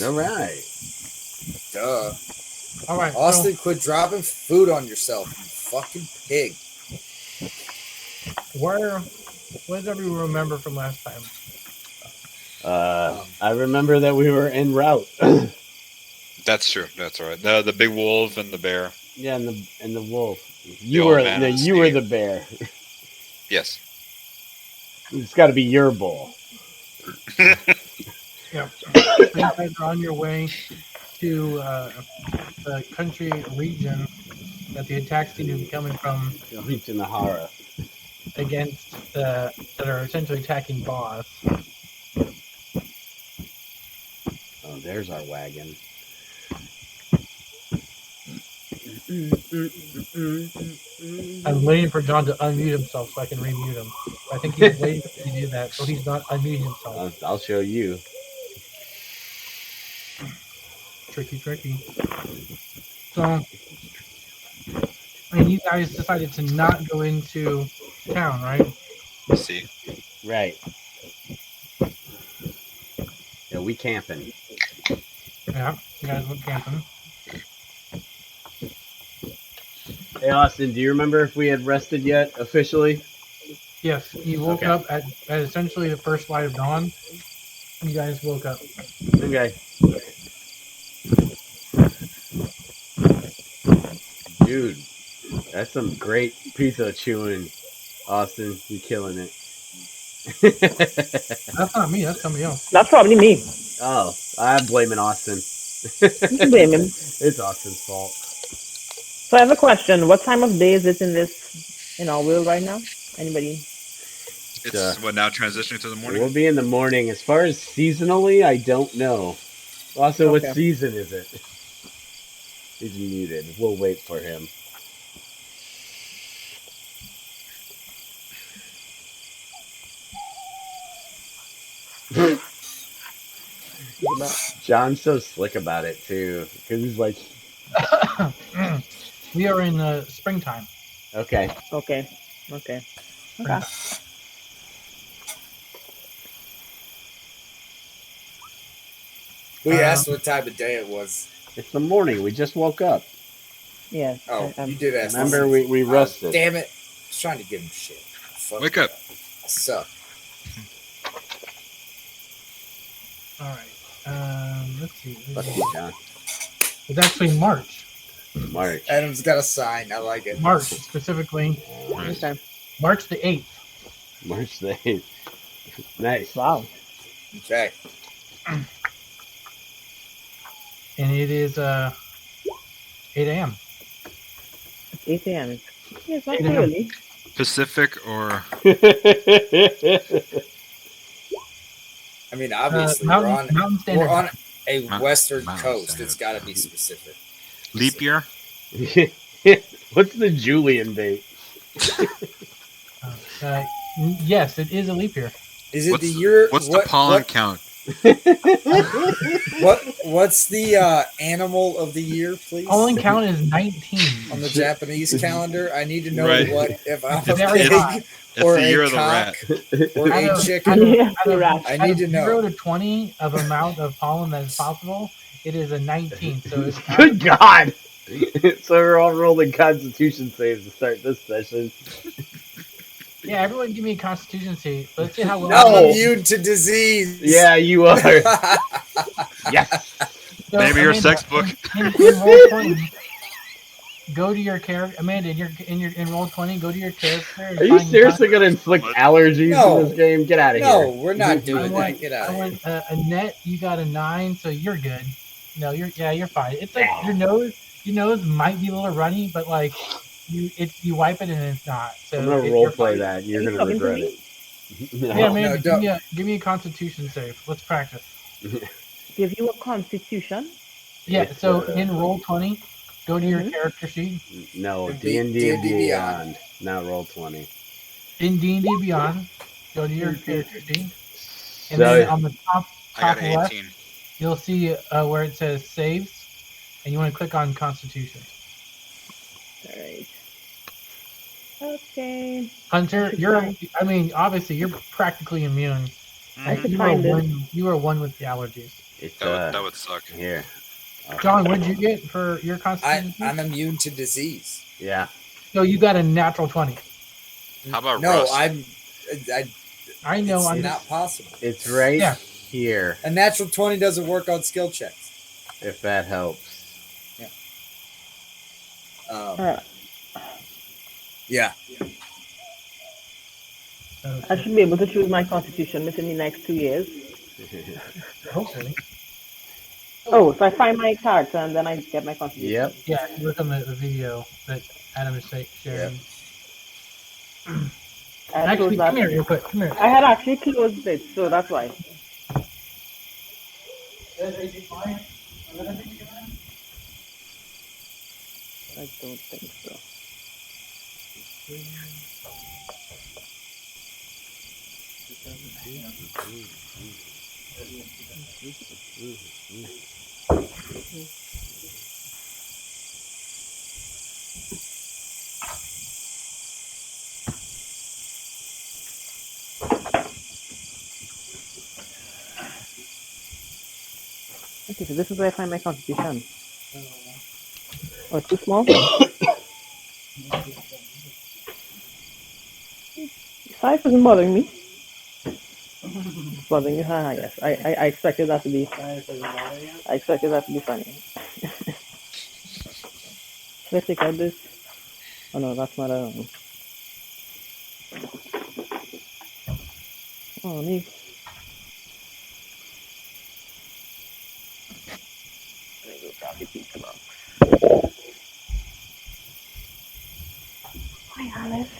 All right. Duh. All right, Austin, quit dropping food on yourself, you fucking pig. what does everyone remember from last time? I remember that we were en route. That's true. That's all right. The big wolf and the bear. Yeah, and the wolf. The old man and the You were snake. the bear. Yes. It's got to be your bull. Yeah, you guys are on your way to the country region that the attacks seem to be coming from Going to Nahara. against that are essentially attacking Boss. Oh, there's our wagon. I'm waiting for John to unmute himself so I can remute him. I think he's waiting to do that, so he's not unmuting himself. I'll show you. Tricky. So, and you guys decided to not go into town, right? See. Right. Yeah, we camping. Yeah, you guys went camping. Hey, Austin, do you remember if we had rested yet officially? Yes, you woke Okay. up at essentially the first light of dawn. You guys woke up. Okay. Dude, that's some great pizza chewing, Austin. You're killing it. That's not me. That's somebody else. That's probably me. Oh, I'm blaming Austin. You can blame him. It's Austin's fault. So I have a question. What time of day is it in our world right now? Anybody? It's now transitioning to the morning. We'll be in the morning. As far as seasonally, I don't know. Also, what Okay. season is it? He's muted. We'll wait for him. John's so slick about it too, because he's like, We are in springtime. okay. Okay. We asked what time of day it was. It's the morning. We just woke up. Yes. Oh, you did ask. Remember, we rested. Damn it. I was trying to give him shit. Fuck Wake up. I suck. All right. Let's see. Fuck you, John. It's actually March. March. Adam's got a sign. I like it. March specifically. Okay. March the 8th. March the 8th. Nice. Wow. Okay. And it is 8 a.m. 8 a.m. Yeah, it's not 8 a.m. early. Pacific or I mean, obviously, Mountain we're Standard. on a western Mountain coast. Standard. It's got to be specific. leap year? What's the Julian date? Yes, it is a leap year. Is it What's the year? What's the pollen count? What's the animal of the year, please? Pollen count is 19. On the Japanese calendar, I need to know Right. what if I'm It's a very high. pig It's or the year a of the cock rat. or Out a of- chicken. Yeah, you're right. I Out need of to 0 know. to 20 of amount of pollen that is possible, it is a 19. So it's Good God! So we're all rolling Constitution saves to start this session. yeah. Everyone, give me a Constitution save. Let's see how well. I'm No. immune to disease. Yeah, you are. Yes. So, Maybe your Amanda, sex book. In Roll20, go to your character. Amanda, in Roll20, go to your character. And Are you find seriously going to inflict allergies No. in this game? Get out of No, here. we're not I doing want, that. Get out I of here. want Annette, you got a 9, so you're good. No, you're fine. It's like your nose might be a little runny, but like you wipe it and it's not. So I'm going to you're roleplay fine. that. You're Are you going to talking to regret me? it. Yeah, No. man, don't. give me a Constitution save. Let's practice. Give you a constitution. Yeah. It's, So in Roll20, go to your Mhm. character sheet. No, D&D D&D and Beyond. Beyond. Not Roll20. In D&D Beyond, go to your character sheet, and So, then on the top I got an left, 18. you'll see where it says saves, and you want to click on Constitution. All right. Okay. Hunter, obviously you're practically immune. I should You find it. are one with the allergies. It's That would suck. here. John, what did you get for your constitution? I'm immune to disease. Yeah. So you got a natural 20. How about No, Rust? I know. It's I'm not just. possible. It's right Yeah. here. A natural 20 doesn't work on skill checks. If that helps. Uh, Yeah. I should be able to choose my constitution within the next 2 years. Hopefully. Oh, so I find my character and then I get my constitution. Yep. Yeah. Look on the video that Adam is sharing. I had Actually, closed that. come here real quick. Come here. I had actually closed it, so that's why. I don't think so. Okay, so this is where I find my constitution. Oh, it's too small? Size isn't bothering me. It's bothering you? Yes. I expected that to be. I expected that to be funny. Should I take out this? Oh no, that's not a. Oh, neat. Let me go grab the pizza box. Hi, Alice.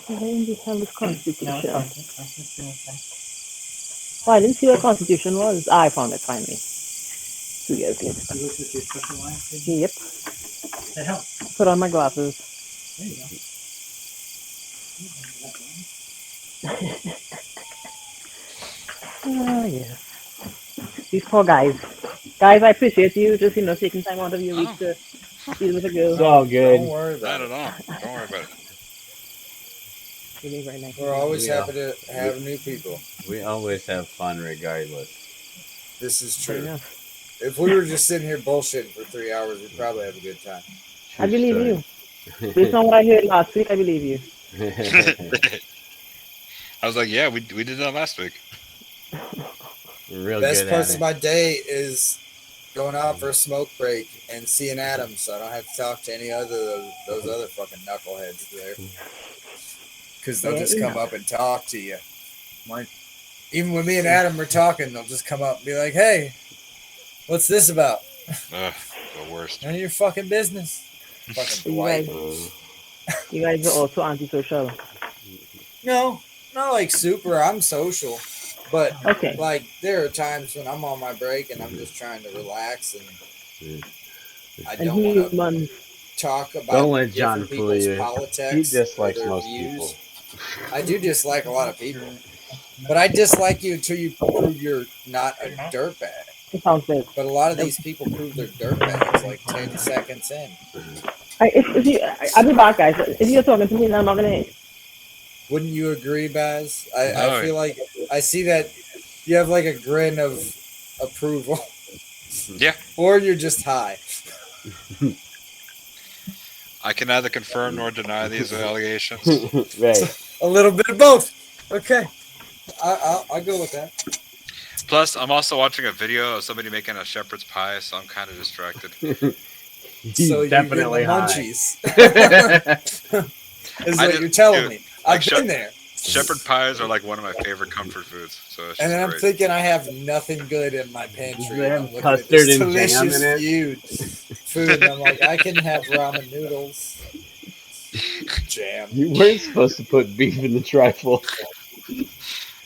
Where in the hell is Constitution? Oh, I didn't see what Constitution was. I found it finally. 2 years later. Yep. That helps. Put on my glasses. There you go. Oh, yes. These poor guys. Guys, I appreciate you just, taking time out of your week to deal with a girl. It's all good. Don't worry Not about at it. all. Don't worry about it. Really very nice. We're always Yeah. happy to have new people. We always have fun regardless. This is Fair true. enough. If we were just sitting here bullshitting for 3 hours, we'd probably have a good time. I believe True you. Based on what I heard last week, I believe you. story. I was like, yeah, we did that last week. We're real Best good parts at of it. my day is going out for a smoke break and seeing Adam, so I don't have to talk to any other those other fucking knuckleheads there. Because they'll just come up and talk to you. Even when me and Adam are talking, they'll just come up and be like, "Hey, what's this about? Ugh, the worst. None of your fucking business." Fucking Dwight. You guys are also antisocial. No, not like super. I'm social, but Okay. like there are times when I'm on my break and I'm just trying to relax and I And don't want to humans. talk about Don't let John different fool people's you. politics. He dislikes or their most views. people. I do dislike a lot of people, but I dislike you until you prove you're not a dirtbag. It sounds good. But a lot of these people prove they're dirtbags like 10 seconds in. I'll be back, guys. If you're talking to me, then I'm not gonna. Wouldn't you agree, Baz? I No. feel like I see that you have like a grin of approval. Yeah. Or you're just high. I can neither confirm nor deny these allegations. Right. A little bit of both. Okay. I'll go with that. Plus, I'm also watching a video of somebody making a shepherd's pie, so I'm kind of distracted. He's So definitely you're getting high. the munchies. Is I what just- you're telling dude. me. I've been there. Shepherd pies are like one of my favorite comfort foods. So it's And then I'm great. thinking I have nothing good in my pantry. They And have I'm looking custard at this and jam delicious in it. food, and I'm like, I can have ramen noodles, jam. You weren't supposed to put beef in the trifle.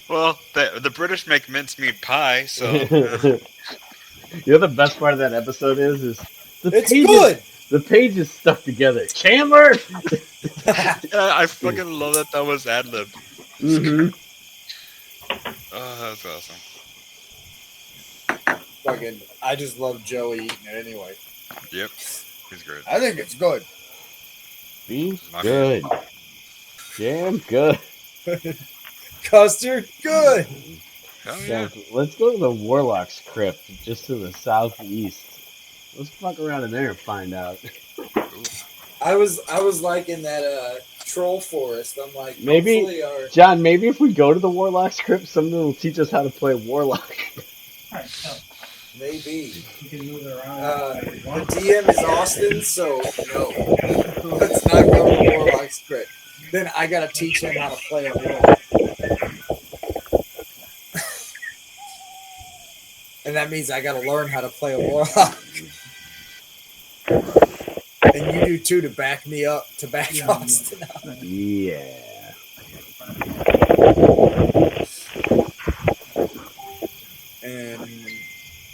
Well, the British make mincemeat pie, so You know the best part of that episode is the It's pages. good. The pages stuck together. Chandler. yeah, I fucking love that was ad lib. Mm-hmm. Oh, that's awesome. Fucking, I just love Joey eating it anyway. Yep, he's great. I think it's good. Beef My good. Jam good. Custard good. Hell yeah. Guys, let's go to the Warlock's Crypt, just to the southeast. Let's fuck around in there and find out. I was like in that troll forest. I'm like, Maybe, hopefully our John, maybe if we go to the Warlock's Crypt, someone will teach us how to play Warlock. Alright, so maybe you can move it around. the DM is Austin, so no, let's not go to Warlock's Crypt. Then I gotta teach him how to play a warlock. And that means I gotta learn how to play a warlock. And you do too, to back me up, to back Austin up. Yeah. And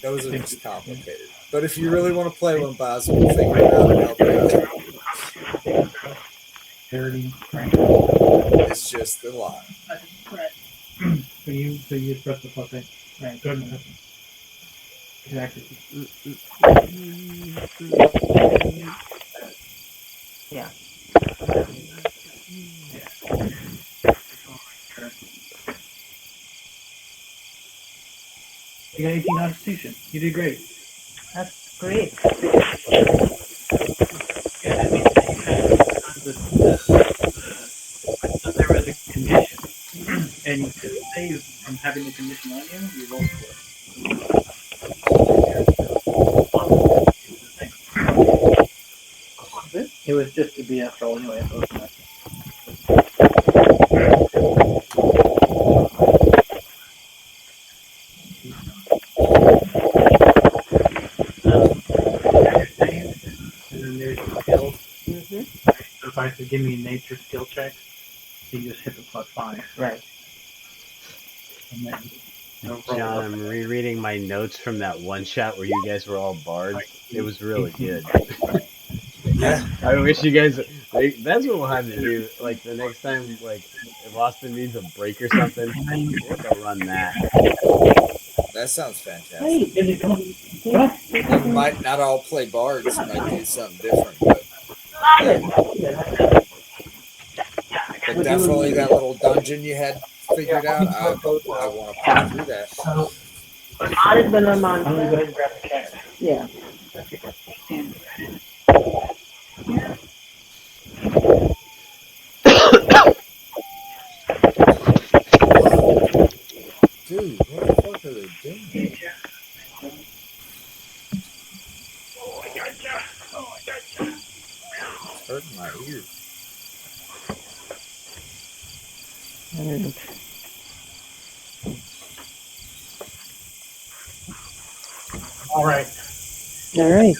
those are just complicated. But if you really want to play one, Baz, we'll figure it out and help you out. 30. Right. It's just a lot. Right. So you press the plus thing. Right. Go ahead. Exactly. Yeah. You got 18 Constitution. You did great. That's great. Yeah, that means that you had there was a condition, and to save from having the condition on you, you roll for it. It was just a BS roll anyway. So it was and then there's the skills. So if I said give me a nature skill check, you just hit the +5. Right. And then John, I'm rereading my notes from that one shot where you guys were all bards. It was really good. Yeah. I wish you guys. That's what we'll have to do. Like the next time, like if Austin needs a break or something, we'll go run that. That sounds fantastic. Hey, Is it coming? We might not all play bards, might do something different, but definitely that little dungeon you had figured out, I want to play through that. So, I've been on I'm gonna go ahead and grab the cat. Yeah. Dude, what the fuck are they doing? It's hurting my ears. All right. All right.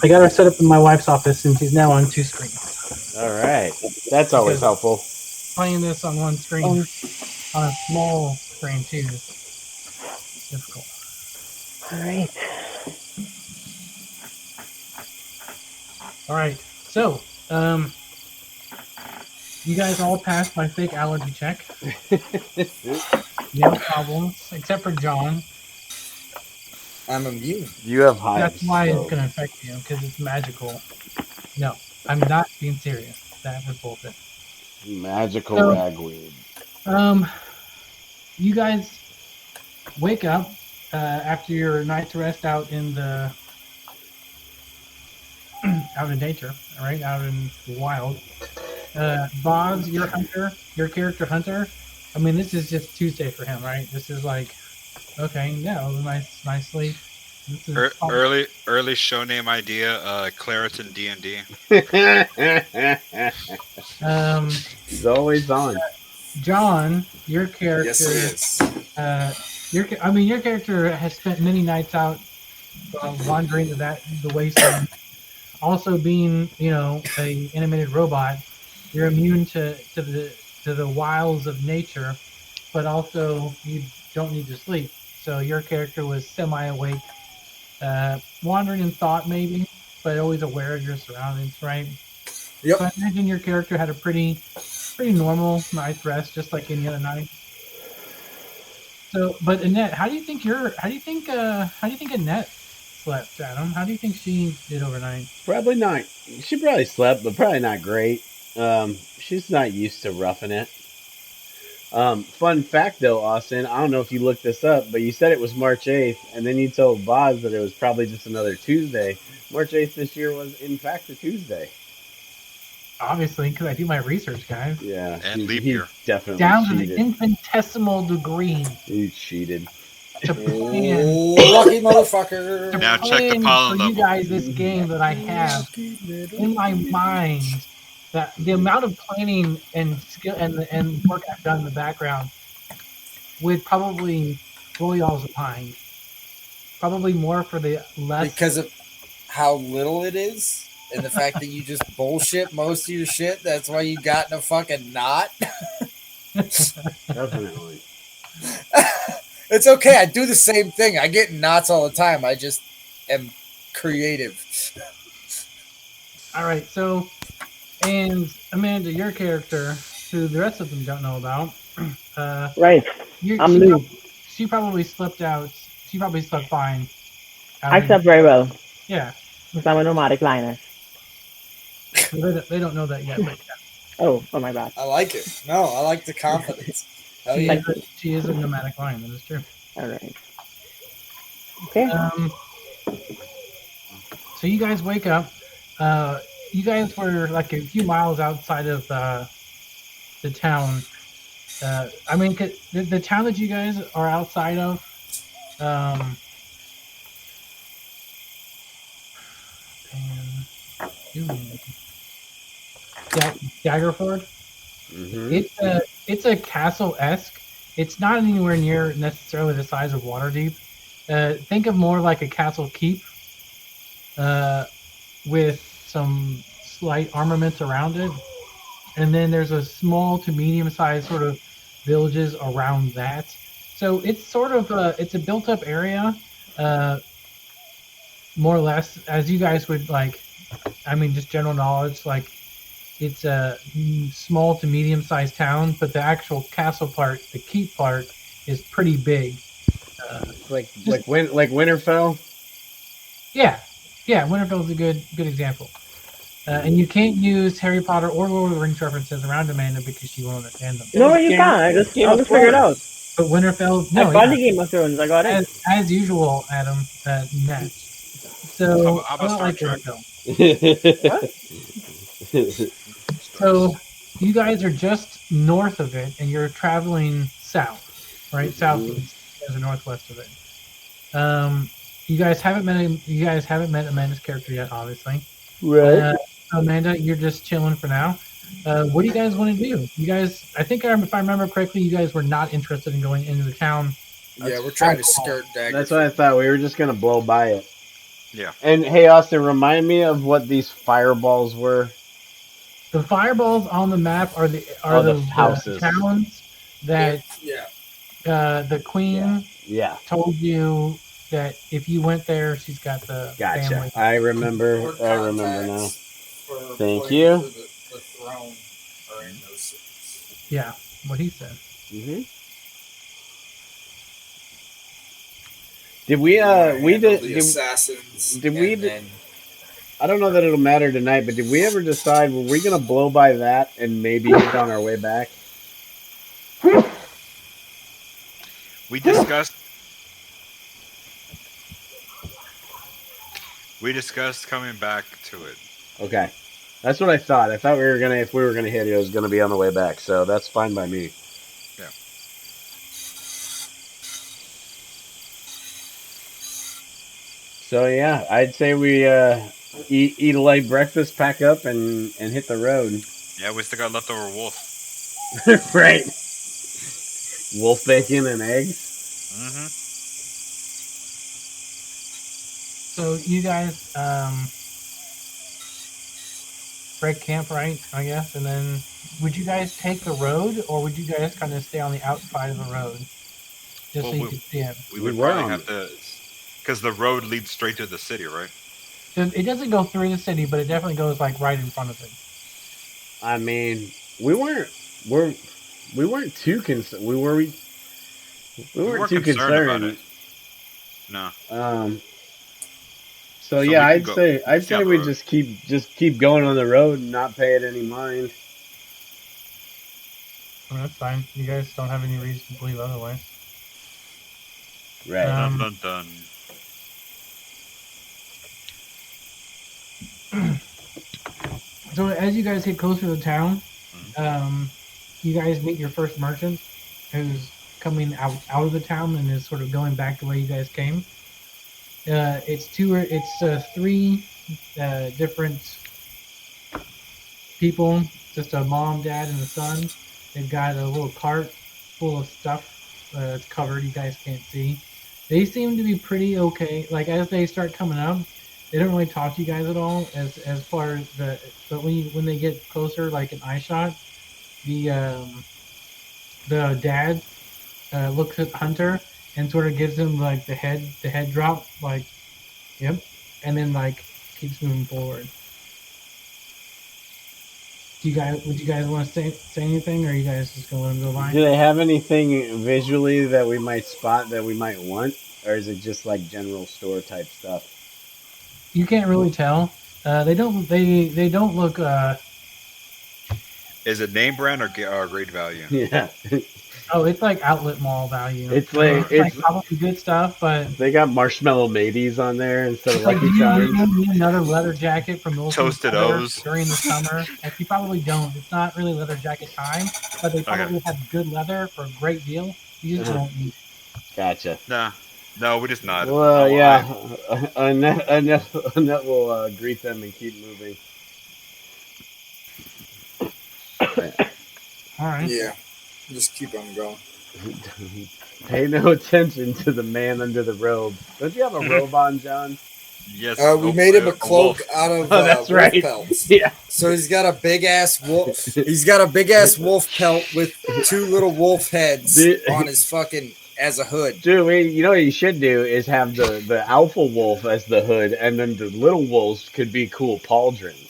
I got her set up in my wife's office, and she's now on 2 screens. All right, that's always helpful. Playing this on one screen, on a small screen too, is difficult. All right. All right. So, you guys all passed my fake allergy check. No problems, except for John. I'm immune. You have hives. That's why so- it's going to affect you, because it's magical. No, I'm not being serious. That was bullshit. Magical So- ragweed. You guys wake up after your night's rest out in the out in nature, all right, out in the wild. Boz, your hunter, your character hunter. I mean, this is just Tuesday for him, right? This is like, okay, yeah, it was nice sleep. This is Early show name idea, Claritin D&D. It's always on. John, your character. Yes, he is. Your character has spent many nights out wandering the wasteland. Also, being a animated robot, you're immune to the wiles of nature, but also you don't need to sleep. So your character was semi-awake, wandering in thought maybe, but always aware of your surroundings, right? Yep. So I imagine your character had a pretty normal night's rest, just like any other night. So, but Annette, how do you think Annette slept, Adam? How do you think she did overnight? Probably not. She probably slept, but probably not great. She's not used to roughing it. Fun fact though, Austin, I don't know if you looked this up, but you said it was March 8th, and then you told Boz that it was probably just another Tuesday. March 8th this year was, in fact, a Tuesday. Obviously, because I do my research, guys. Yeah. And he- leap he year. Definitely Down to cheated. the infinitesimal degree. You cheated. To plan, Lucky motherfucker. to Now check the plan pollen for you level. guys this game that I have in my mind, that the amount of planning and skill and work I've done in the background would probably blow y'all's behind. Probably more for the less. Because of how little it is, and the fact that you just bullshit most of your shit. That's why you got in a fucking knot. Definitely. It's okay. I do the same thing. I get in knots all the time. I just am creative. All right, so, and Amanda, your character, who the rest of them don't know about, Right. I'm new. she probably slept out. She probably slept fine. I slept very well Yeah, because I'm a nomadic lioness. they don't know that yet, but Oh my bad. I like it. No, I like the confidence. Hell she, yeah. she is a nomadic lion. That is true. All right. Okay. So you guys wake up. You guys were like a few miles outside of the town. The town that you guys are outside of. Daggerford. Mm-hmm. It's a castle-esque. It's not anywhere near necessarily the size of Waterdeep. Think of more like a castle keep, with some slight armaments around it, and then there's a small to medium-sized sort of villages around that. So it's sort of it's a built-up area, more or less, as you guys would like. Just general knowledge, like it's a small to medium-sized town, but the actual castle part, the keep part, is pretty big. Like Winterfell. Yeah, Winterfell is a good example. And you can't use Harry Potter or Lord of the Rings references around Amanda because she won't understand them. No, you can't. I'll just figure it out. But Winterfell, I got the Game of Thrones. I got it. As usual, Adam, next. So How about Star like Trek? Winterfell. So you guys are just north of it, and you're traveling south, right? Southeast as the northwest of it. You guys haven't met Amanda's character yet, obviously. Right. Amanda, you're just chilling for now. What do you guys want to do? You guys, if I remember correctly, you guys were not interested in going into the town. Yeah, we're trying to skirt Dagger. That's what I thought. We were just gonna blow by it. Yeah. And hey, Austin, remind me of what these fireballs were. The fireballs on the map are the houses. towns that the queen told you that if you went there, she's got the family. I remember now. Thank you. The throne are in those cities. Yeah, what he said. Mm-hmm. Did the assassins? I don't know that it'll matter tonight, but did we ever decide, were we going to blow by that and maybe hit on our way back? We discussed coming back to it. Okay. That's what I thought. I thought if we were gonna hit it was gonna be on the way back, so that's fine by me. Yeah. So yeah, I'd say we eat a light breakfast, pack up, and hit the road. Yeah, we still got leftover wolf. Right. Wolf bacon and eggs. Mm-hmm. So you guys break camp, right? I guess, and then would you guys take the road, or would you guys kind of stay on the outside of the road just Well, so you could see it? we We would were probably on. have to, because the road leads straight to the city, right? So it doesn't go through the city, but it definitely goes like right in front of it. I mean, we weren't. We weren't too concerned. We weren't weren't too concerned about concerned. it. No. Um. So So yeah, we can I'd go. say We can I'd stay say on the we road. just keep going on the road and not pay it any mind. Well, that's fine. You guys don't have any reason to believe otherwise. Right. Um, Dun dun dun. So as you guys get closer to the town, Mhm. you guys meet your first merchant, who's coming out of the town and is sort of going back the way you guys came. It's three different people, just a mom, dad, and a son. They've got a little cart full of stuff. It's covered. You guys can't see. They seem to be pretty okay. Like as they start coming up, they don't really talk to you guys at all. As far as the but when they get closer, like an eye shot, the dad looks at Hunter and sort of gives him like the head drop, like yep, and then like keeps moving forward. Would you guys want to say anything, or are you guys just going to go by? Do they have anything visually that we might spot that we might want, or is it just like general store type stuff? You can't really tell. They don't look. Is it name brand or great value? Yeah. Oh, it's like outlet mall value. It's I mean, like it's like it's probably good stuff, but they got marshmallow mateys on there instead of like, do Lucky you Charms. really need another leather jacket from Milton's Toasted Leather O's. during the summer? Like, you probably don't. It's not really leather jacket time, but they probably Okay. have good leather for a great deal. You just Uh-huh. don't need. Gotcha. Nah. No, we just nod. Well, Oh, yeah. Annette will greet them and keep moving. All right. Yeah, just keep on going. Pay no attention to the man under the robe. Don't you have a robe on, John? Yes. We made him a cloak wolf. out of Oh, that's wolf right. pelts. Yeah. So he's got a big ass wolf. He's got a big ass wolf pelt with two little wolf heads Dude. on his fucking as a hood. Dude, you know what you should do is have the alpha wolf as the hood, and then the little wolves could be cool pauldrons.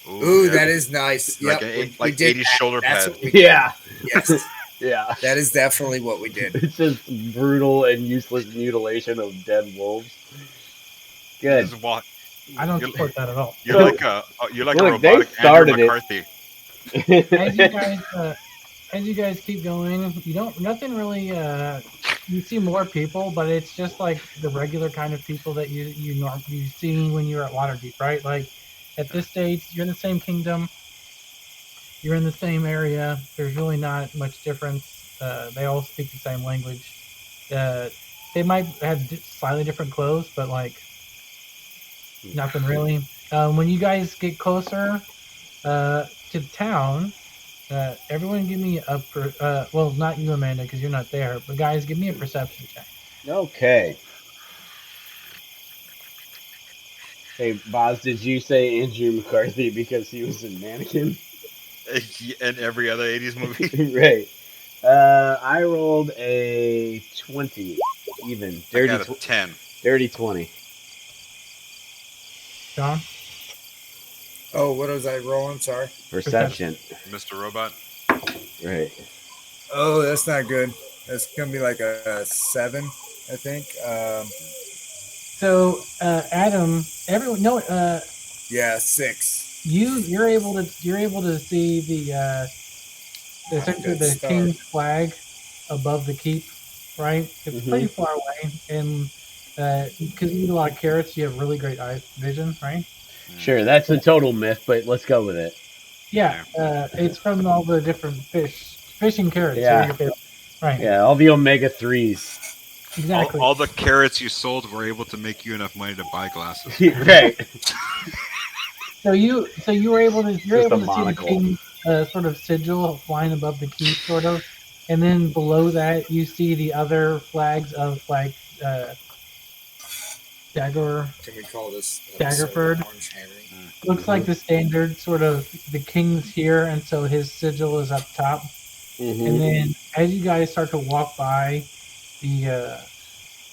Ooh, yeah. that is nice. Like Yep, an we did 80s that. shoulder That's pad. what we did. Yeah. Yes, Yeah. that is definitely what we did. It's just brutal and useless mutilation of dead wolves. Good. This is what- I don't You're- support that at all. You're So- like a Look, they robotic started Andrew it. McCarthy. As you guys keep going, you don't nothing really. You see more people, but it's just like the regular kind of people that you see when you're at Waterdeep, right? Like at this stage, you're in the same kingdom, you're in the same area. There's really not much difference. They all speak the same language. They might have slightly different clothes, but like nothing really. When you guys get closer to the town, everyone give me well, not you, Amanda, because you're not there, but guys, give me a perception check. Okay. Hey, Boz, did you say Andrew McCarthy because he was in Mannequin? And every other 80s movie. Right. I rolled a 20. Even. I got a 10. Dirty 20. John? Oh, what was I rolling? Sorry. Perception. Mr. Robot. Right. Oh, that's not good. That's gonna be like a 7, I think. So, Adam, everyone, no, Yeah, 6. you're able to see essentially the Star. king's flag above the keep, right? It's Mhm. pretty far away, and because you eat a lot of carrots, you have really great eye vision, right? Sure, that's a total myth, but let's go with it. Yeah, it's from all the different fishing carrots. Yeah. Are your favorite. Right. Yeah, all the omega 3s. Exactly. All the carrots you sold were able to make you enough money to buy glasses. Right. So you were able to a see the monocle. king's sort of sigil flying above the keep, sort of. and then below that you see the other flags of like Dagger Can we call this Daggerford. Orange Henry? Looks like the standard sort of the king's here, and so his sigil is up top. And then as you guys start to walk by the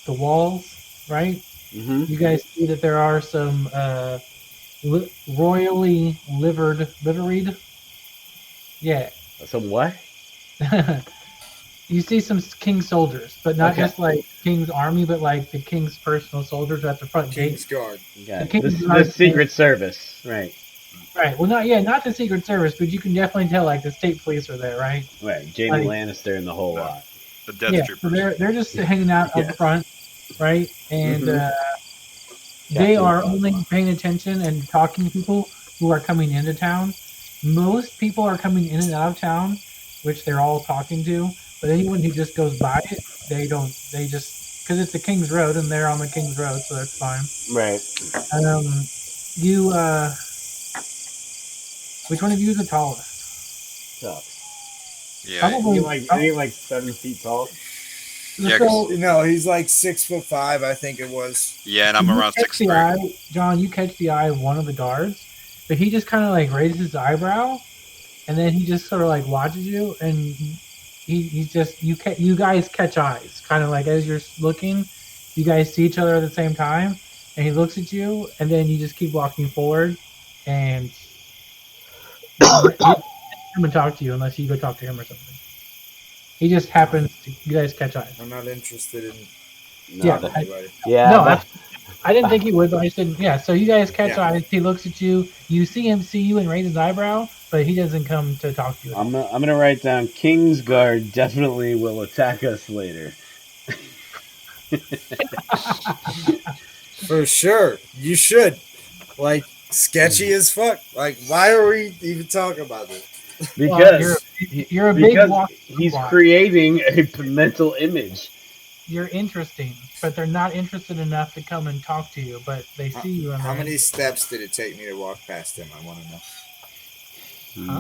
walls, right? You guys see that there are some royally liveried. Yeah. Some what? You see some king's soldiers, but not Okay. just like king's army, but like the king's personal soldiers at the front King's gate. Guard. Okay. King's The Guard Secret Service, right? Right. Well, not the Secret Service, but you can definitely tell like the state police are there, right? Right. Jamie Like- Lannister and the whole lot. The Death Yeah. So Troopers. they're just hanging out Yeah. up front, right? And they are only paying attention and talking to people who are coming into town. Most people are coming in and out of town, which they're all talking to. But anyone who just goes by it, they don't. They just because it's the King's Road and they're on the King's Road, so that's fine. Right. You which one of you is the tallest? Sucks. Yeah. Probably I think like 7 feet tall. Yeah, So, No, he's like 6'5", I think it was. Yeah, and I'm you around catch 6'3". the eye, John, you catch the eye of one of the guards, but he just kind of like raises his eyebrow, and then he just sort of like watches you, and he's just you guys catch eyes, kind of like as you're looking, you guys see each other at the same time, and he looks at you, and then you just keep walking forward, and he doesn't come and talk to you unless you go talk to him or something. He just happens to you guys catch eyes. I'm not interested in No, Yeah, that- anybody. yeah. No, that- I didn't think he would, but I just didn't. Yeah, so you guys catch Yeah. eyes. He looks at you. You see him see you and raise his eyebrow, but he doesn't come to talk to you. I'm gonna write down King's Guard definitely will attack us later. For sure. You should. Like, sketchy as fuck. Like, why are we even talking about this? Well, Because you're a big because walk. he's walk. creating a mental image. You're interesting, but they're not interested enough to come and talk to you. But they see you. And How they're- many steps did it take me to walk past him? I want to know.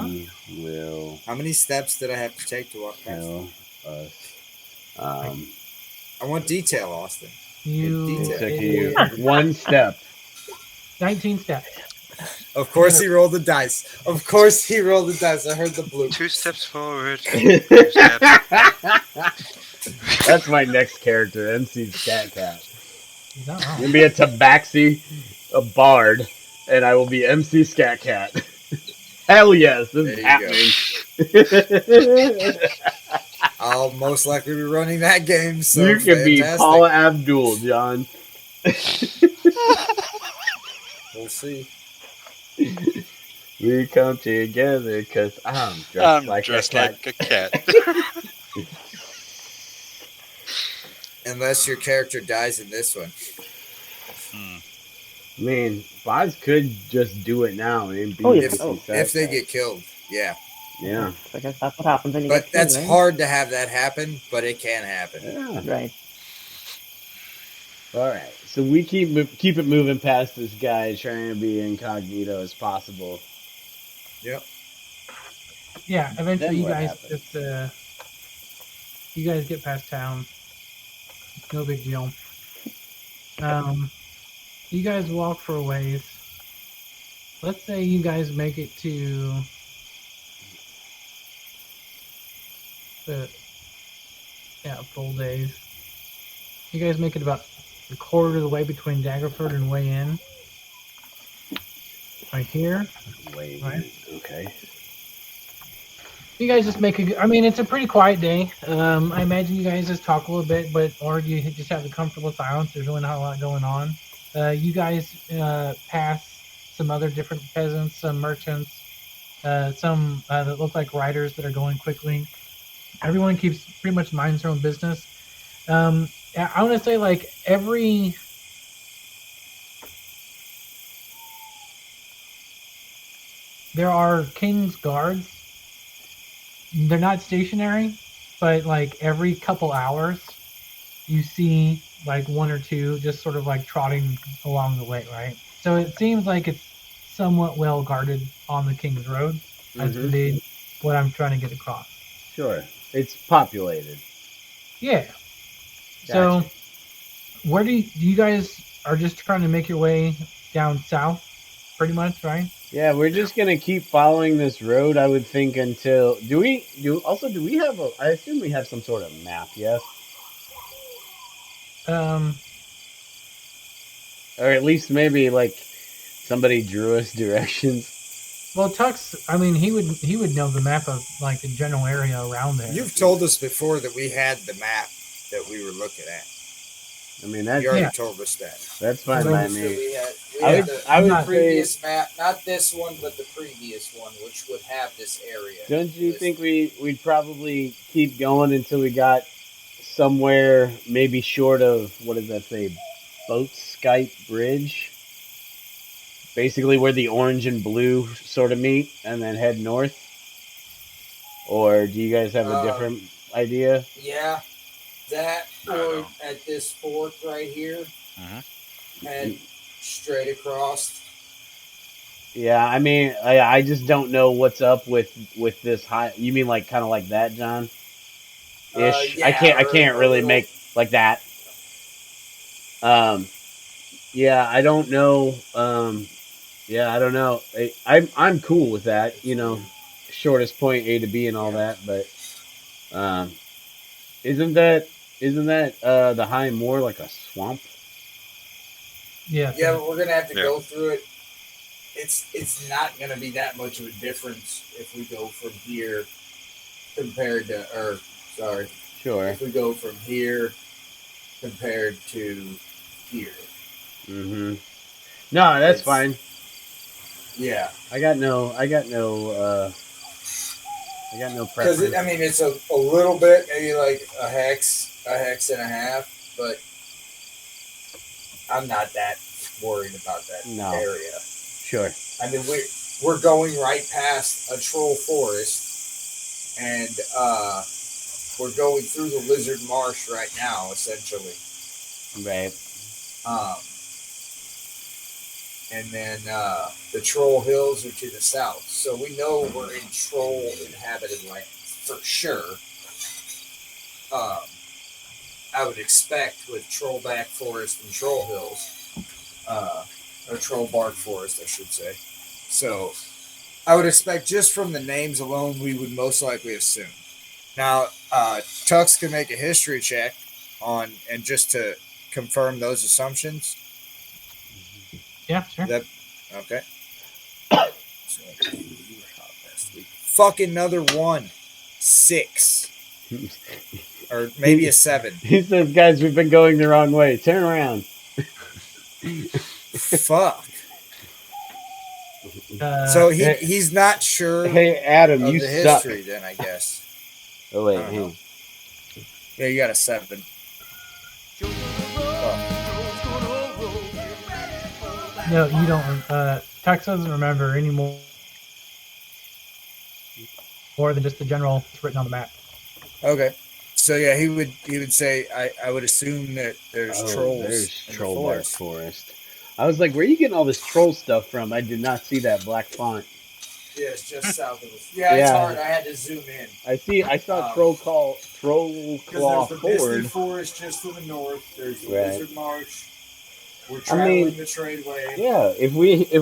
He will How many steps did I have to take to walk past him? tell us. I want detail, Austin. You It took it- you 1 step. 19 steps. Of course he rolled the dice. Of course he rolled the dice. I heard the blue. 2 steps forward. 2 steps. That's my next character, MC's Cat Cat. He's not I'm wrong. gonna be a tabaxi, a bard, and I will be MC Scat Cat. Hell yes, this is There happening. I'll most likely be running that game. So You can be fantastic. Paula Abdul, John. We'll see. We come together because I'm dressed I'm like dressed a cat. like a cat. Unless your character dies in this one. I mean, Boz could just do it now and be Oh, yeah. MC Oh, Scat If they Cat. get killed, yeah. Yeah. I guess that's what happens when you But get killed, that's right? hard to have that happen, but it can happen. Yeah. Right. All right. So we keep it moving past this guy, trying to be incognito as possible. Yep. Yeah, eventually Then you what guys happens? just you guys get past town. No big deal. You guys walk for a ways. Let's say you guys make it to the full days. You guys make it about a quarter of the way between Daggerford and Way Inn. Right here. Wait. Right. Okay. You guys just make a. I mean, it's a pretty quiet day. I imagine you guys just talk a little bit, or you just have the comfortable silence. There's really not a lot going on. You guys pass some other different peasants, some merchants, some that look like riders that are going quickly. Everyone keeps pretty much minds their own business. I want to say like there are king's guards. They're not stationary, but like every couple hours, you see like one or two just sort of like trotting along the way, right? So it seems like it's somewhat well guarded on the King's Road. That's Mhm. indeed what I'm trying to get across. Sure. It's populated. Yeah. Gotcha. So, where do you guys are just trying to make your way down south, pretty much, right? Yeah, we're just gonna keep following this road. I would think until do we have a? I assume we have some sort of map. Yes, Um, or at least maybe like somebody drew us directions. well, Tux, I mean, he would know the map of like the general area around there. You've told us before that we had the map that we were looking at. I mean You already Yeah. told us that. that's fine So- by So me. we had I would the I would not say, previous map, not this one, but the previous one, which would have this area. don't you listed. think we'd probably keep going until we got somewhere maybe short of what does that say, Boat Skype Bridge? Basically where the orange and blue sort of meet, and then head north. Or do you guys have a different idea? Yeah, that I or know. at this fork right here, Mhm. and straight across. Yeah, I mean, I just don't know what's up with this high. You mean like kind of like that, John? Ish. Yeah, I or can't a really little- make like that. Yeah, I don't know. Yeah, I don't know. I'm cool with that. You know, shortest point A to B and all that. But um, isn't that the high more like a swamp? Yeah. Yeah, but we're gonna have to Yeah. go through it. It's not gonna be that much of a difference if we go from here compared to, or sorry, Sure. if we go from here compared to here. Mm-hmm. No, that's It's- fine. Yeah, I got no because preference. I mean it's a little bit, maybe like a hex and a half, but I'm not that worried about that No. area. Sure. I mean we're going right past a troll forest, and we're going through the lizard marsh right now, essentially. Right. And then the troll hills are to the south, so we know we're in troll inhabited land for sure. I would expect with Trollback Forest and Troll Hills, or Troll Bark Forest, I should say. So I would expect just from the names alone, we would most likely assume. Now, Tux can make a history check on, and just to confirm those assumptions. Yeah, sure. That okay? So, you were hot last week. Fucking another 1. 6. Or maybe a 7. He says, "Guys, we've been going the wrong way. Turn around." Fuck. So he's not sure Hey, Adam, of you the suck. history then, I guess. Oh wait, I don't hang know. on. Yeah, you got a 7. No, you don't. Tux doesn't remember any more than just the general that's written on the map. Okay. So yeah, he would say I would assume that there's trolls. There's in the Troll Bark forest. Forest. I was like, where are you getting all this troll stuff from? I did not see that black font. Yeah, it's just south of us. Yeah, it's Yeah. hard. I had to zoom in. I saw Troll Claw Because there's the Misty Ford. Forest just to the north. There's the Right. Lizard Marsh. We're I traveling mean, the tradeway. Yeah, if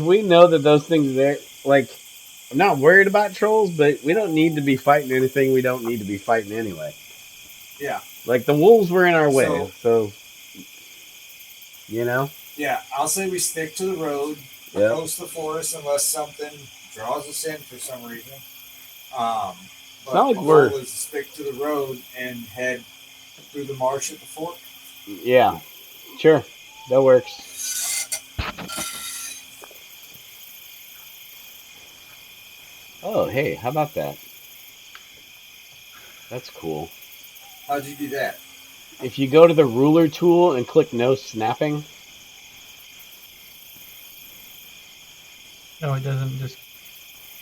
we know that those things are there, like, I'm not worried about trolls, but we don't need to be fighting anything we don't need to be fighting anyway. Yeah. Like the wolves were in our way, so you know. Yeah, I'll say we stick to the road, Yeah. coast the forest unless something draws us in for some reason. But It's not like the we're- goal is to stick to the road and head through the marsh at the fork. Yeah, sure, that works. Oh, hey, how about that? That's cool. How'd you do that? If you go to the ruler tool and click no snapping, No, it doesn't. Just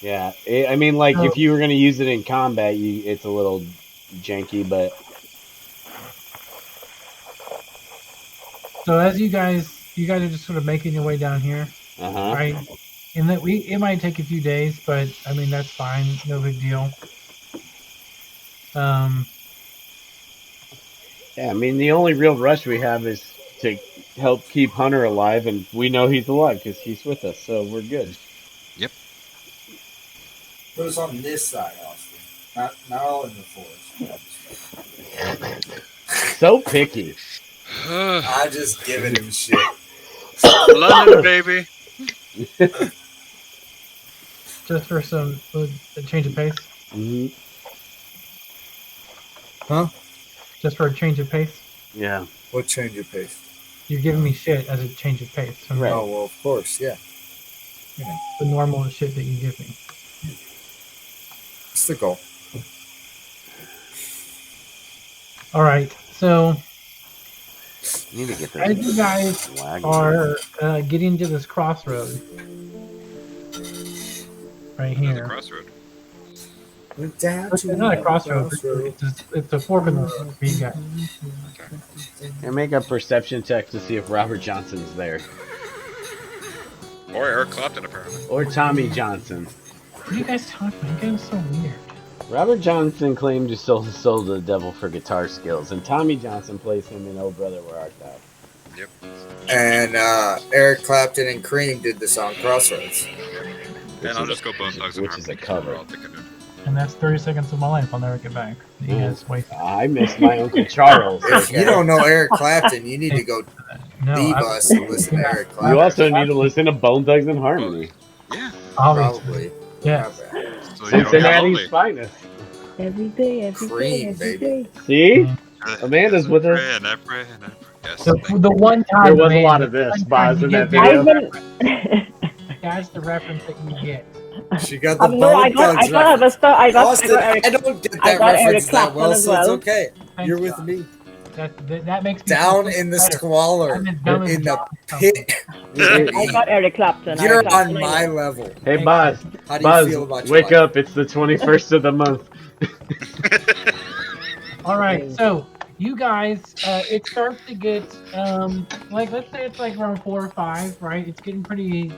yeah, I mean, like Oh. if you were gonna use it in combat, it's a little janky, but so as you guys are just sort of making your way down here, uh-huh. right? And that it might take a few days, but I mean that's fine, no big deal. Um, Yeah, I mean, the only real rush we have is to help keep Hunter alive, and we know he's alive because he's with us, so we're good. Yep. Put us on this side, Austin. Not all in the forest. So picky. I just giving him shit. London, baby. just for some a change of pace. Hmm. Huh? Just for a change of pace. Yeah. What change of pace? You're giving me shit as a change of pace. From Right. Oh well, of course, yeah. the normal shit that you give me. It's the goal. All right. So Need to get as you guys swag. are getting to this crossroad right Another here. crossroad. Went down It's to not a the crossroad. It's a fork in the road for you guys. And make a perception check to see if Robert Johnson's there. Or Eric Clapton, apparently. Or Tommy Johnson. What are you guys talking about? You guys are so weird. Robert Johnson claimed to sold the devil for guitar skills, and Tommy Johnson plays him in Oh Brother Where Art Thou. Yep. And Eric Clapton and Cream did the song Crossroads. And I'll just go Bone Thugs and which is a Harmony. cover. We're all thinking of- And that's 30 seconds of my life I'll never get back. You guys wait. I miss my Uncle Charles. If you don't know Eric Clapton, you need to go No, D-Bus and listen to Eric Clapton. You also need to listen to Bone Thugs and Harmony. Yeah. obviously. Probably. Yeah. So you don't get Cincinnati's lonely. finest. Every day, every day, Cream, every baby. day. See? Uh, Amanda's with us. And I pray, and I pray. Yes, So thank the one time There was a man, lot of the this, one Boz, time in you that get video. That's the reference that you get. She got the No, I Bone got Thugs other reference. stuff. I got Austin, Eric. I don't get I that got Eric reference that Clapton well, as so it's well. okay. Thanks, You're with John. me. That makes me Down feel in the better. squalor, I'm as dumb as in the John. pit. I got Eric Clapton. You're Eric Clapton, on I my know. level. Hey, Boz. How do you Buzz, feel about your wake life? up. It's the 21st of the month. All right, so you guys, it starts to get like let's say it's like around 4 or 5, right? It's getting pretty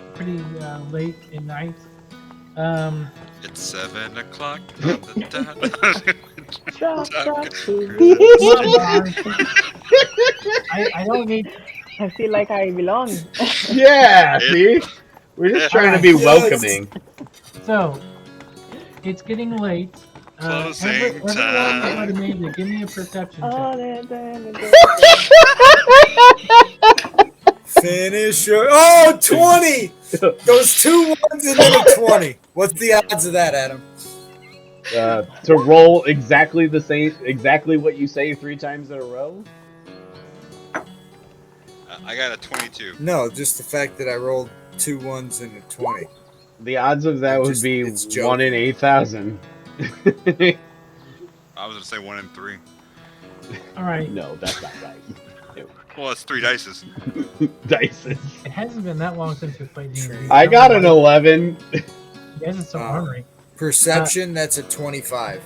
late at night. It's 7 o'clock on the dot. Drop, drop, Come on, Boz. I don't need. I feel like I belong. Yeah, see? We're just trying to be Yes. welcoming. So it's getting late. Closing Everyone time. but Amanda, give me a perception Oh, check. Finish your... Oh, 20! Those 2 ones and then a 20. What's the odds of that, Adam? To roll exactly the same, exactly what you say 3 times in a row? I got a 22. No, just the fact that I rolled 2 ones and a 20. The odds of that would Just- be it's 1 in 8,000. I was gonna say 1 in 3. All right. No, that's not right. Well, it's 3 dices. Dices. It hasn't been that long since we played D&D. I got an 11. You guys are so ornery. Perception, that's a 25.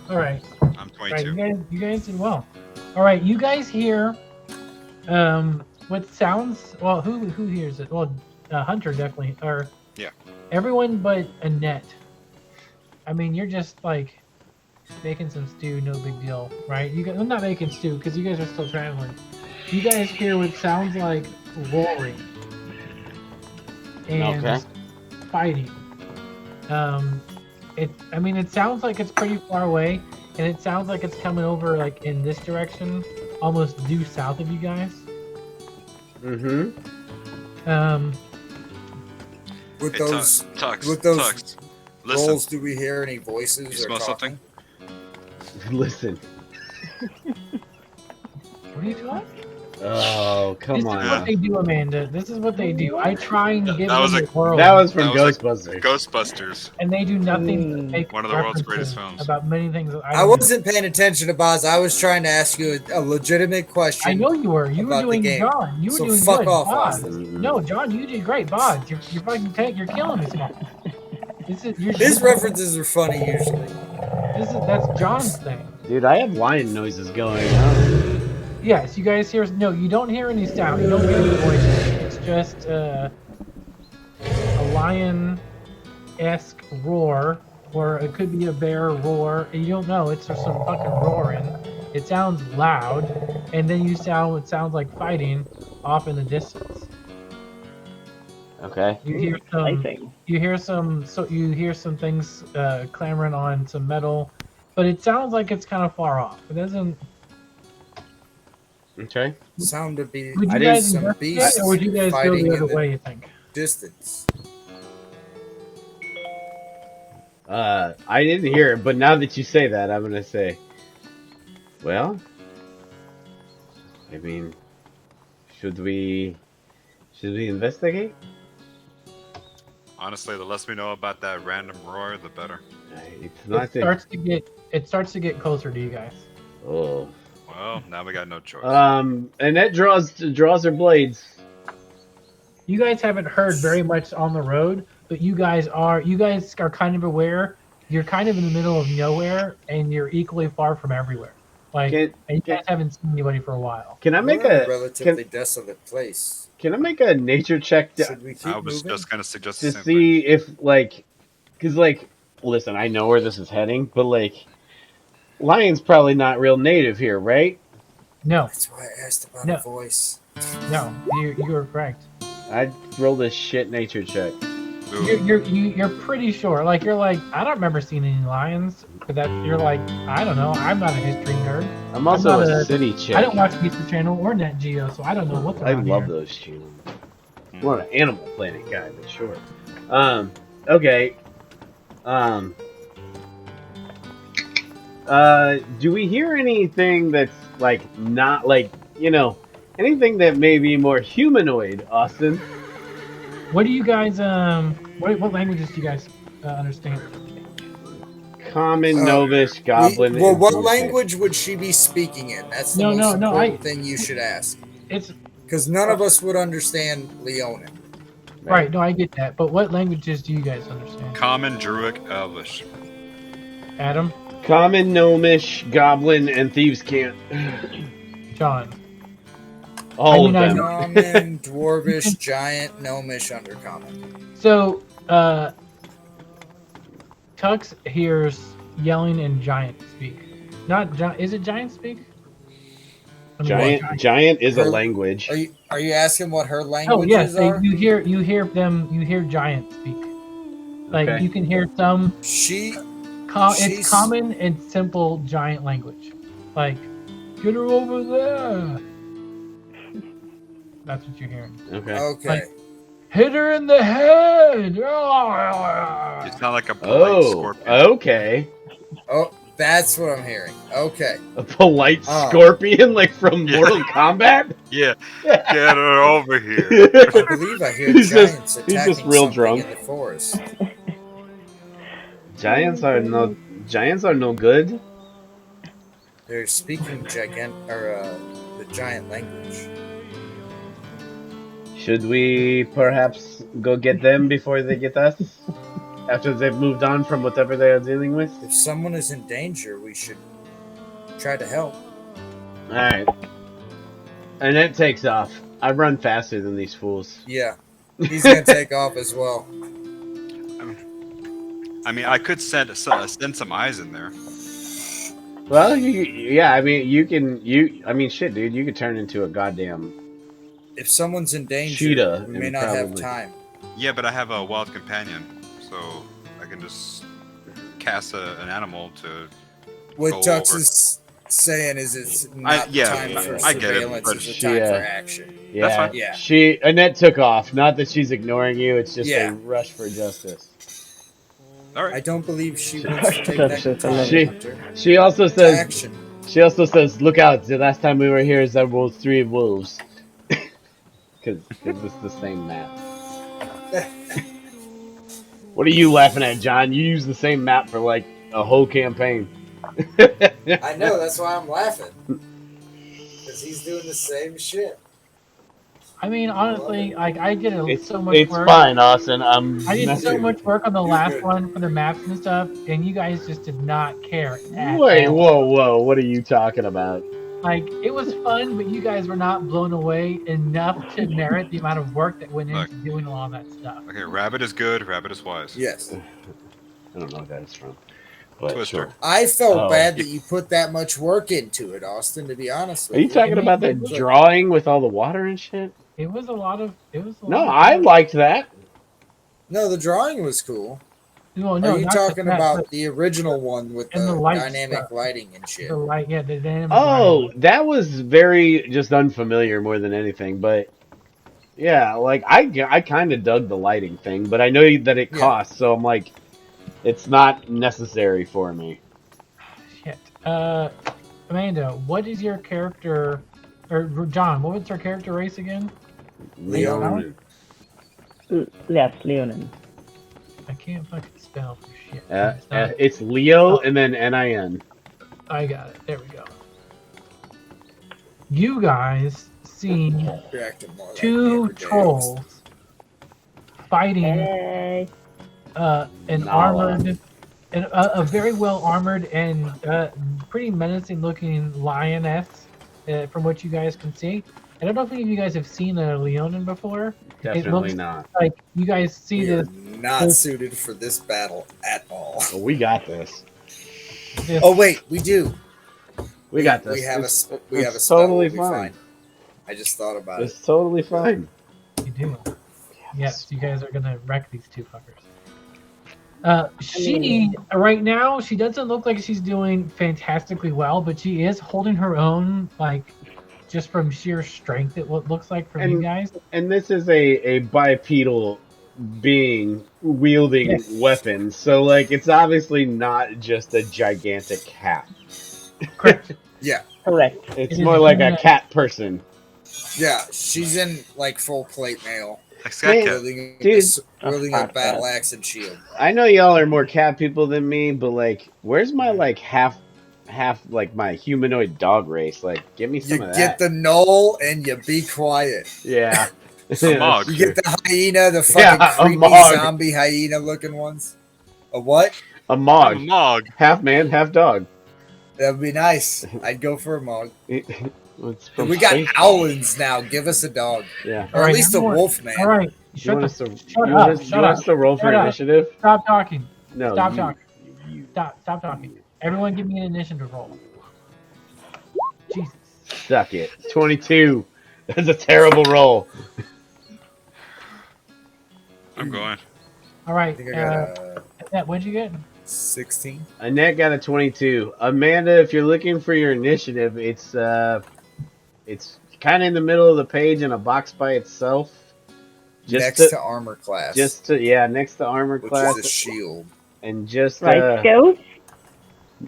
All right. I'm All right, 22. you guys did well. All right, you guys hear what sounds, well, who hears it? Well, Hunter definitely, or Yeah. everyone but Annette. I mean, you're just like making some stew, no big deal, right? You guys, well, not making stew because you guys are still traveling. You guys hear what sounds like roaring and Okay. fighting. I mean, it sounds like it's pretty far away, and it sounds like it's coming over like in this direction, almost due south of you guys. Mm-hmm. With Hey, those Tux, with those Tux, listen. rolls, do we hear any voices You or smell talking? something? Listen. What are you doing? Oh, This come is on. what they do, Amanda. This is what they do. I try and give That was them a- the world, That was from That was Ghostbusters. Ghostbusters. and they do nothing to make One of the world's references greatest films. about many things that I I don't do. wasn't paying attention to Boz. I was trying to ask you a legitimate question. I know you were. You were about the doing game. John. You were So doing fuck good. off, Boz. Austin. No, John, you did great. Boz, you're fucking tank. You're killing this man. His references are funny usually. That's John's thing. Dude, I have lion noises going on. Yes, you guys hear. No, you don't hear any sound. You don't hear any voices. It's just a lion-esque roar or it could be a bear roar, and you don't know. It's just some fucking roaring. It sounds loud, and then it sounds like fighting off in the distance. Okay. You hear Exciting. you hear some things clamoring on some metal, but it sounds like it's kind of far off. It doesn't. Okay. Sound to be Would I you didn't- guys some investigate, beasts or would you guys go fighting the in other the way? You think? distance. I didn't hear it, but now that you say that, I'm gonna say, well, I mean, should we investigate? Honestly, the less we know about that random roar, the better. It's not It starts to get closer to you guys. Oh. Well, now we got no choice. And that draws her blades. You guys haven't heard very much on the road, but you guys are kind of aware. You're kind of in the middle of nowhere, and you're equally far from everywhere. Like, Can- and you can- guys haven't seen anybody for a while. Can I make We're in a a relatively desolate place. can I make a nature check Should we I keep was moving? just gonna suggest to the same thing. see if because listen, I know where this is heading, but Lion's probably not real native here, right? No, That's why I asked about No. a voice. no, you're correct. I'd roll this shit nature check. Ooh, You're pretty sure. Like you're like, I don't remember seeing any lions. But that you're like, I don't know. I'm not a history nerd. I'm also not a a- city chick. I don't watch History Channel or Net Geo, so I don't know what's I around love here. those channels. I'm not an Animal Planet guy, but sure. Okay. Do we hear anything that's not anything that may be more humanoid, Austin? What do you guys what languages do you guys understand? Common, Uh, Novish, Goblin. Well, and what Bullshit. language would she be speaking in? That's the No, most no, important thing you should ask. It's Because none of us would understand Leonin. right. No, I get that. But what languages do you guys understand? Common, Druid, Elvish. Adam, Common, Gnomish, Goblin, and Thieves' Cant. John. All I of them. Common, Dwarvish, Giant, Gnomish, Undercommon. So, Tux hears yelling and giant speak. Not giant. Is it giant speak? I mean, what? Giant is a Her- language. Are you asking what her Oh languages yes, are? you hear giant speak. Like Okay. you can hear some. She It's She's- common and simple giant language. Like, get her over there. That's what you're hearing. Okay. okay. Like- Hit her in the head. You sound like a polite Oh, scorpion. okay. Oh, that's what I'm hearing. Okay. A polite Oh. scorpion, like from Yeah. Mortal Kombat? Yeah, get her over here. I believe I hear He's just- giants he's attacking just real something drunk. in the forest. Giants are no good. They're speaking the giant language. Should we perhaps go get them before they get us? After they've moved on from whatever they are dealing with? If someone is in danger, we should try to help. Alright. And it takes off. I run faster than these fools. Yeah. He's gonna take off as well. I mean, I could send some eyes in there. Well, I mean, shit, dude, you could turn into a goddamn... If someone's in danger, Cheetah we may and not have probably- time. Yeah, but I have a wild companion, so I can just cast an animal to. What Go Tux over. is saying is it's not yeah, time for I get it, surveillance, but it's a she, time for uh, action. Yeah, fine. Yeah. Annette took off. Not that she's ignoring you, it's just Yeah. a rush for justice. All I right. don't believe she wants to take That's that just time, She- Hunter. She also To says, action. look out, the last time we were here is that was 3 wolves. Because it's the same map. What are you laughing at, John? You use the same map for like a whole campaign. I know, that's why I'm laughing. Because he's doing the same shit. I mean, honestly, like I did It's so much it's work. fine, Austin. I'm I did so messing- much work on the You're last good. one for the maps and stuff, and you guys just did not care. At Wait, all. whoa, what are you talking about? Like it was fun, but you guys were not blown away enough to merit the amount of work that went into Look. doing all that stuff. Okay, rabbit is good. Rabbit is wise. Yes. I don't know what that is from. But Twister. sure. I felt Oh. bad that you put that much work into it, Austin. To be honest Are with you talking about the It's like- drawing with all the water and shit? It was a lot of. It was a No, lot of I liked that. No, the drawing was cool. No, no, Are you not talking that, about but the original one with and the the light dynamic stuff. lighting and shit? the light. Yeah, the dynamic Oh, lighting. that was very just unfamiliar more than anything. But yeah, like I kind of dug the lighting thing, but I know that it Yeah. costs, so I'm like, it's not necessary for me. Shit. Amanda, what is your character, or John? What was your character race again? Leon. Yes, Leonin. I can't fucking spell for shit. It's not- It's Leo and then Nin. I got it. There we go. You guys see You're acting more like two Amber Davis. trolls fighting Hey. an Nala. armored, a very well armored and pretty menacing looking lioness, from what you guys can see. I don't know if any of you guys have seen a Leonin before. Definitely looks not. Like you guys see We are this. not suited for this battle at all. Well, we got this. Oh wait, we do. We got this. We have It's- we have a it's spell. totally We'll be fine. I just thought about it. It's totally fine. You do. Yes, you guys are gonna wreck these two fuckers. She right now she doesn't look like she's doing fantastically well, but she is holding her own, like just from sheer strength. It looks like from you guys. And this is a bipedal being wielding Yes. weapons, so like it's obviously not just a gigantic cat. Correct. Yeah, Correct. It's It is more like a very- cat person. yeah. She's in like full plate mail, Like Scat Hey, Cat. wielding a Fuck battle that. axe and shield. I know y'all are more cat people than me, but like, where's my like half like my humanoid dog race? Like, give me You some of get that. the knoll and you be quiet. Yeah. A mog. You get the hyena, the Yeah, fucking a creepy mog. zombie hyena looking ones. A what? A I'm a mog, Mog. half man, half dog. That would be nice. I'd go for a mog. It's from We got Space owlins now. Give us a dog, Yeah. or All at right, least a everyone- wolf man. All right, You shut want the us to shut you up, want us, shut you want us up. to roll for Shut up. initiative? Stop talking. No. Stop you, talking. you. Stop talking. Everyone, give me an initiative roll. Jesus. Suck it. 22. That's a terrible roll. I'm going. All I right. think I got a Annette, what'd you get? 16. Annette got a 22. Amanda, if you're looking for your initiative, it's kind of in the middle of the page in a box by itself. Next to armor class, next to armor which class, is a shield. and just Right, skills?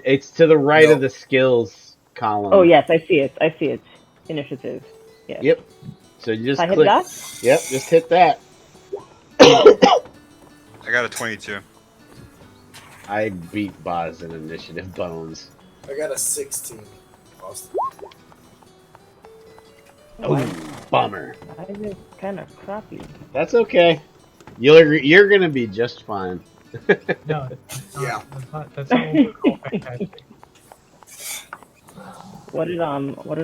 it's to the right No. of the skills column. Oh, yes, I see it. I see it. Initiative. Yes. Yep. So you just If I hit click. that? Yep, just hit that. I got a 22. I beat Boz in initiative bones. I got a 16. Austin. Oh, bummer. I is kind of crappy. That's okay. You're gonna be just fine. No. That's not, Yeah. That's not what we call fantastic. What did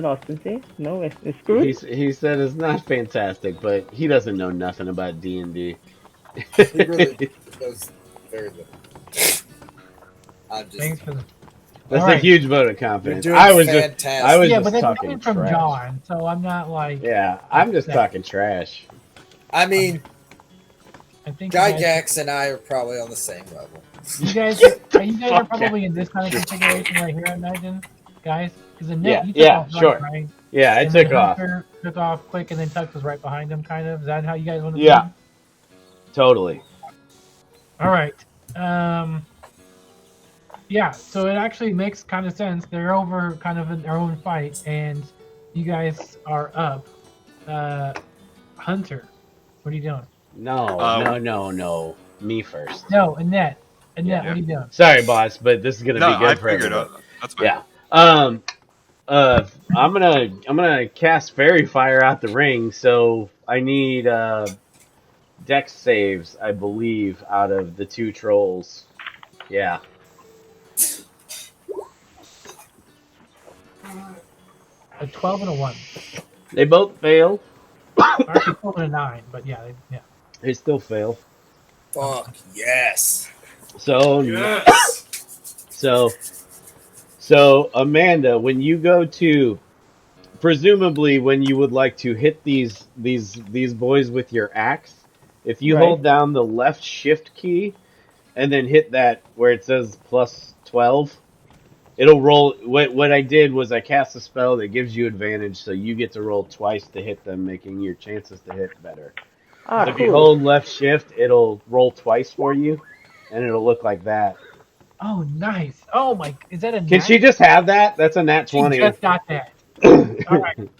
Austin say? No, it's screwed. He said it's not fantastic, but he doesn't know nothing about D&D. He really knows very little. I'm just. Thanks for the. That's All a right. huge vote of You're confidence. doing I was fantastic. I was Yeah, just but that's talking coming from trash. John, so I'm not like. Yeah, I'm just talking trash. I mean, I think you guys, Gygax and I are probably on the same level. you guys are Fuck probably in this kind of configuration right here, I imagine, guys. Because Yeah, you took yeah, off sure. right? Yeah, I And then took off. Hunter took off quick, and then Tuck was right behind him. Kind of. Is that how you guys want to? Yeah. Totally. All right. Yeah, so it actually makes kind of sense. They're over kind of in their own fight, and you guys are up. Hunter, what are you doing? No. Me first. No, Annette. Annette, Yeah. what are you doing? Sorry, boss, but this is gonna No, be good I for figured everybody. That's fine. Yeah. I'm gonna cast Fairy Fire out the ring, so I need Dex saves, I believe, out of the two trolls. Yeah. A 12 and a 1. They both fail. Actually, 12 and a 9, but yeah, yeah. They still fail. Fuck yes. So so Amanda, when you go to presumably when you would like to hit these boys with your axe, if you Right. hold down the left shift key and then hit that where it says plus 12, it'll roll. What I did was I cast a spell that gives you advantage, so you get to roll twice to hit them, making your chances to hit better. Ah, So if you cool. hold left shift, it'll roll twice for you, and it'll look like that. Oh, nice. Oh my, is that a Can she nat? just have that? That's a nat She 20. just got that. All right. That'll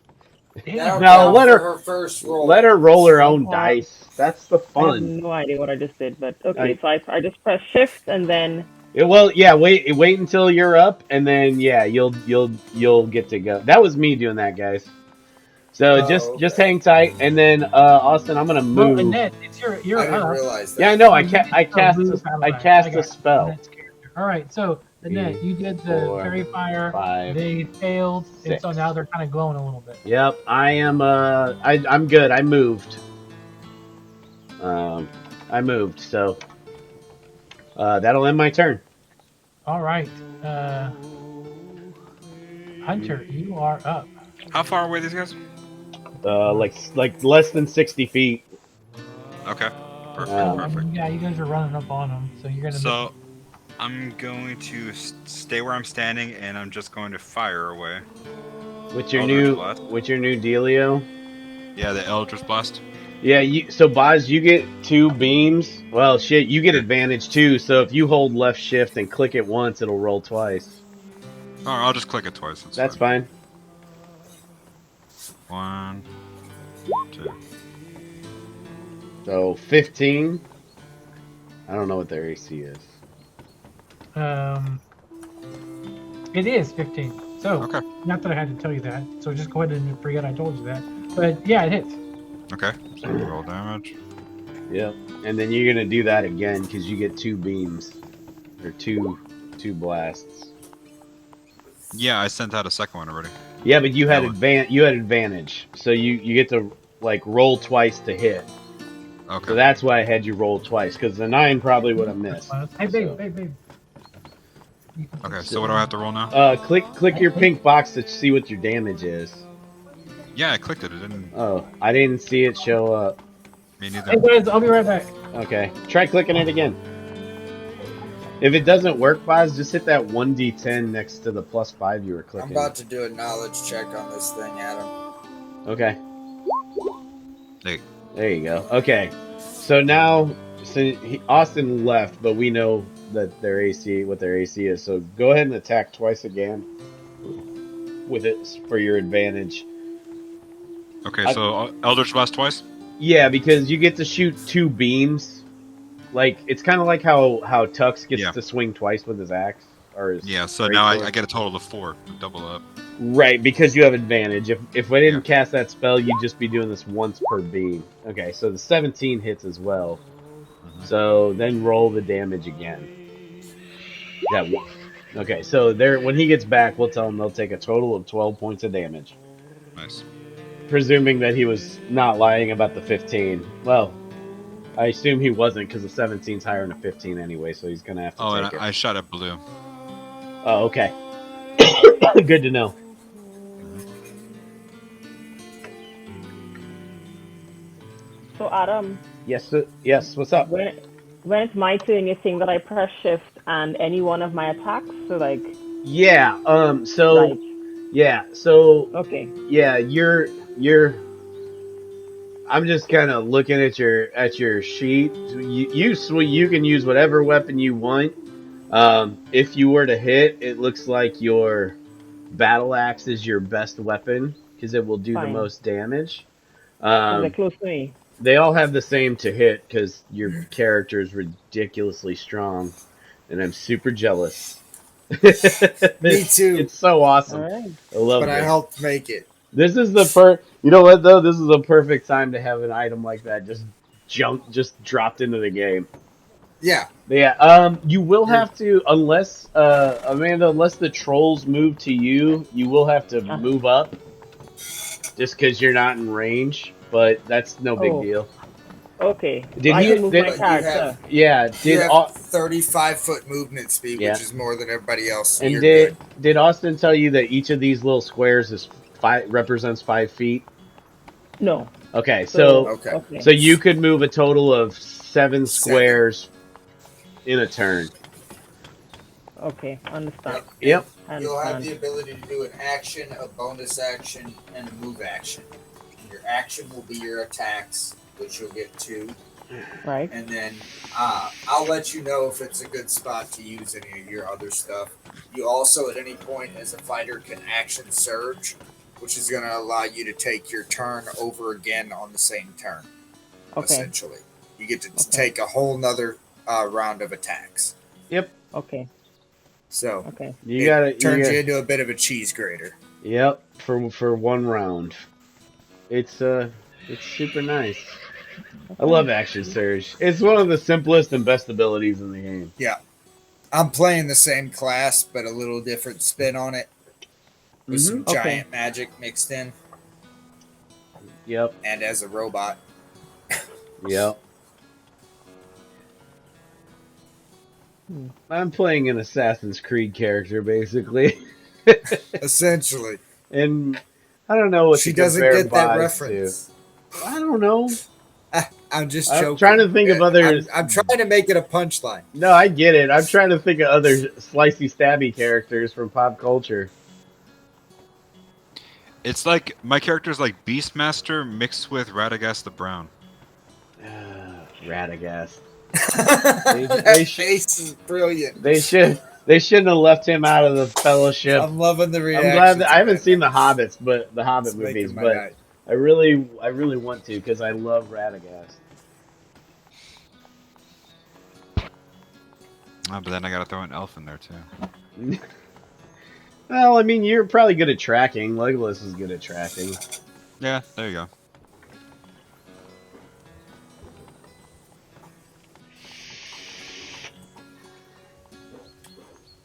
Damn. No, count let for her her first let roll. her roll her So own dice. That's the I have fun. no idea what I just did, but okay. I, So I just press shift and then well, yeah. Wait until you're up, and then yeah, you'll get to go. That was me doing that, guys. So Oh, just okay. hang tight, and then Austin, I'm gonna Well, move. Annette, I you're didn't up. realize Yeah, I that. know. Oh, you did still move out of I the way. I cast a got spell. Annette's character. All right, so Annette, Three, you did the four, fairy fire. 5, They failed, and so 6. now they're kind of glowing a little bit. Yep, I am. I'm good. I moved. Um, I moved. So that'll end my turn. All right, Hunter, you are up. How far away are these guys? Like less than 60 feet. Okay. Perfect. Um, I Perfect. mean, yeah, you guys are running up on them, so you're gonna miss. So I'm going to stay where I'm standing, and I'm just going to fire away. with your Eldritch new Blast. dealio. Yeah, the Eldritch Blast. Yeah, so Boz, you get 2 beams. Well, shit, you get Yeah. advantage too. So if you hold left shift and click it once, it'll roll twice. Oh, I'll just click it twice. That's fine. fine. 1, 2. So 15. I don't know what their AC is. It is 15. So, Okay. not that I had to tell you that. So just go ahead and forget I told you that. But yeah, it hits. Okay. So roll damage. Yep. And then you're gonna do that again because you get 2 beams or two blasts. Yeah, I sent out a second one already. Yeah, but you had Yeah. advantage, so you get to like roll twice to hit. Okay. So that's why I had you roll twice because the 9 probably would have missed. Hey, babe, So. babe. Okay. So what do I have to roll now? Click your pink box to see what your damage is. Yeah, I clicked it. It didn't. Oh, I didn't see it show up. Me neither. Hey guys, I'll be right back. Okay, try clicking it again. If it doesn't work, Boz, just hit that 1d10 next to the +5 you were I'm clicking. about to do a knowledge check on this thing, Adam. Okay. Hey. There you go. Okay. So now, Austin left, but we know that their AC, what their AC is. So go ahead and attack twice again with it for your advantage. Okay. So Eldritch Blast twice. Yeah, because you get to shoot 2 beams. Like it's kind of like how Tux gets Yeah. to swing twice with his axe or his Yeah. So great now sword. I get a total of 4. Double up. Right, because you have advantage. If I didn't Yeah. cast that spell, you'd just be doing this once per beam. Okay, so the 17 hits as well. So then roll the damage again. That one. Okay, so there when he gets back, we'll tell him they'll take a total of 12 points of damage. Nice. Presuming that he was not lying about the 15. Well, I assume he wasn't because the 17's higher than a 15 anyway, so he's gonna have to Oh, take and it. I shot at blue. Oh, okay. Good to know. so Adam, Yes, yes. What's up? when it's my turn, you're saying that I press shift and any one of my attacks. So like, Yeah. So. right? Yeah. So. Okay. Yeah. You're. I'm just kind of looking at your sheet. You can use whatever weapon you want. If you were to hit, it looks like your battle axe is your best weapon because it will do the Fine. most damage. Because they're close to me. They all have the same to hit because your character is ridiculously strong, and I'm super jealous. Me too. It's so All awesome. right. I love But I this. helped make it. This is the You know what though? This is the perfect time to have an item like that just dropped into the game. Yeah. Yeah. You will have to unless Amanda, unless the trolls move to you, you will have to move up. Just because you're not in range, but that's no big Oh. deal. Okay, so Did I he? can move my Did, But you character. have yeah. you Did have Au- 35-foot movement speed, yeah. which is more than everybody else. So And you're good. did Austin tell you that each of these little squares is represents 5 feet? No. Okay, So Okay, okay, so you could move a total of 7 7. squares in a turn. okay, understand. Yep, and Yep. I you'll have understand. the ability to do an action, a bonus action, and a move action. And your action will be your attacks, which you'll get 2. Right. And then I'll let you know if it's a good spot to use any of your other stuff. You also, at any point as a fighter, can action surge, which is going to allow you to take your turn over again on the same turn. Okay. Essentially, you get to Okay. take a whole nother round of attacks. Yep. Okay. So Okay. You it got it. turns you into a bit of a cheese grater. Yep. For one round. It's super nice. I Okay. love Action Surge. It's one of the simplest and best abilities in the game. Yeah, I'm playing the same class, but a little different spin on it with Mm-hmm. some Okay. giant magic mixed in, Yep. and as a robot. Yep. Hmm. I'm playing an Assassin's Creed character basically, Essentially, and I don't know what she to doesn't compare get that Boz to. reference. I don't know. I'm just I'm trying joking. to think of others. I'm trying to make it a punchline. No, I get it. I'm trying to think of other slicey stabby characters from pop culture. It's like my character's like Beastmaster mixed with Radagast the Brown. Radagast. That face is brilliant. They shouldn't have left him out of the Fellowship. I'm loving the I'm glad reactions. that I haven't man. seen the Hobbits, but the It's Hobbit movies, making my but night. I really want to because I love Radagast. Oh, but then I gotta throw an elf in there too. Well, I mean, you're probably good at tracking. Legolas is good at tracking. Yeah, there you go.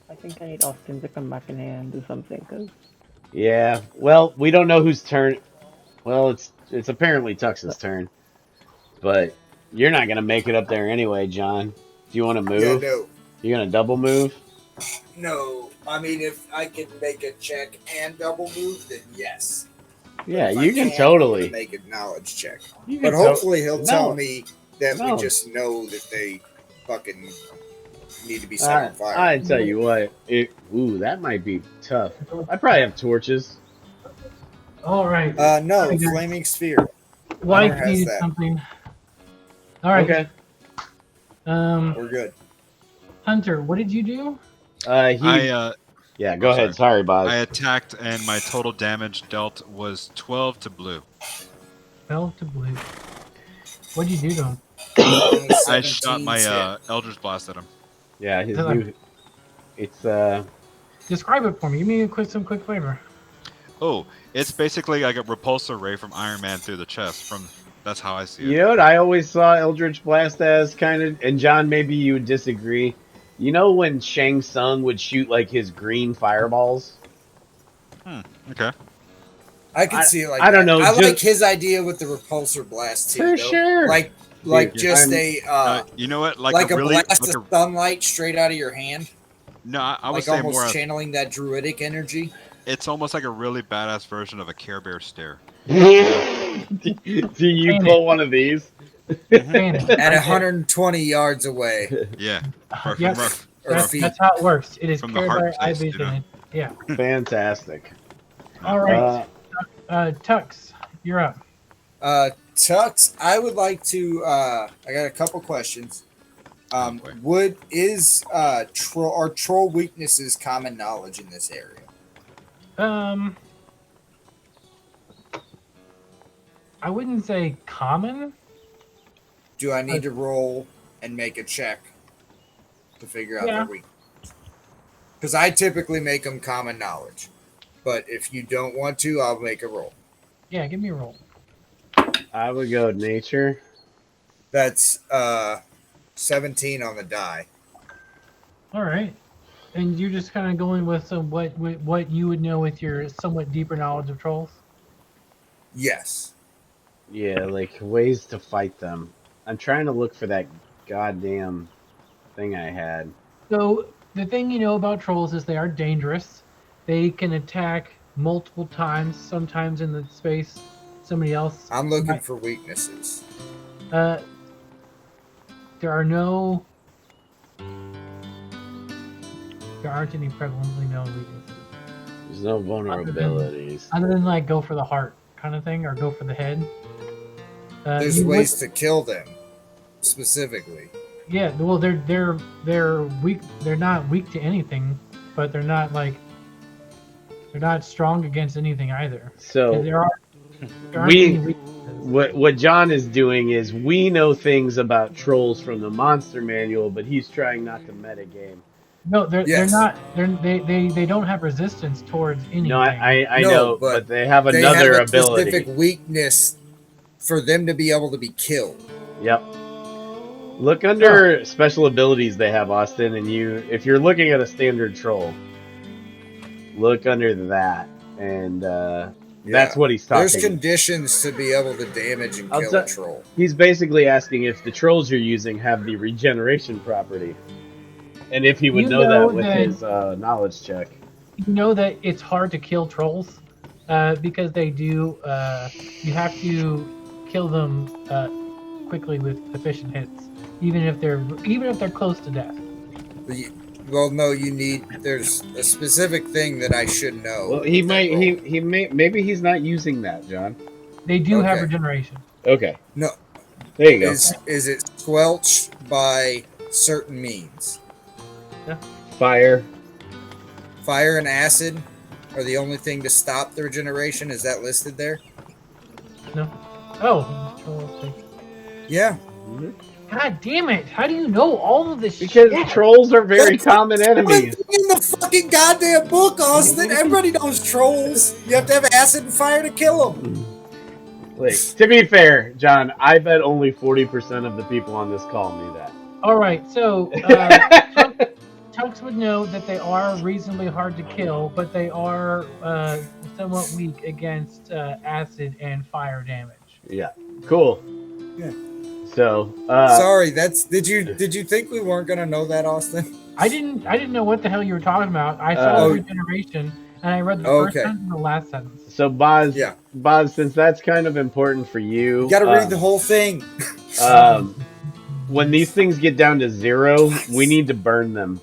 I think I need Austin to come back in here and do something because Yeah. Well, we don't know whose turn. Well, it's apparently Tux's turn, but you're not gonna make it up there anyway, John. Do you want to Yeah, move? no, You're gonna double move? no. I mean, if I can make a check and double move, then yes. But Yeah, if I you can can't, I'm gonna totally. make a knowledge check. You But can hopefully, he'll tell no, me that we no. just know that they fucking need to be set on fire. I tell you what, that might be tough. I probably have torches. All right. No, Sorry, guys. flaming sphere. Wife has needed that. something. All right. Okay. We're good. Hunter, what did you do? Yeah, go ahead. Sorry, Boz. I attacked and my total damage dealt was 12 to blue. Fell to blue. What'd you do to him? I shot my Eldritch Blast at him. Yeah, his Hello. new. It's Describe it for me. Give me some quick flavor. Oh, it's basically like a repulsor ray from Iron Man through the chest. That's how I see it. You know what I always saw Eldritch Blast as kind of, and John, maybe you would disagree. You know when Shang Tsung would shoot like his green fireballs? Okay. I can see it like I don't know. I just, like his idea with the repulsor blast too. For though. sure. Like Dude, just you know what? like a blast of sunlight straight out of your hand. No, I would Like say almost more. channeling that druidic energy. It's almost like a really badass version of a Care Bear stare. Do you pull one of these? At 120 yards away. Yeah. Yep. That's how it works. It is From the Care heart Bear eye space, you vision. know? Yeah. Fantastic. All right. Tux, you're up. Tux, I would like to. I got a couple questions. Are troll weaknesses common knowledge in this area? I wouldn't say common. Do I need to roll and make a check to figure out their weakness? Because I typically make them common knowledge, but if you don't want to, I'll make a roll. Yeah, give me a roll. I would go nature. That's 17 on the die. All right. And you're just kind of going with some what you would know with your somewhat deeper knowledge of trolls? Yes. Yeah, like ways to fight them. I'm trying to look for that goddamn thing I had. So the thing you know about trolls is they are dangerous. They can attack multiple times, sometimes in the space somebody else. I'm looking might- for weaknesses. Uh, there are no. There aren't any prevalently known weaknesses. There's no vulnerabilities. Other than like go for the heart kind of thing or go for the head. There's you ways would- to kill them specifically. Yeah, well, they're weak. They're not weak to anything, but they're not strong against anything either. So There aren't we any weaknesses. what John is doing is we know things about trolls from the monster manual, but he's trying not to metagame. No, they're Yes. not. They don't have resistance towards anything. No, I No, know, but but they have They another have a ability. specific weakness for them to be able to be killed. Yep. Look under special abilities they have, Austin, and if you're looking at a standard troll, look under that, and that's what he's talking. There's conditions to be able to damage and I'll kill tell- a troll. He's basically asking if the trolls you're using have the regeneration property, and if he would You know know that with that- his knowledge check. You know that it's hard to kill trolls because they do. You have to kill them quickly with efficient hits, even if they're close to death. Well, no, there's a specific thing that I should know. Well, he with that might. roll. Maybe he's not using that, John. They do have Okay. regeneration. Okay. No. There you go. Is it squelched by certain means? Fire. Fire and acid are the only thing to stop the regeneration. Is that listed there? No. Oh. troll take- Yeah. God damn it! How do you know all of this Because shit? trolls are very common enemies. In the fucking goddamn book, Austin. Everybody knows trolls. You have to have acid and fire to kill them. Like, to be fair, John, I bet only 40% of the people on this call knew that. All right, so Tunks would know that they are reasonably hard to kill, but they are somewhat weak against acid and fire damage. Yeah. Cool. Yeah. So, Sorry, did you think we weren't gonna know that, Austin? I didn't know what the hell you were talking about. I saw Oh. regeneration, and I read the first Okay. sentence and the last sentence. so Boz, Yeah. Boz, since that's kind of important for you, You gotta read the whole thing. when these things get down to 0, we need to burn them.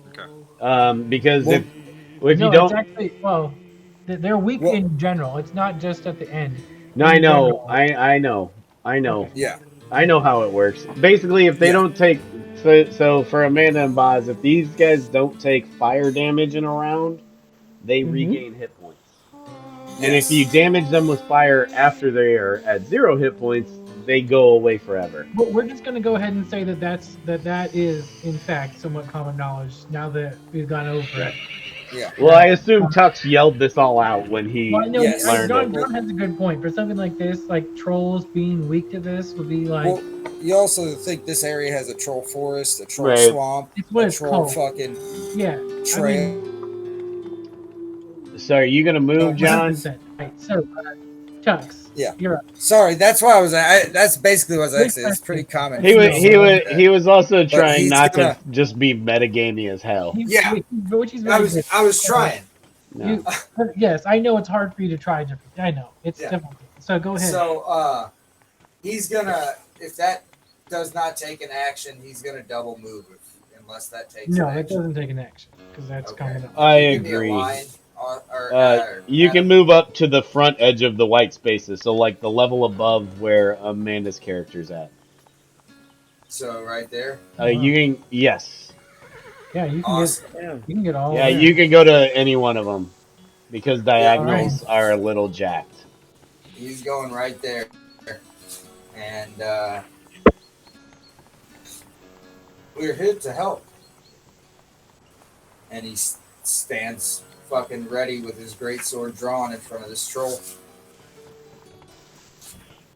Okay. Because Well, if No, you don't, it's actually they're weak Well- in general. It's not just at the end. no, I in know, general. I know, Yeah. I know how it works. Basically, if they Yeah. don't take, so for Amanda and Boz, if these guys don't take fire damage in a round, they Mhm. regain hit points. And if you damage them with fire after they are at 0 hit points, they go away forever. But we're just going to go ahead and say that that is in fact somewhat common knowledge now that we've gone over it. Yeah. Well, I assume Tux yelled this all out when he Well, no, Yes. learned John it. has a good point. For something like this, like trolls being weak to this would be like Well, you also think this area has a troll forest, a troll Right. swamp, it's what a it's troll called. fucking Yeah. trail. So are you gonna move, John? 100%. Right. So, Tux. Yeah. You're up. Sorry, that's why that's basically what I said. It's pretty common. He was also trying he's not gonna- to just be metagamey as hell. Yeah. Which is very good. I was trying. No. You, yes, I know it's hard for you to try different. I know it's Yeah. difficult. So go ahead. So he's gonna, if that does not take an action, he's gonna double move unless that takes no, an it action. doesn't take an action because that's Okay. coming up. I Give me a agree. line or You can move up to the front edge of the white spaces, so like the level above where Amanda's character's at. So right there. You can, yes, Yeah, you can Awesome. get you can get all. yeah, there. you can go to any one of them because diagonals are a little jacked. He's going right there, and we're here to help. And he stands fucking ready with his greatsword drawn in front of this troll.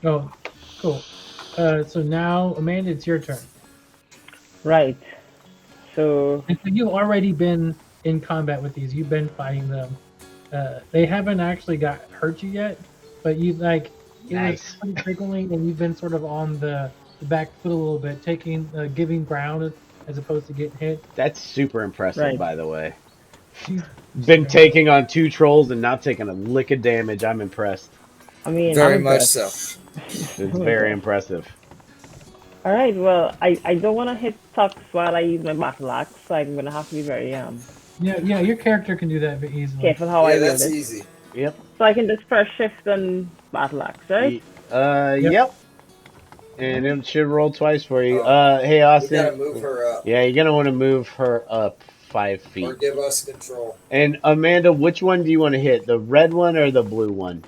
Oh, cool. So now, Amanda, it's your turn. Right. So And so you've already been in combat with these. You've been fighting them. They haven't actually got hurt you yet, but it was pretty frequently, and you've been sort of on the back foot a little bit, giving ground as opposed to getting hit. That's super impressive, Right. by the way. She's Been taking on 2 trolls and not taking a lick of damage. I'm impressed. I mean, Very I'm much impressed. so. It's I'm very impressed. impressive. All right. Well, I don't want to hit Tux while I use my battle axe, so I'm gonna have to be very yeah. Your character can do that very easily. careful how I Yeah, wield that's it. easy. Yep. So I can just press shift and battle axe, right? Yep. And it should roll twice for you. Oh. Hey We gotta Austin. move her up. Yeah, you're gonna want to move her up 5 Or feet. give us control. And Amanda, which one do you want to hit? The red one or the blue one?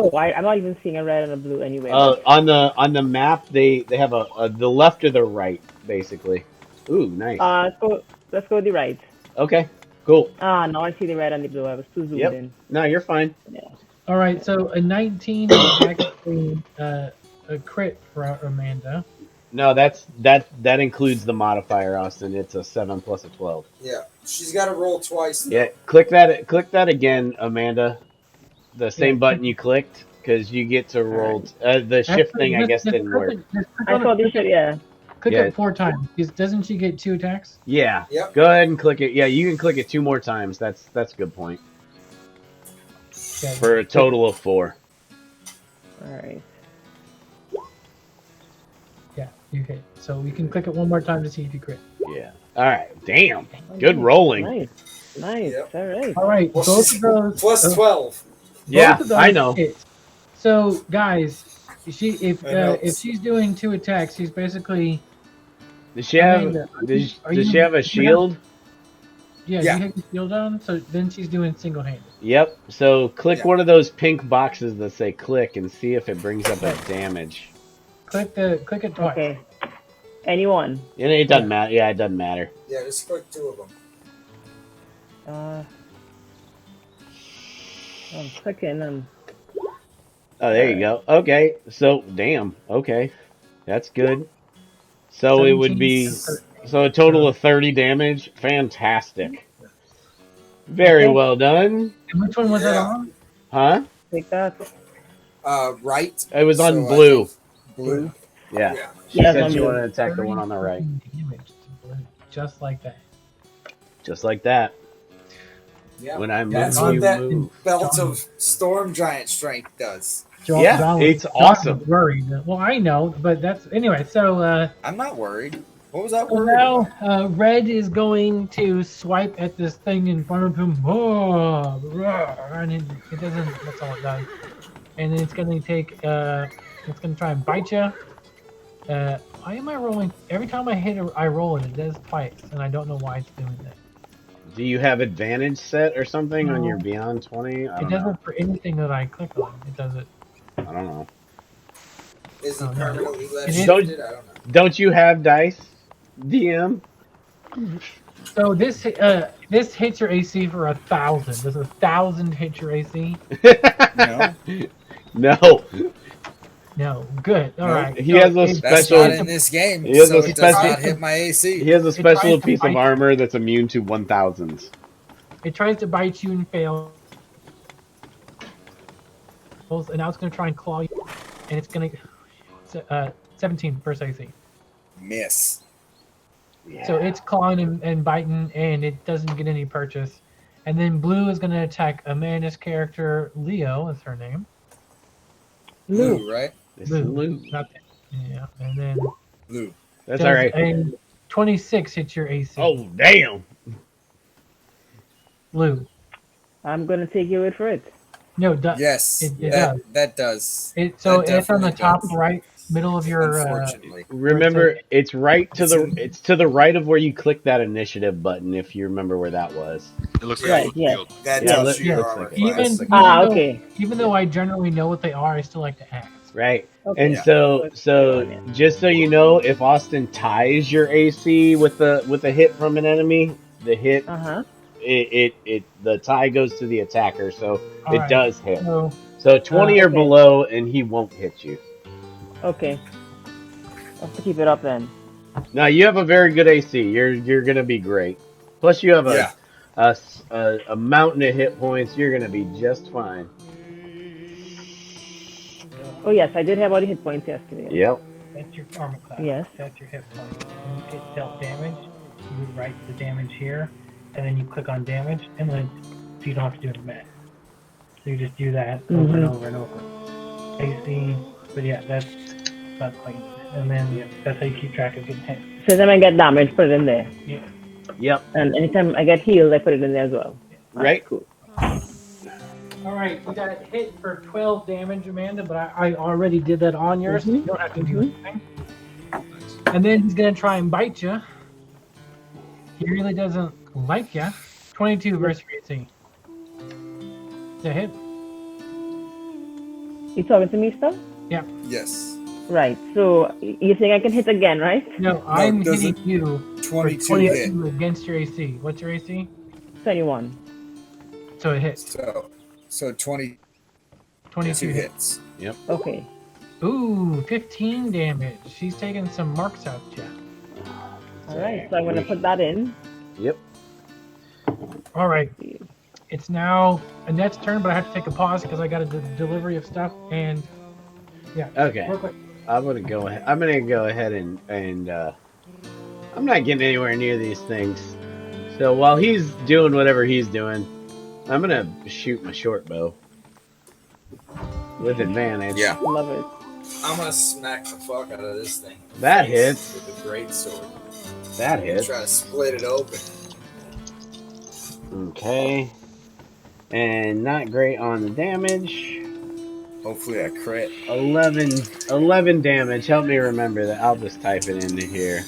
Oh, I'm not even seeing a red and a blue anyway. On the map, they have a the left or the right, basically. Ooh, nice. Let's go with the right. Okay, cool. Now I see the red and the blue. I was too zoomed in. No, you're fine. Yeah. All right, so a 19 is actually a crit for Amanda. No, that includes the modifier, Austin. It's a 7 plus a 12. Yeah, she's got to roll twice. Though. Yeah, click that again, Amanda. The same button you clicked, because you get to roll. The shift thing, I guess, didn't work. I saw this. Yeah. Click it 4 times. Doesn't she get 2 attacks? Yeah. Yep. Go ahead and click it. Yeah, you can click it 2 more times. That's a good point. Okay. For a total of 4. All right. Yeah, you hit. So we can click it 1 more time to see if you crit. Yeah. All right. Damn. Good rolling. Nice. Yep. All right. All right. Well, both she's of those plus 12. Yeah, both of those I know. hit. So guys, if helps. she's doing 2 attacks, she's basically. Does she have? Amanda, Does she have a shield? Yeah, Yeah. you have the shield on, so then she's doing single-handed. Yep. So click Yeah. one of those pink boxes that say "click" and see if it brings up a damage. Click it twice. Okay. Anyone? And it doesn't matter. Yeah, it doesn't matter. Yeah, just click 2 of them. I'm clicking and. Oh, there you go. Okay. So damn. Okay, that's good. So it would be a total of 30 damage. Fantastic. Very Okay. well done. And which one was that Yeah. on? Huh? Take that. Right. It was on So, blue. Blue. Yeah. Yeah. She Yeah, said on she blue. wanted to attack the one on the right. 30 damage to blue, just like that. Just like that. Yeah. When I move, That's you what that move. belt of storm giant strength does. Yeah, it's awesome. was worried. Well, I know, but that's anyway. So I'm not worried. What was that so word? now Red is going to swipe at this thing in front of him. Oh, and it doesn't. That's all it does. And then it's going to take. It's going to try and bite you. Why am I rolling? Every time I hit it, I roll it. It does twice, and I don't know why it's doing that. Do you have advantage set or something on No. your Beyond 20? I It don't does know. it for anything that I click on. It does it. I don't know. Is he Oh, no. permanently left It is- shifted? I don't know. Don't you have dice, DM? So this hits your AC for 1,000. Does 1,000 hit your AC? No. No. No. Good. All No. right. He has a That's special- not in this game, He has so a it does special- not hit my AC. He has a special tries to piece of bite- armor that's immune to 1000s. It tries to bite you and fails. And now it's going to try and claw you. And it's going to 17 first AC. Miss. Yeah. So it's clawing and biting, and it doesn't get any purchase. And then Blue is going to attack Amanda's character. Leo is her name. Blue, right? It's Blue. Lou. Not that. Yeah. And then Blue. That's all right. A 26 hits your AC. Oh, damn. Blue. I'm gonna take your word for it. No, Yes, It that does. So That it's on the definitely top does. right middle of your. Unfortunately. Remember, it's right to it's to the right of where you click that initiative button. If you remember where that was. It looks like Right, a yeah. field. That Yeah, tells you your looks armor like it. class. Even though, Okay. even though I generally know what they are, I still like to ask. Right. Okay. And Yeah. so just so you know, if Austin ties your AC with a hit from an enemy, the hit Uh-huh. the tie goes to the attacker, so All it right. does hit. So So 20 or okay. below, and he won't hit you. Okay. I'll have to keep it up then. Now you have a very good AC. You're gonna be great. Plus you have Yeah. a mountain of hit points. You're gonna be just fine. Oh yes, I did have all the hit points yesterday. Yep. That's your armor class. Yes. That's your hit point. When you hit dealt damage, you would write the damage here, and then you click on damage, and then so you don't have to do it again. So you just do that over and over and over. AC, but yeah, that's quite good. And then yeah, that's how you keep track of getting hit. So then I get damage, put it in there. Yeah. Yep. And anytime I get healed, I put it in there as well. Right. Cool. All right, you got hit for 12 damage, Amanda, but I already did that on yours, so you don't have to do anything. And then he's gonna try and bite you. He really doesn't like you. 22 versus AC. The hit. You talking to me still? Yeah. Yes. Right. So you think I can hit again, right? No, I'm does hitting you. 22 for hit. against your AC. What's your AC? 21. So it hits. So 22 22 hits. Yep. Okay. Ooh, 15 damage. She's taking some marks out, yeah. All right. So I'm gonna put that in. Yep. All right. It's now Annette's turn, but I have to take a pause because I got a delivery of stuff. And yeah. Okay. Real quick. I'm gonna go ahead and I'm not getting anywhere near these things. So while he's doing whatever he's doing, I'm gonna shoot my short bow with advantage. Yeah. Love it. I'm gonna smack the fuck out of this thing. That hits. With the great sword. That hits. Try to split it open. Okay. And not great on the damage. Hopefully I crit. 11 damage. Help me remember that. I'll just type it into here.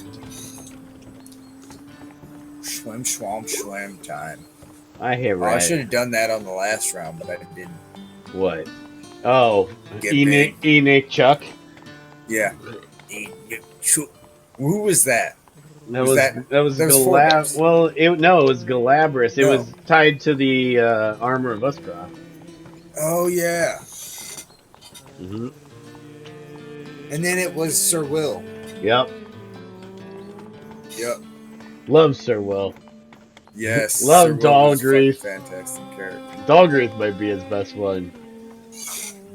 Schwim, schwam, schwam time. I hit Oh, I right. should have done that on the last round, but I didn't. What? Oh, Get Enoch Chuck. Yeah. Who was that? That Was was that- that was that was four Galab. guys. Well, it was Galabras. It No. was tied to the armor of Uscroft. Oh yeah. Mm-hmm. And then it was Sir Will. Yep. Yep. Love Sir Will. Yes. Love Sir Will was Dalgreath. fucking fantastic character. Dalgreath might be his best one.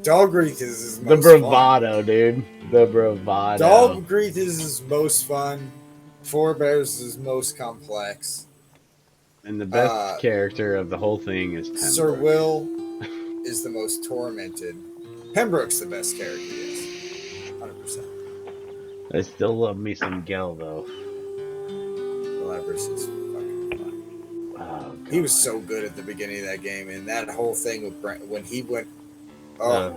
Dalgreath is his The most bravado, dude. The bravado. Dalgreath is his most fun. Forebears is his most complex. And the best character of the whole thing is Pembroke. Sir Will is the most tormented. Pembroke's the best character, yes. 100%. I still love me some Gel, though. Galabras is fucking fun. Oh, He was God. so good at the beginning of that game, and that whole thing with Brent, when he went, Uh,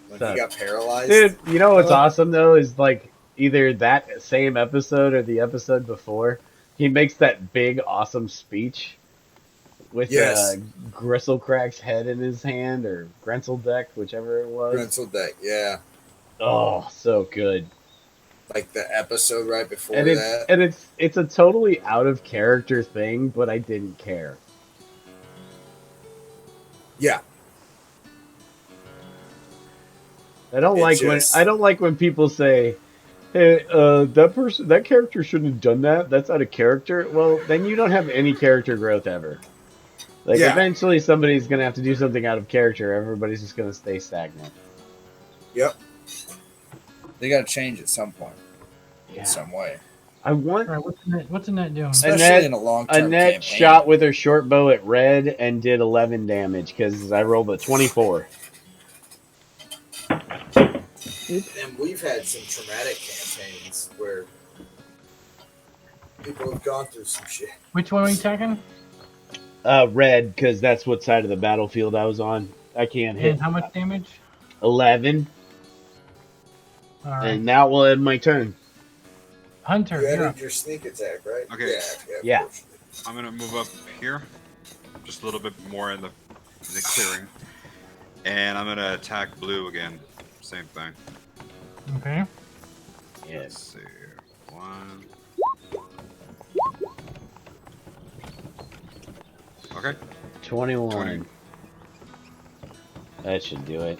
when sucks. he got paralyzed. Dude, you know what's Oh. awesome, though, is like either that same episode or the episode before, he makes that big, awesome speech with Yes. Gristlecrack's head in his hand, or Grenseldeck, whichever it was. Rental deck, yeah, Oh, so good. like the episode right before And that. it's a totally out of character thing, but I didn't care. Yeah, I don't It like just- when people say, "Hey, that character shouldn't have done that. That's out of character." Well, then you don't have any character growth ever. Like Yeah. eventually somebody's gonna have to do something out of character. Everybody's just gonna stay stagnant. yep. They got to change at some point, Yeah. in some way, I want All right, what's Annette doing? especially Annette- in a long-term Annette campaign. shot with her short bow at red and did 11 damage because I rolled a 24. And we've had some traumatic campaigns where people have gone through some shit. Which one are you attacking? Red because that's what side of the battlefield I was on. I can't hit And how much damage? 11, All right. and now we'll end my turn. Hunter, You you're added up. your sneak attack, right? Okay. Yeah. of course you did. I'm gonna move up here, just a little bit more in the clearing, and I'm gonna attack blue again. Same thing. Okay. Yes. Let's see. 1. Okay. 21. 20. That should do it.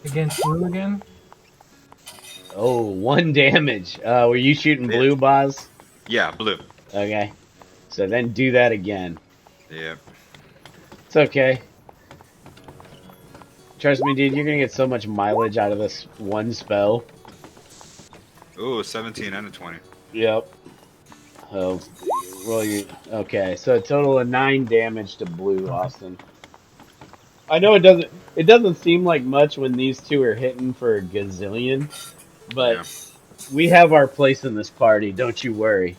Against blue again? Oh, 1 damage. Were you shooting blue, Boz? Yeah, blue. Okay. So then do that again. Yep. It's okay. Trust me, dude, you're gonna get so much mileage out of this one spell. Ooh, 17 and a 20. Yep. Oh, well, you okay? So a total of 9 damage to blue, Okay. Austin. I know it doesn't seem like much when these two are hitting for a gazillion, but Yeah. we have our place in this party. Don't you worry.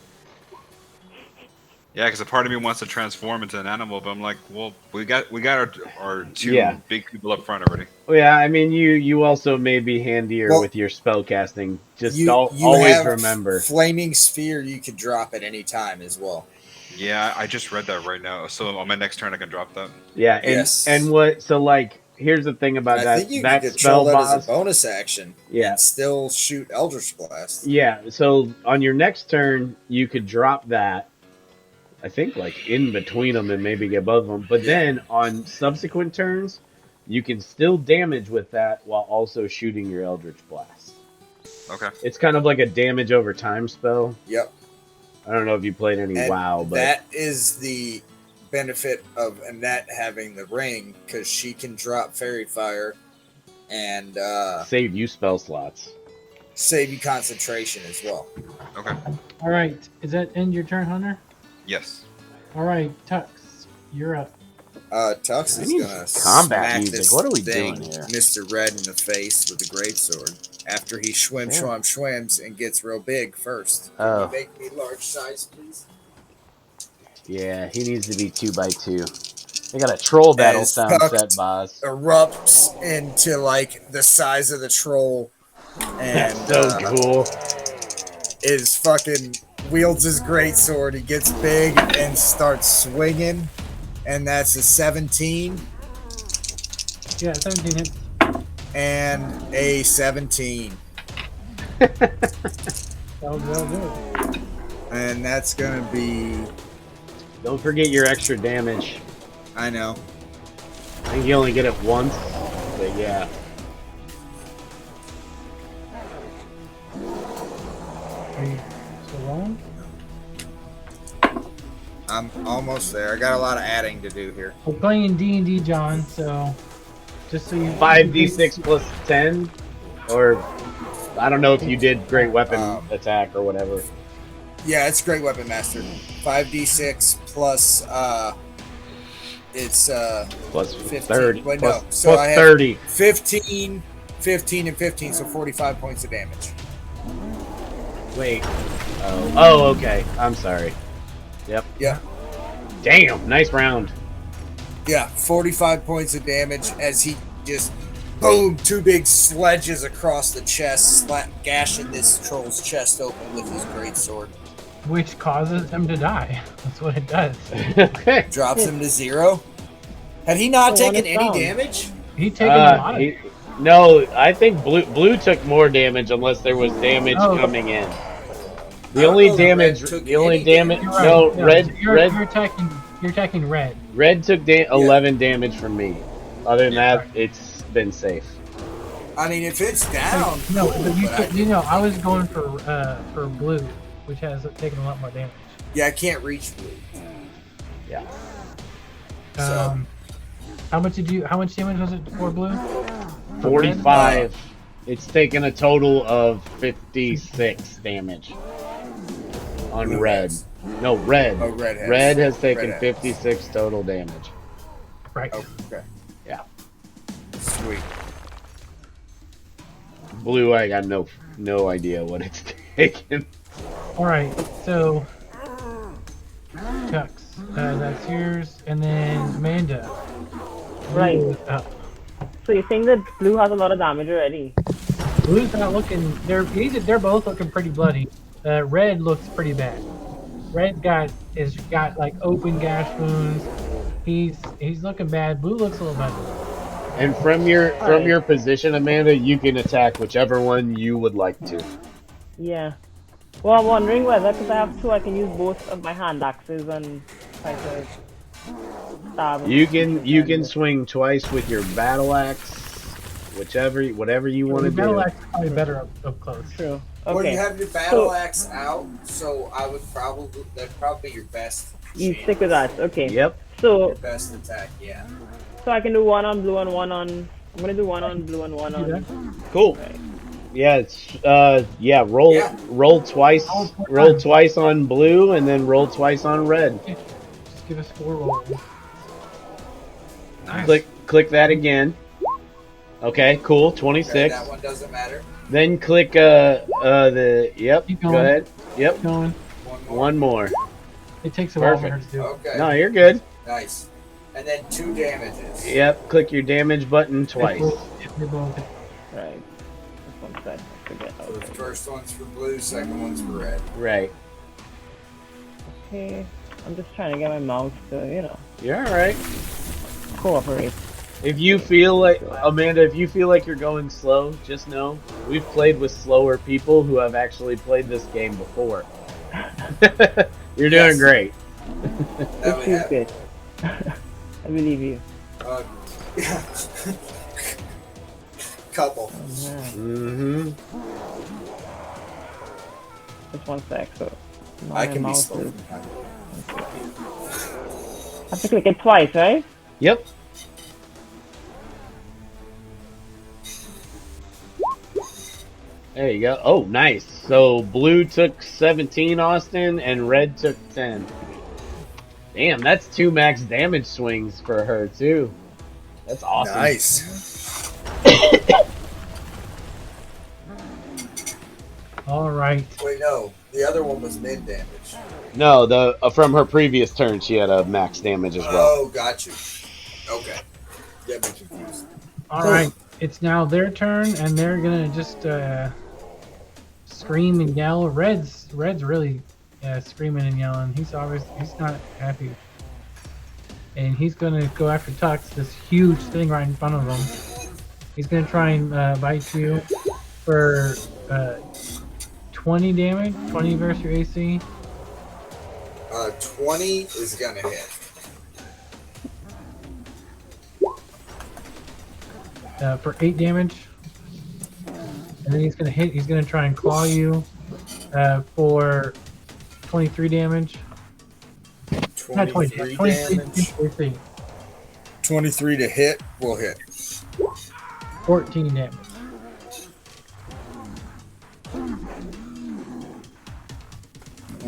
Yeah, because a part of me wants to transform into an animal, but I'm like, well, we got our Yeah. two big people up front already. Well, yeah, I mean, you also may be handier Well, with your spell casting. Just you always have remember. flaming sphere you can drop at any time as well. Yeah, I just read that right now. So on my next turn, I can drop that. Yeah, and Yes. what? So like, here's the thing And about I think that you can that spell control that as a boss. bonus action Yeah, and still shoot Eldritch Blast. yeah. So on your next turn, you could drop that. I think like in between them and maybe above them. But Yeah. then on subsequent turns, you can still damage with that while also shooting your Eldritch Blast. Okay. It's kind of like a damage over time spell. Yep. I don't know if you played any And WoW, but that is the benefit of Annette having the ring, because she can drop Fairy Fire and save you spell slots. save you concentration as well. Okay. All right. Is that end your turn, Hunter? Yes. All right, Tux, you're up. Tux I is need gonna some combat smack music. this What are we thing, doing here? Mr. Red, in the face with the greatsword after he swims and gets real big first. Can Oh. you make me large size, please? Yeah, he needs to be 2x2. They got a troll battle As sound Tux set, boss. erupts into like the size of the troll and That's so cool. is fucking wields his greatsword. He gets big and starts swinging, and that's a 17 Yeah, 17 hits. and a 17, That'll do it. and that's gonna be. Don't forget your extra damage. I know. I think you only get it once, but yeah. Are you still rolling? I'm almost there. I got a lot of adding to do here. We're playing D&D, John, so just so you... 5d6 plus 10, or I don't know if you did great weapon attack or whatever. Yeah, it's Great Weapon Master. 5d6 plus it's Plus 15. 30. Wait, plus, no. So plus I have 30. 15, 15, and 15, so 45 points of damage. Wait. Oh, okay. I'm sorry. Yep. Yeah. Damn, nice round. Yeah, 45 points of damage as he just boom, two big sledges across the chest, gashing this troll's chest open with his greatsword. Which causes him to die. That's what it does. Okay. Drops him to 0. Had he not Oh, taken one is any down. damage? He taken a lot of He, no, I think blue took more damage unless there was damage Oh. coming in. I The don't only know that damage, Red took the only any damage, You're right. no, red, You're red, attacking red. red took 11 damage from me. Other than Yeah. that, it's been safe. I mean, if it's down, No, cool, but you, but you know, I was going for blue, which has taken a lot more damage. yeah, I can't reach blue. Yeah. So- How much damage was it for blue? 45. It's taken a total of 56 damage on Blue red. has. No, red. Oh, red has. Red has taken Red has. 56 total damage. Right. Oh, okay. Yeah. Sweet. Blue, I got no idea what it's taken. All right. So, Tux, that's yours, and then Amanda. Right. Blue is up. So you're saying that blue has a lot of damage already? Blue's not looking. They're both looking pretty bloody. Red looks pretty bad. Red got like open gash wounds. He's looking bad. Blue looks a little better. And from your position, Amanda, you can attack whichever one you would like to. Yeah. Well, I'm wondering whether, because I have two, I can use both of my hand axes and try to stab. You can swing twice with your battle axe, whatever you want to Battle do. axe is probably better up close. True. Well, Okay. you have your battle axe out, so that'd probably be your best. You chance. stick with that. Okay. Yep. So Your best attack, yeah. I can do one on blue and one on I'm gonna do one on blue and one Do that. on. Cool. Right. Yeah, it's yeah. Roll Yeah. roll twice. Roll four Roll times. twice on blue, and then roll twice on red. Just give us 4 rolls. Nice. Click that again. Okay, cool. Okay, 26. that one doesn't matter. Then click the yep. Keep Go going. ahead. Yep. Keep going. One more. One more. It takes a while for her Perfect. to do. Okay. No, you're good. Nice. And then 2 damages. Yep. Click your damage button twice. They both- Right. Just one sec. I forget. So the Okay. first one's for blue, second one's for red. Right. Okay. I'm just trying to get my mouse to, You're all right. cooperate. If you feel like Amanda, if you feel like you're going slow, just know we've played with slower people who have actually played this game before. You're doing Yes. great. That This we feels have. good. I believe you. Yeah. Couple. Yeah. Mm-hmm. Just one sec. So now I my can be mouse slow is- from time to time. I have to click it twice, right? Yep. There you go. Oh, nice. So blue took 17, Austin, and red took 10. Damn, that's 2 max damage swings for her too. That's awesome. Nice. All right. Wait, no. The other one was mid damage. No, the from her previous turn, she had a max damage as well. Oh, got you. Okay. Get me confused. All right. It's now their turn, and they're gonna just scream and yell. Red's really screaming and yelling. He's not happy, and he's gonna go after Tux, this huge thing right in front of him. He's gonna try and bite you for 20 damage. 20 versus your AC. 20 is gonna hit. For 8 damage. And then he's gonna try and claw you for 23 damage. Not 20, 23 23 damage. 23, 23 to hit will hit. 14 damage.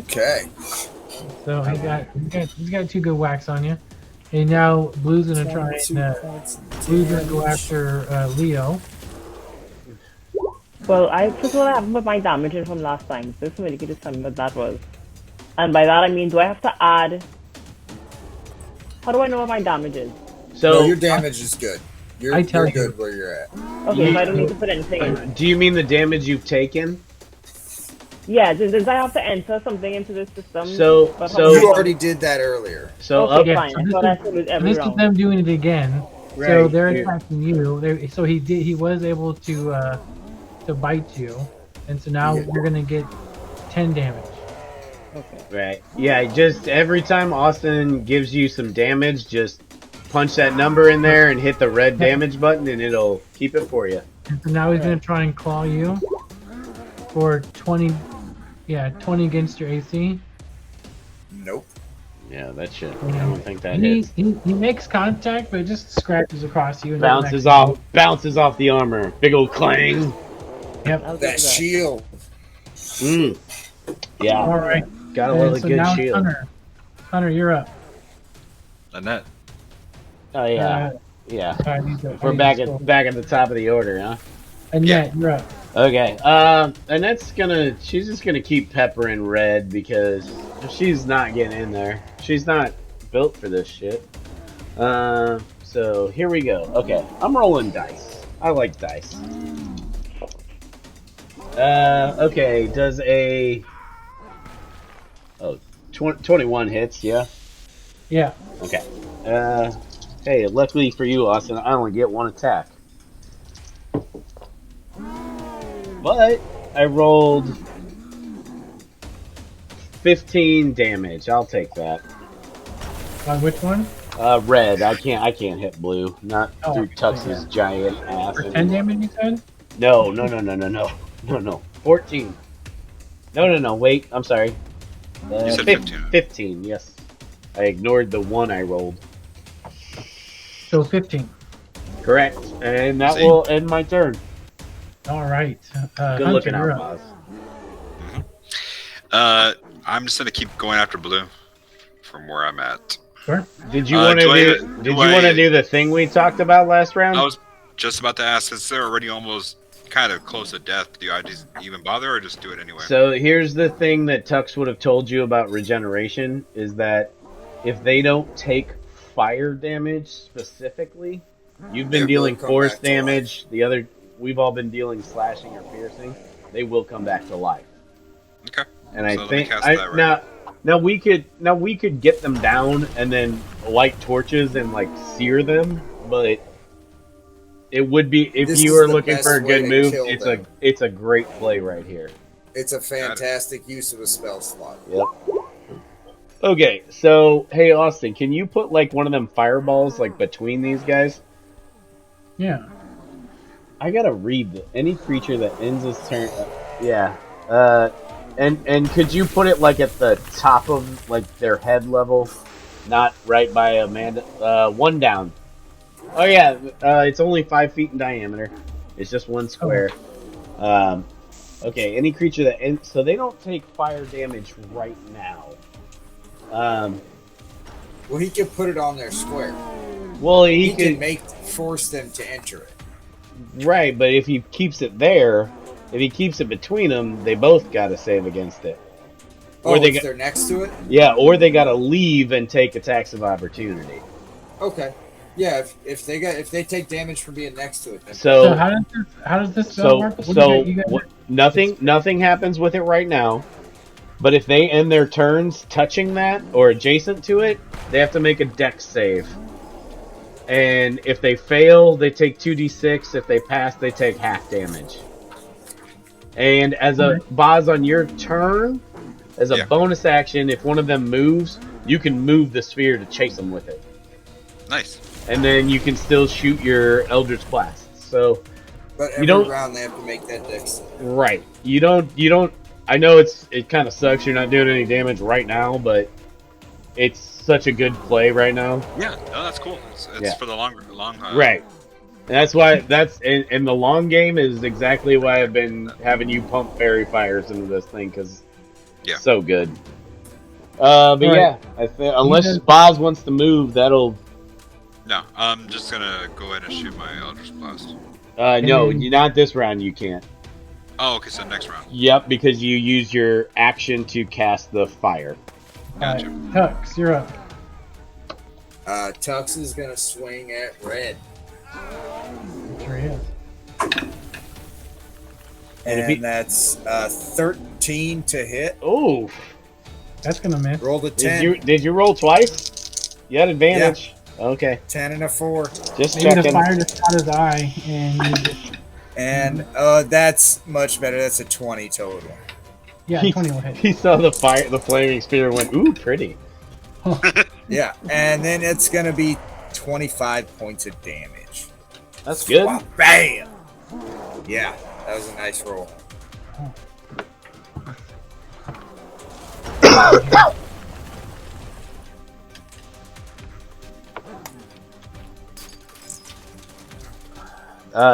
Okay. So he's got 2 good whacks on you. And now Blue's gonna try and Blue's gonna go after Leo. Well, I forgot what happened with my damage in from last time. So somebody could just tell me what that was. And by that I mean, do I have to add? How do I know what my damage is? So, No, your damage is good. I tell you're you. good where you're at. Okay, so I don't need to put anything in. do you mean the damage you've taken? Yeah, does I have to enter something into the system? So- But how so- much- You already did that earlier. So Okay, up, Yeah, fine. so I this thought is- I said it was every This is round. them doing it again. So Right, they're here. attacking you. So he was able to bite you, and so now Yeah. you're gonna get 10 damage. Okay. right? Yeah, just every time Austin gives you some damage, just punch that number in there and hit the red damage button, and it'll keep it for you. And so now he's gonna try and claw you for 20. Yeah, 20 against your AC. Nope. Yeah, that should. I don't think that He, hits. he makes contact, but it just scratches across you. And Bounces doesn't off the armor. Big old clang. Yep. I'll do That shield. Mm. Yeah, All right. got a And little so good now shield. Hunter. Hunter, you're up. Annette. Oh yeah, yeah. We're back at the top of the order, huh? And yeah, you're up. Okay. And she's just gonna keep peppering red because she's not getting in there. She's not built for this shit. So here we go. Okay, I'm rolling dice. I like dice. Okay, does a 21 hits, yeah? Yeah. Okay. Hey, luckily for you, Austin, I only get 1 attack. But I rolled 15 damage. I'll take that. On which one? Red. I can't hit blue. Not Oh, through okay, Tux's giant ass. For 10 damage, you said? No. 14. No. Wait. I'm sorry. You said 15. 15. Yes. I ignored the 1 I rolled. So 15. Correct. And that See? will end my turn. All right. Good Hunter, looking you're out, up. Boz. I'm just gonna keep going after blue from where I'm at. Sure. Did you want to do the thing we talked about last round? I was just about to ask, since they're already almost kind of close to death, do I just even bother or just do it anyway? So here's the thing that Tux would have told you about regeneration is that if they don't take fire damage specifically, you've been They will dealing come force back to damage. We've all been dealing slashing or piercing. They will come back to life. Okay. And So I let me think cast that right now we could get them down and then light torches and like sear them, but it would be if This you is were the looking best for a good way to move. kill them. It's a great play right here. It's a fantastic use of a spell slot. Yep. Okay, so hey Austin, can you put like one of them fireballs like between these guys? Yeah. I gotta read any creature that ends its turn. Yeah. And could you put it like at the top of like their head level, not right by Amanda? One down. Oh yeah. It's only 5 feet in diameter. It's just one square. Okay. Any creature that ends, so they don't take fire damage right now. Well, he could put it on their square. Well, He could can force them to enter it. right, but if he keeps it there, if he keeps it between them, they both got to save against it. Or if they're next to it? Yeah, or they got to leave and take attacks of opportunity. Okay. Yeah, if they take damage from being next to it, then So how does this spell work? Nothing happens with it right now. But if they end their turns touching that or adjacent to it, they have to make a dex save. And if they fail, they take 2d6. If they pass, they take half damage. And as a Boz on your turn, as a bonus action, if one of them moves, you can move the sphere to chase them with it. Nice. And then you can still shoot your Eldritch Blasts. So, but every round they have to make that dex save. Right. You don't. I know it kind of sucks. You're not doing any damage right now, but it's such a good play right now. Yeah, no, that's cool. It's for the long. Right. And that's why and the long game is exactly why I've been having you pump fairy fires into this thing because it's so good. But yeah, I think unless Boz wants to move, that'll. No, I'm just gonna go ahead and shoot my Eldritch Blast. No, not this round. You can't. Oh, okay, so next round. Yep, because you use your action to cast the fire. Gotcha. Tux, you're up. Tux is gonna swing at red. Sure he is. And that's 13 to hit. Oh, that's gonna miss. Roll the 10. Did you roll twice? You had advantage. Yeah. Okay. 10 and a 4. Just maybe checking. the fire just caught his eye, and you just... And that's much better. That's a 20 total. Yeah, 20 will hit. He saw the flaming spear, and went, "Ooh, pretty." Yeah, and then it's gonna be 25 points of damage. That's good. Wow, bam! Yeah, that was a nice roll.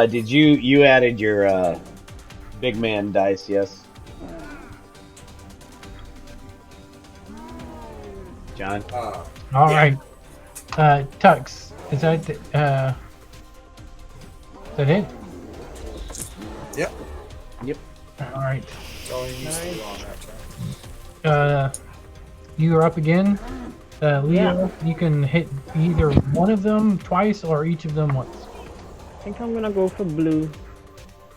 Did you added your big man dice? Yes, John. All right, Tux, is that it? Yep. All right. That's all you need to do on that turn. You are up again. Leo, you can hit either one of them twice or each of them once. I think I'm gonna go for blue.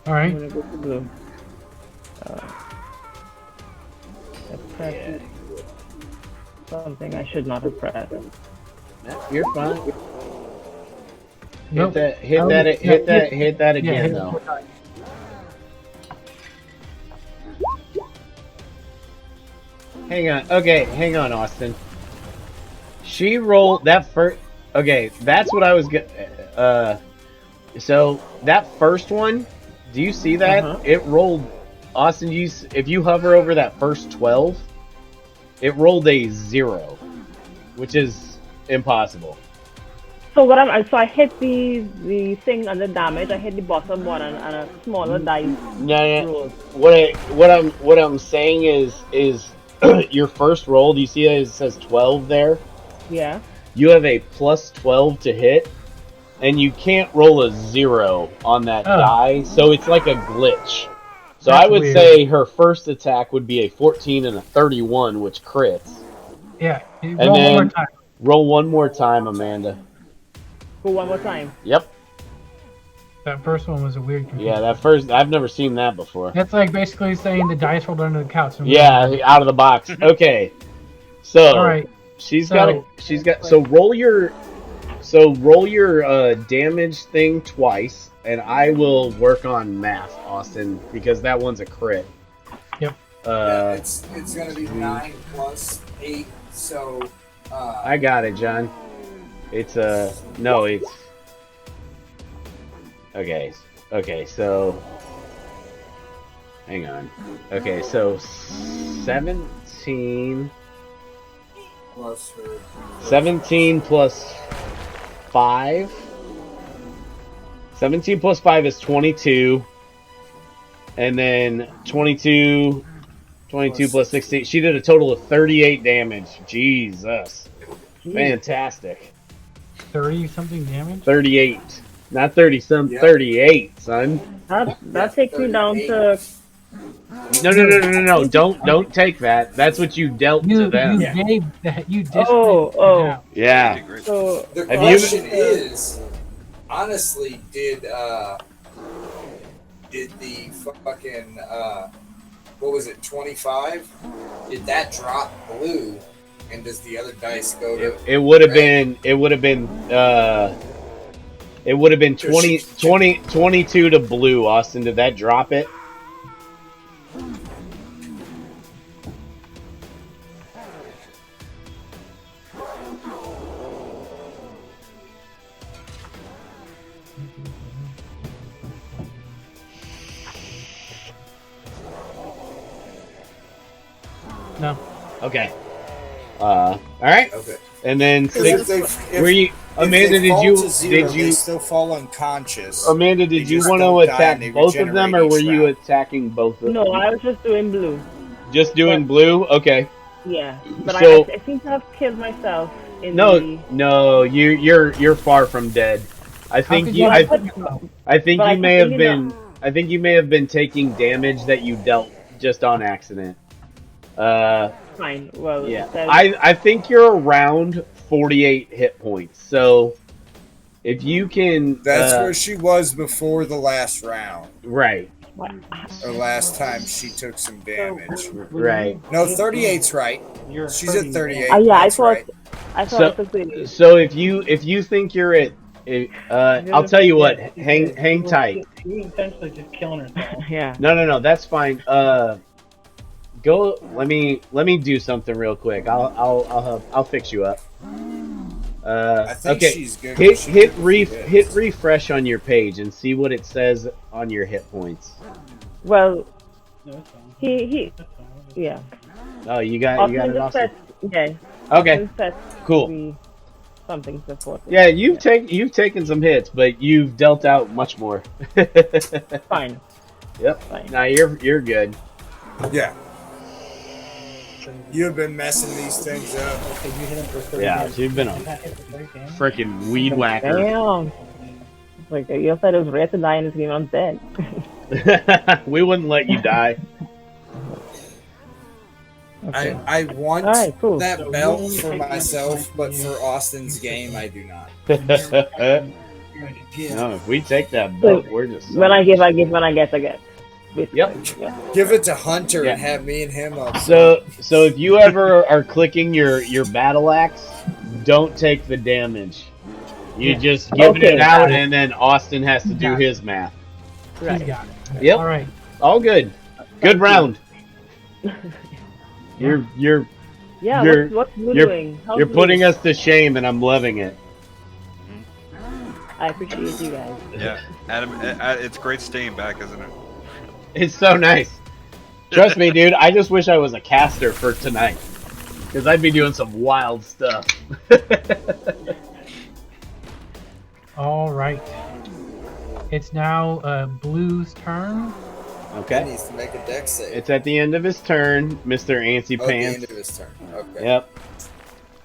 All right. I'm gonna go for blue. Something I should not have pressed. You're fine. Nope. Hit that again though. Hang on, Austin. She rolled that first. Okay, that's what I was. So that first one, do you see that? It rolled. Austin, if you hover over that first 12, it rolled a 0, which is impossible. So I hit the thing under damage. I hit the bottom one and a smaller dice No, roll. what I'm saying is your first roll. Do you see that it says 12 there? Yeah. You have a plus 12 to hit, and you can't roll a 0 on that Oh. die, so it's like a glitch. So That's I would weird. say her first attack would be a 14 and a 31, which crits. Yeah. Roll And one more then time. roll one more time, Amanda. Go one more time. Yep. That first one was a weird confusion. Yeah, that first, I've never seen that before. That's like basically saying the dice rolled under the couch. And Yeah, out of the box. Okay. So All right. she's So- got so roll your damage thing twice, and I will work on math, Austin, because that one's a crit. Yep. Yeah, it's gonna be 9 plus 8, so I got it, John. It's no, it's okay. Okay, so hang on. Okay, so 17 plus her 17 plus 5. 17 plus 5 is 22. And then 22 plus 16. She did a total of 38 damage. Jesus. Fantastic. 30-something damage? 38. Not 30 some, Yep. 38, son. That takes me down to No. Don't take that. That's what you dealt to them. You gave that. You dished Oh, it oh. out. Yeah. Pretty great. so The Have you- question is, honestly, did the fucking what was it, 25? Did that drop blue? And does the other dice go to? It would have red? been 22 to blue, Austin. Did that drop it? No. Okay. All right. Okay. And then Because six. if they, Were you, Amanda? if they fall Did to you? zero, Did you? They still fall unconscious. Amanda, They did you just want don't to die attack and they both of them, or regenerate were each you round. attacking both of them? no, I was just doing blue. Just doing but- blue? Okay. Yeah, but So- I seem to have killed myself in No, the. no, you're far from dead. I think could you, you I, not put yourself? I think But you I may have continue been, I think you may have been taking damage that you dealt just on accident. Fine. Well, Yeah, then- I think you're around 48 hit points. So if you can, That's where she was before the last round, right, or last time she took some damage. right. No, 38's right. She's at 38. yeah, I That's thought. right. I thought So- it was 30. So if you think you're at, I'll tell you what, hang tight. She was essentially just killing herself. Yeah. No, that's fine. Go. Let me do something real quick. I'll fix you up. I think Okay. she's good. Hit She hit took a re few hits. hit refresh on your page and see what it says on your hit points. Well, No, it's fine. he. That's fine. Yeah. Oh, you got it, just Austin. said, Okay, just said cool. something support. Yeah, you've taken some hits, but you've dealt out much more. Fine. Yep. Fine. Now you're good. Yeah. You've been messing these things up. Okay, you hit him for 30 Yeah, damage. you've been a That hit for 30 damage. freaking weed whacker. Damn. Like you said, it was rare to die in this game. I'm dead. We wouldn't let you die. Okay. I want Alright, cool. that So belt we'll for take myself, that but point for for you. Austin's game, I do not. No, if we take that boat, we're just When I give, I give. When I get, I get. Basically. Yep. Yeah. Give it to Hunter Yeah. and have me and him up. So if you ever are clicking your battle axe, don't take the damage. You just giving Okay, it out, got it. and then Austin has to do Got it. his math. He's Right. got it. Yep. All right. All good. Good round. You're Yeah. You're- What's Blue you're- doing? How's you're Blue? putting us to shame, and I'm loving it. I appreciate you guys. Yeah, Adam, it's great staying back, isn't it? It's so nice. Trust me, dude. I just wish I was a caster for tonight, because I'd be doing some wild stuff. All right. It's now Blue's turn. He Okay. needs to make a dex save. It's at the end of his turn, Mr. Antsy Oh, the Pants. end of his turn. Okay. Yep.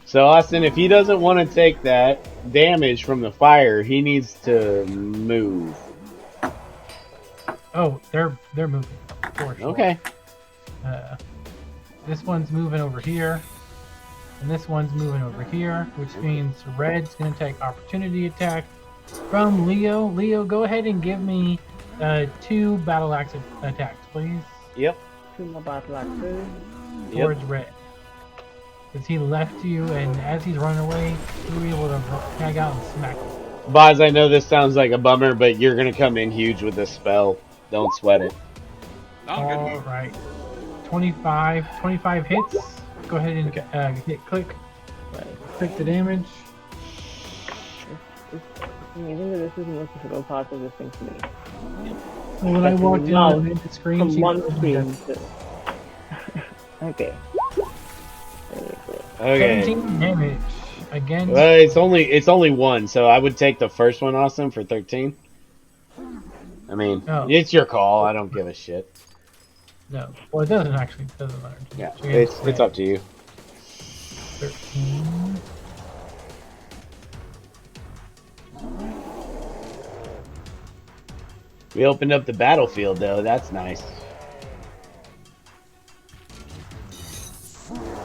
So Austin, if he doesn't want to take that damage from the fire, he needs to move. Oh, they're moving. For sure. Okay. This one's moving over here, and this one's moving over here, which means Red's gonna take opportunity attack from Leo. Leo, go ahead and give me 2 battle axe attacks, please. Yep. 2 more battle axes. Towards Red. Because he left you, and as he's running away, you were able to tag out and smack him. Boz, I know this sounds like a bummer, but you're gonna come in huge with this spell. Don't sweat it. All right. 25 hits. Go ahead and hit click. Right. Click the damage. I think that this is the most difficult part of this thing for me. So when I walked in Wow. on the screen, From she one told me screen that to... Okay. Okay. 17 damage against. Well, it's only one, so I would take the first one, Austin, for 13. I mean, it's your call. I don't give a shit. No, well, it doesn't actually. It doesn't matter. Yeah, So against it's Red, up to you. 13. We opened up the battlefield, though. That's nice.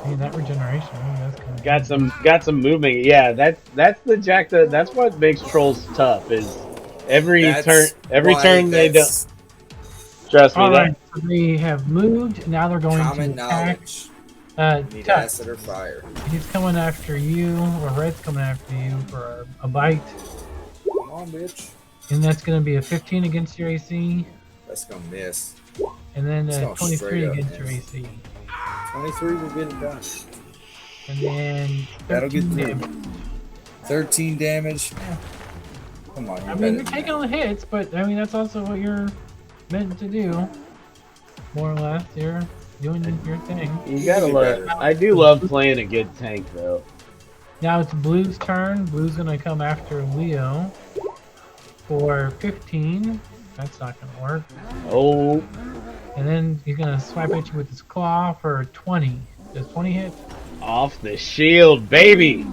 Hey, that regeneration. That's kind of Got some movement. Yeah, that's the jack. That's what makes trolls tough. Is every turn they don't. Trust me. All right, so they have moved. Now they're going Common to attack. knowledge. Need Tuck, acid or fire. he's coming after you, or Red's coming after you for a bite, Come on, bitch. and that's going to be a 15 against your AC, That's gonna miss. and then It's going 23 straight up, against your man. AC, 23 will get it done. and then That'll get 13 through. damage. 13 damage. Come on, I mean, you're taking all the hits, but I mean that's also what you're meant to do, more or less. You're doing your thing. You gotta love. I do love playing a good tank, though. Now it's Blue's turn. Blue's gonna come after Leo for 15. That's not gonna work. Oh, And then he's gonna swipe at you with his claw for 20. Does 20 hit? off the shield, baby!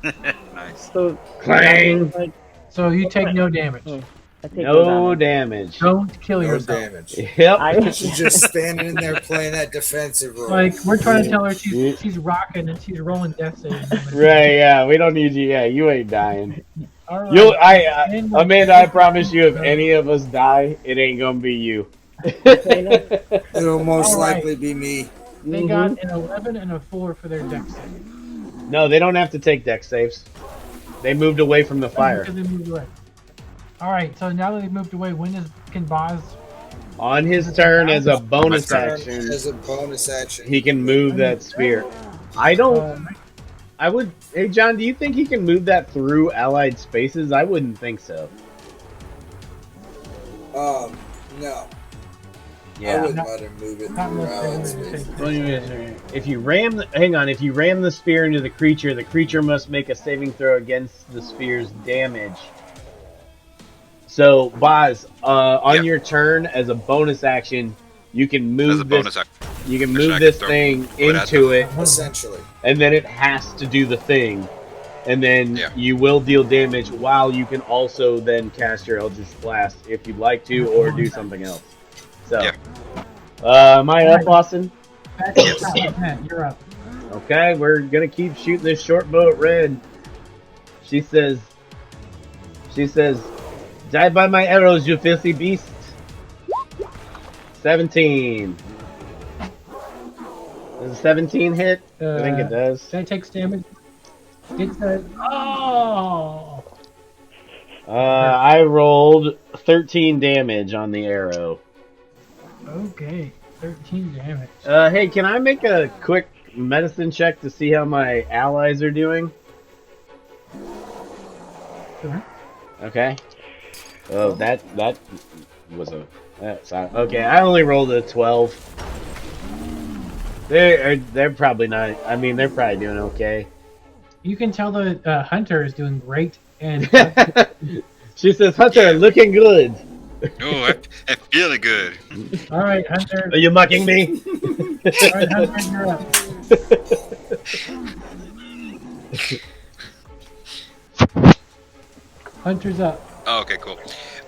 Nice. So, Clang! like, So you take no damage. I take No damage. Don't kill No yourself. damage. Yep. She's just standing in there playing that defensive role. Like we're trying to tell her she's rocking and she's rolling death saves. Right, yeah, we don't need you. Yeah, you ain't dying. All right. You'll, Amanda, I promise you, if any of us die, it ain't gonna be you. It'll most All right. likely be me. They got an 11 and a 4 for their dex save. No, they don't have to take dex saves. They moved away from the fire. Because they moved away. All right, so now that they've moved away, can Boz? On his turn, as a bonus Turn action, As a bonus action. he can move that spear. I don't. I would. Hey, John, do you think he can move that through allied spaces? I wouldn't think so. No. I Yeah. wouldn't let him move it Not through allied necessarily. spaces. If you ram, if you ram the spear into the creature must make a saving throw against the spear's damage. So, Boz, on your turn, as a bonus action, you can move As a bonus action. You can Actually, move I this can thing throw it at into them. it, Essentially. and then it has to do the thing, and then Yeah. you will deal damage. While you can also then cast your Eldritch Blast if you'd like to, or do something else. So, Yeah. am I up, Austin? Matt, you're up. Okay, we're gonna keep shooting this short bow at Red. She says, "Die by my arrows, you filthy beast." 17. Does a 17 hit? I think it does. That takes damage. It says, oh! I rolled 13 damage on the arrow. Okay, 13 damage. Hey, can I make a quick medicine check to see how my allies are doing? Sure. Okay. Oh, that was a... okay, I only rolled a 12. They're probably not... I mean, they're probably doing okay. You can tell the hunter is doing great, And She says, Hunter, looking good. Oh, I'm feeling good. all right, Hunter. Are you mocking me? All right, Hunter, you're up. Hunter's up. Oh, okay, cool.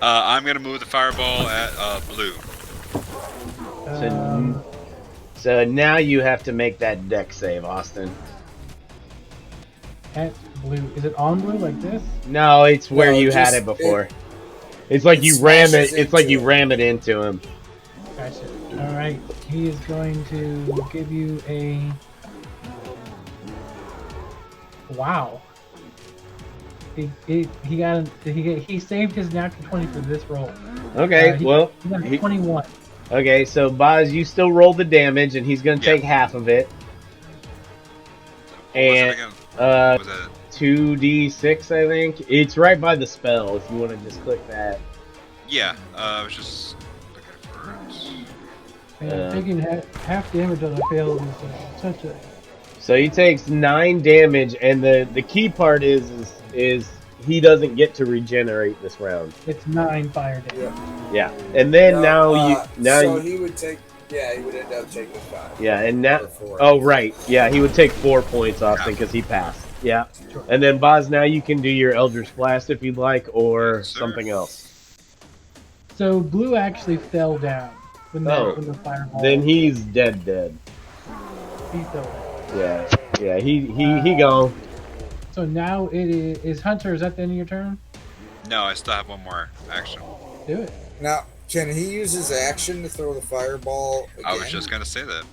I'm gonna move the fireball at blue. So now you have to make that deck save, Austin. At blue. Is it on blue like this? No, it's where No, you had just- it before. It's like it you ram it. smashes It's like you into ram it into him. Gotcha. All right. He is going to give you a. Wow. He saved his natural 20 for this roll. Okay, He well, got he- 21. okay. So Boz, you still roll the damage, and he's gonna Yeah. take half of it. What was it And again? uh, Was it? 2d6, I think. It's right by the spell. If you want to just click that. Yeah. I was just looking for it. And taking half damage on a fail is such a. So he takes 9 damage, and the key part is he doesn't get to regenerate this round. It's 9 fire damage. Yeah, and then So he would take. Yeah, he would end up taking 5. yeah, and now Or 4. oh right, yeah, he would take 4 points, Austin, because he passed. Yeah, Sure. and then Boz, now you can do your Eldritch Blast if you'd like, or Yes, sir. something else. So blue actually fell down when the fireball. Then he's dead. he fell down. Yeah, he gone. So now it is Hunter. Is that the end of your turn? No, I still have one more action. Do it. Now, can he use his action to throw the fireball again? I was just gonna say that.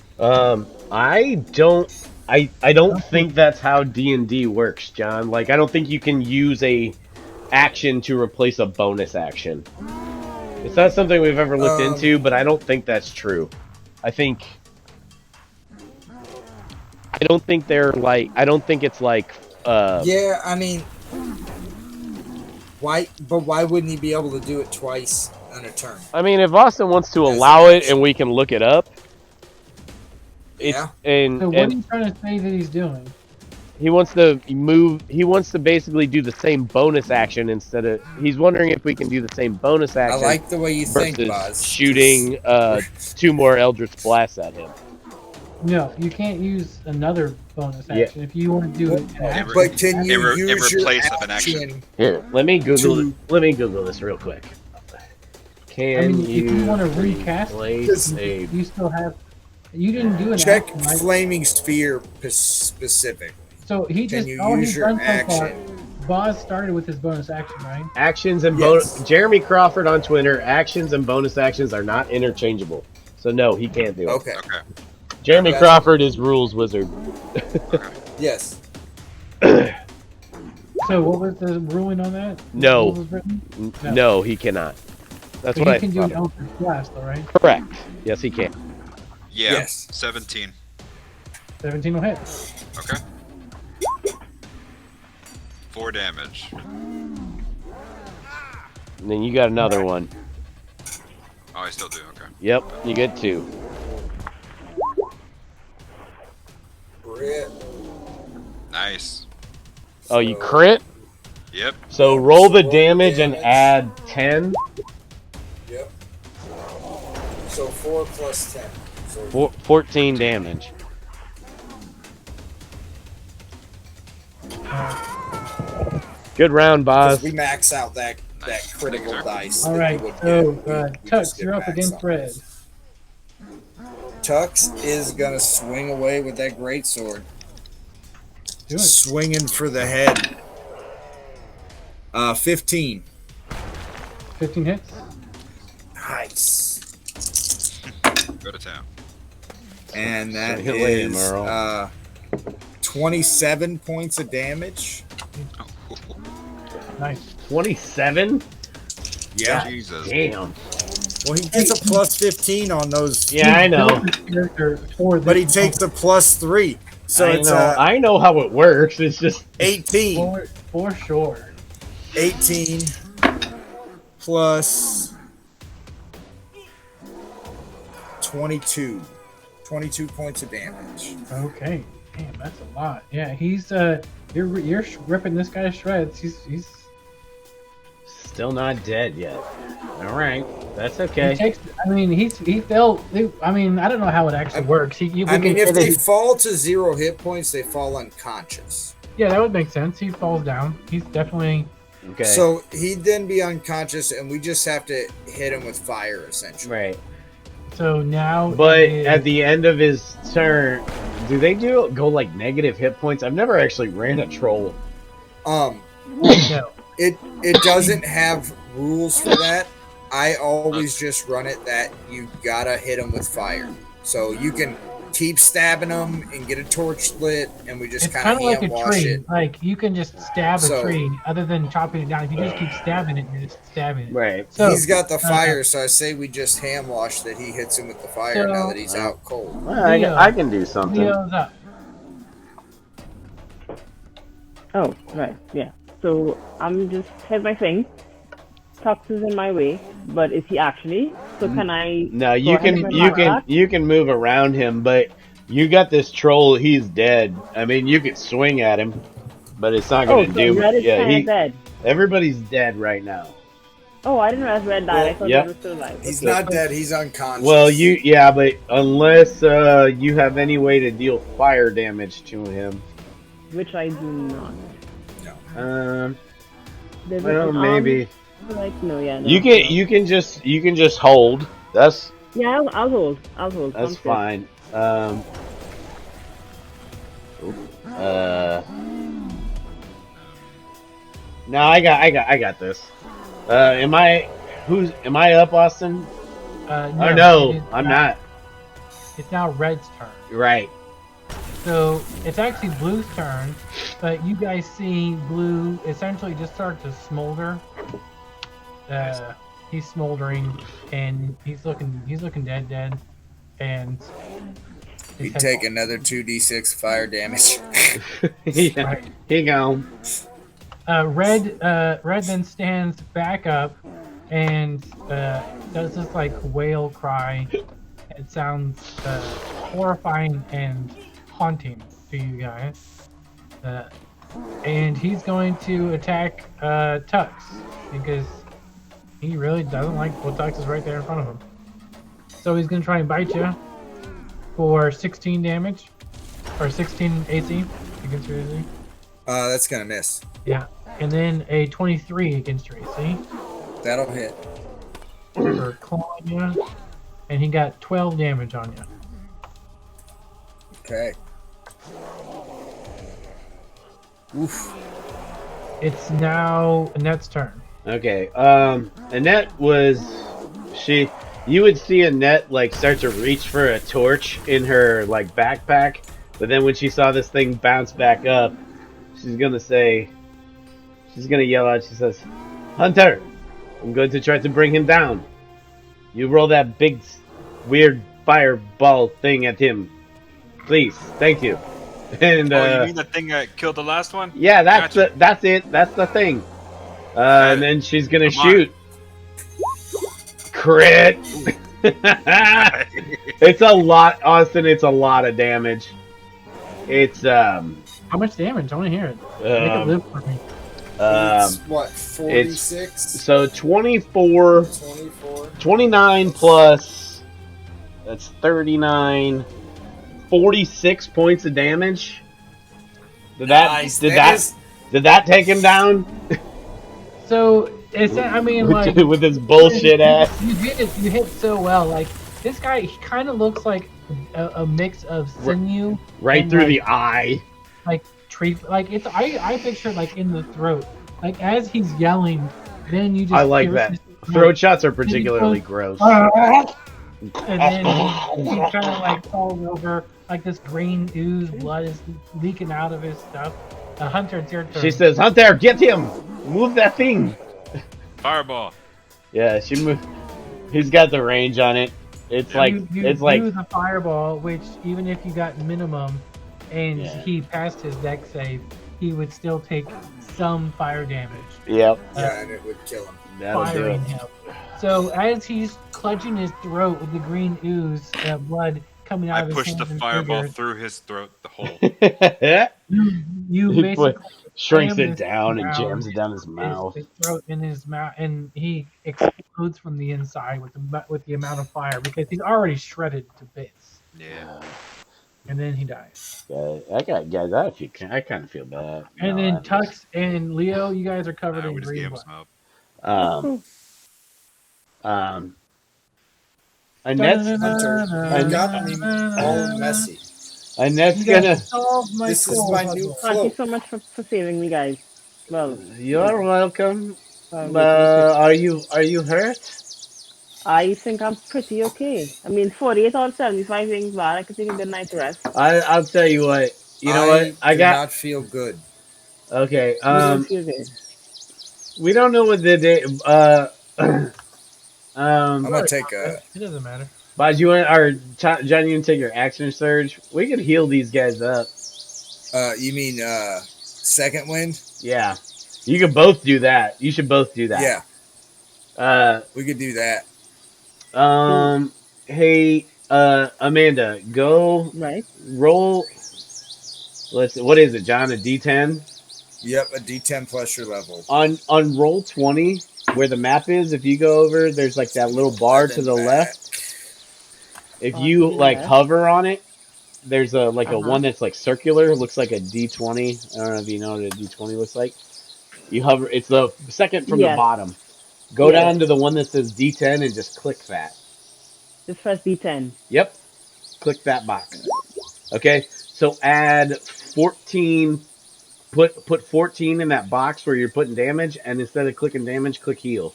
I don't think that's how D&D works, John. Like, I don't think you can use a action to replace a bonus action. It's not something we've ever looked into, but I don't think that's true. I don't think they're like. I don't think it's like. Yeah, I mean, why? But why wouldn't he be able to do it twice in a turn? I mean, if Austin wants to As allow an it action. and we can look it up. It's, Yeah. And, So what are and you trying to say that he's doing? he wants to move. He wants to basically do the same bonus action instead of. He's wondering if we can do the same bonus I action like the way you think, versus Buzz. shooting 2 more Eldritch Blasts at him. No, you can't use another bonus Yeah. action if you want to do it. in action. But can you In use your replace of an action. action? Here, let me Google. To- Let me Google this real quick. Can I mean, if you want to replace recast, a you still have. You didn't do an Check action, right? flaming sphere specifically. So he Can just you all use he's your done so far. action? Boz started with his bonus action, right? actions and Yes. bonus? Jeremy Crawford on Twitter. Actions and bonus actions are not interchangeable. So no, he can't do it. Okay. Okay. Jeremy Gotcha. Crawford is rules wizard. Yes. So what was the ruling on that? No. What was written? No. No, he cannot. That's But what he I can do an thought. Eldritch Blast, all right? Correct. Yes, he can. Yeah. Yes. 17. 17 will hit. Okay. 4 damage. And then you got another one. Oh, I still do. Okay. Yep, you get 2. Crit. Nice. Oh, you crit? Yep. So roll the So damage and damage. add 10. Yep. So 4 plus 10. So 14 damage. Good round, because Boz. we max out that Nice. critical Thank you, sir. dice. All that right, you would so get. We Tux, just get you're up max against on Red. those. Tux is gonna swing away with that great sword, Do it. swinging for the head. 15. 15 hits. Nice. Go to town. And that Take it away, is Merle. 27 points of damage. Nice. 27? Yeah. Jesus. Damn. Well, he gets a plus 15 on those, Yeah, I know. Built his character for but he this takes a plus 3. So I it's know. I know how it works. It's just 18. for sure. 18 plus 22. 22 points of damage. Okay. Damn, that's a lot. Yeah, he's you're ripping this guy to shreds. He's Still not dead yet. All right, that's okay. He takes. I mean, he fell. I mean, I don't know how it actually works. I mean, if they fall to 0 hit points, they fall unconscious. Yeah, that would make sense. He falls down. He's definitely. Okay. So he'd then be unconscious, and we just have to hit him with fire, essentially. Right. So now. But at the end of his turn, do they go like negative hit points? I've never actually ran a troll. No. It doesn't have rules for that. I always just run it that you gotta hit him with fire. So you can keep stabbing them and get a torch lit, and we just kind of like a wash tree. it. Like you can just stab a tree, other than chopping it down. If you just keep stabbing it, you're just stabbing it. Right. So he's got the fire, so I say we just hand wash that he hits him with the fire now that he's out cold. Well, I can do something. Leo's up. Oh, right, yeah. So I'm just head my thing. Tux is in my way, but is he actually? So can I? No, you can move around him, but you got this troll. He's dead. I mean, you could swing at him, but it's not going to do much. Yeah, dead. Everybody's dead right now. Oh, I didn't realize Red died. I thought he was still alive. He's not dead. He's unconscious. Well, but unless you have any way to deal fire damage to him, which I do not. No. There's well, maybe. Like no, yeah. No, you can just hold. That's yeah. I'll hold. That's fine. No, I got this. Am I up, Austin? No, I'm not. It's now Red's turn. Right. So it's actually Blue's turn, but you guys see Blue essentially just start to smolder. He's smoldering, and he's looking dead, and he'd take another 2d6 fire damage. Yeah, right. Here you go. Red then stands back up and does this like whale cry. It sounds horrifying and haunting to you guys. And he's going to attack Tux because he really doesn't like what Tux is right there in front of him. So he's going to try and bite you for 16 damage or 16 AC against your AC. That's gonna miss. Yeah, and then a 23 against your AC. That'll hit. For clawing you, and he got 12 damage on you. Okay. Oof. It's now Annette's turn. Okay. Annette you would see Annette like start to reach for a torch in her like backpack, but then when she saw this thing bounce back up, she's gonna yell out, she says, "Hunter, I'm going to try to bring him down. You roll that big weird fireball thing at him. Please, thank you." And you mean the thing that killed the last one? Yeah, that's Gotcha. that's the thing. And then she's gonna shoot. Crit. It's a lot, Austin. It's a lot of damage. It's How much damage? I want to hear it. Make it live for me. It's what, 46? So 24. 24. 29 plus. That's 39. 46 points of damage. Did that take him down? So it's like with his bullshit ass. You hit so well. Like this guy, he kind of looks like a mix of sinew right and through like, the eye. Like tree. Like it's I picture like in the throat. Like as he's yelling, then you just. I like that. Throat shots are particularly gross. And then he kind of like falls over. Like this green ooze blood is leaking out of his stuff. Hunter, it's your turn. She says, "Hunter, get him! Move that thing!" Fireball. Yeah, she moved. He's got the range on it. It's like you use a fireball, which even if you got minimum, and he passed his dex save, he would still take some fire damage. Yep. Yeah, and it would kill him. Firing him. So as he's clutching his throat with the green ooze, blood coming I out of his pushed hands the and fireball triggered. through his throat, the hole. You basically shrinks slam it this thing down and down jams it down his mouth. his throat in his mouth, and he explodes from the inside with the amount of fire because he's already shredded to bits, Yeah. and then he dies. I got guys. I kind of feel bad. And No, then I'm just. Tux and Leo, you guys are covered We in just green gave him blood. some help. Um, um, Annette's Hunter, you An- got me all messy. Annette's You guys gonna. solved my This is troll my new puzzle. Thank you cloak. so much for saving me, guys. Well, You're welcome. greatly appreciate. Are you hurt? I think I'm pretty okay. I mean, 48 out of 75 ain't bad. I could take a good night's rest. I'll tell you what. You know what? I I do got. not feel good. Okay. You don't feel good. We don't know what the day. I'm gonna Sorry, take a. it doesn't matter. But you want or John? You want to take your action surge? We could heal these guys up. You mean second wind? Yeah. You could both do that. You should both do that. Yeah, Uh. we could do that. Um. Hey. Amanda, go Right? roll. What is it, John? A D10 Yep, a D10 plus your level. on roll 20, where the map is. If you go over, there's like that little bar to the left. If Bar you to the like left. hover on it, there's a like a Uh-huh. one that's like circular. Looks like a D20. I don't know if you know what a D20 looks like. You hover. It's the second from the Yes. bottom. Go Yes. down to the one that says D10 and just click that. Just press D10. Yep. Click that box. Okay. So add 14. Put 14 in that box where you're putting damage, and instead of clicking damage, click heal.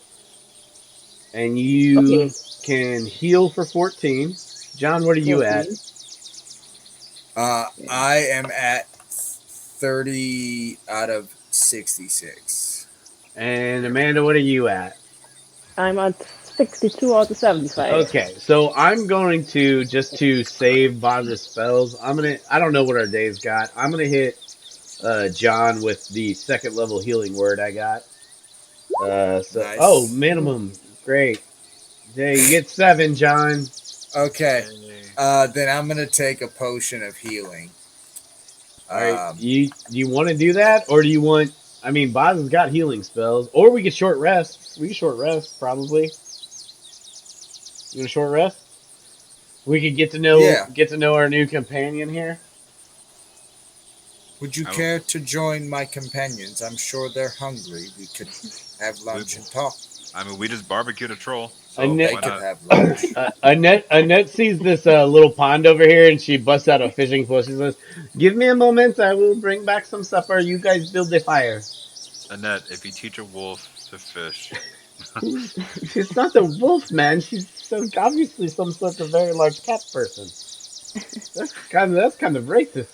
And you Okay. can heal for 14. John, what are you at? 14. I am at 30 out of 66. And Amanda, what are you at? I'm at 62 out of 75. Okay, so I'm going to just to save Boz's spells. I don't know what our days got. I'm gonna hit John with the second level healing word I got. Nice. Oh, minimum, great. Hey, you get 7, John. Okay. Then I'm gonna take a potion of healing. All right, you want to do that, or do you want? I mean, Boz has got healing spells, or we could short rest. We could short rest probably. You want a short rest? We could get to know our new companion here. Would you care to join my companions? I'm sure they're hungry. We could have lunch and talk. I mean, we just barbecued a troll. So Annette, They why could not? have lunch. Annette sees this little pond over here, and she busts out a fishing pole. She says, "Give me a moment. I will bring back some supper. You guys build a fire." Annette, if you teach a wolf to fish, She's not a wolf, man. She's obviously some sort of very large cat person. That's kind of racist.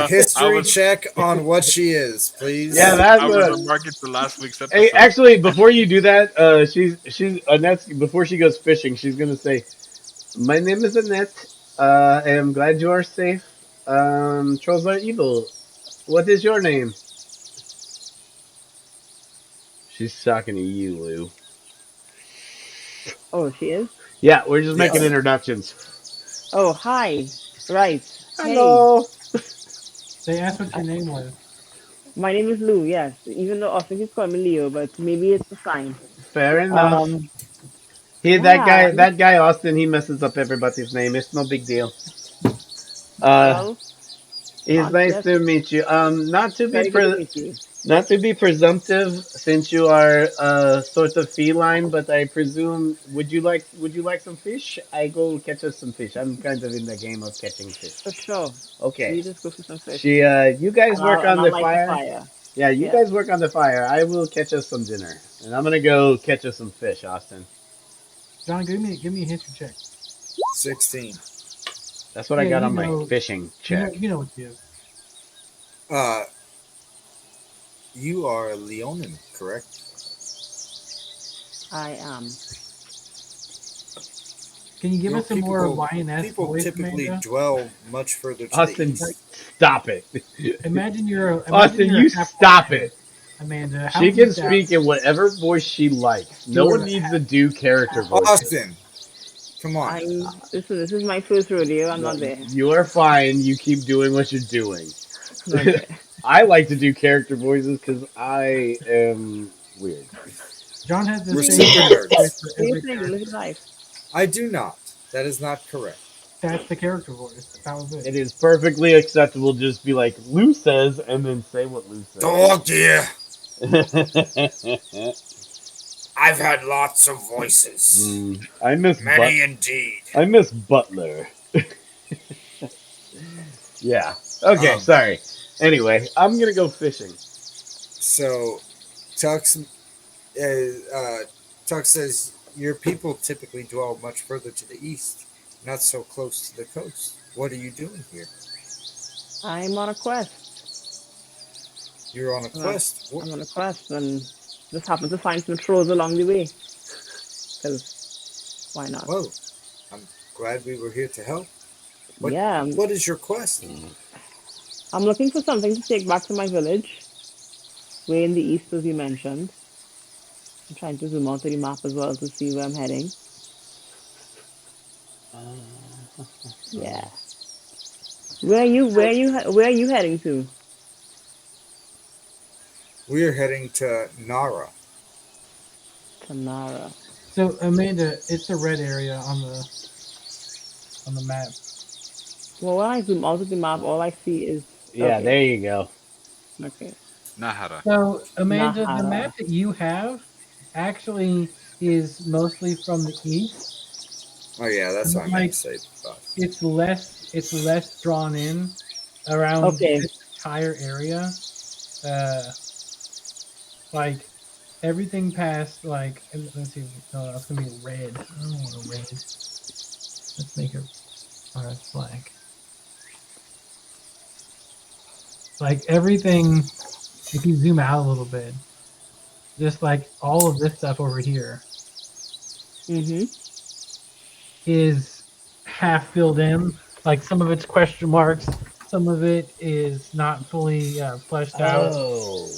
History check on what she is, please. Yeah, that's I what. was remarking to last week's episode. Hey, actually, before you do that, she's Annette. Before she goes fishing, she's gonna say, "My name is Annette. I am glad you are safe. Trolls are evil. What is your name?" She's talking to you, Lou. Oh, she is? Yeah, we're just Yes. making introductions. Oh, hi. Right. Hello. They asked what your name was. My name is Lou, yes. Even though Austin keeps calling me Leo, but maybe it's a sign. Fair enough. Yeah. That guy Austin, he messes up everybody's name. It's no big deal. Well, It's nice yes. to meet you. Not to Very be good to meet you. not to be presumptive, since you are sort of feline, but I presume would you like some fish? I go catch us some fish. I'm kind of in the game of catching fish. For sure. Okay. You just go for some fish. You guys work on I'll the light fire. the fire. Yeah, you Yeah. guys work on the fire. I will catch us some dinner, and I'm gonna go catch us some fish, Austin. John, give me a history check. 16. That's what I Yeah, got you on my know- fishing check. You know what it is. You are a Leonin, correct? I am. Can you give us some more People- Lioness People voice, typically Amanda? dwell much further to Austin, the east. stop it. Imagine you're a, Austin, you stop it. Amanda. How She do you can sound? speak in whatever voice she likes. No You're one needs to do character voices. Austin, Come on. This is my first rodeo. I'm No, not there. you are fine. You keep doing what you're doing. I'm not there. I like to do character voices because I am weird. John has the We're same super voice nerds. for Do you every think? character. Live your life. I do not. That is not correct. That's the character voice. That was It it. is perfectly acceptable to just be like Lou says and then say what Lou says. Oh dear. I've had lots of voices. I miss Many indeed. I miss Butler. Yeah. Okay. Um, Sorry. Anyway, I'm gonna go fishing. So, Tux, Tux says your people typically dwell much further to the east, not so close to the coast. What are you doing here? I'm on a quest. You're on a I'm on, quest. I'm on a quest, and just happen to find some trolls along the way. Because why not? Well, I'm glad we were here to help. What, Yeah, what is your quest? I'm looking for something to take back to my village, way in the east, as you mentioned. I'm trying to zoom out to the map as well to see where I'm heading. Yeah. Where are you heading to? We are heading to Nara. Tanara. So Amanda, it's a red area on the map. Well, when I zoom out of the map, all I see is Yeah. okay. There you go. Okay. Nahara. So Amanda, the Nahara. map that you have actually is mostly from the east. Oh yeah, that's what I meant Like to say. But it's less drawn in around Okay. this entire area. Like everything past like let's see, no, that's gonna be red. I don't want a red. Let's make it black. Like everything, if you zoom out a little bit, just like all of this stuff over here Mm-hmm. is half filled in. Like some of it's question marks, some of it is not fully fleshed out. Oh.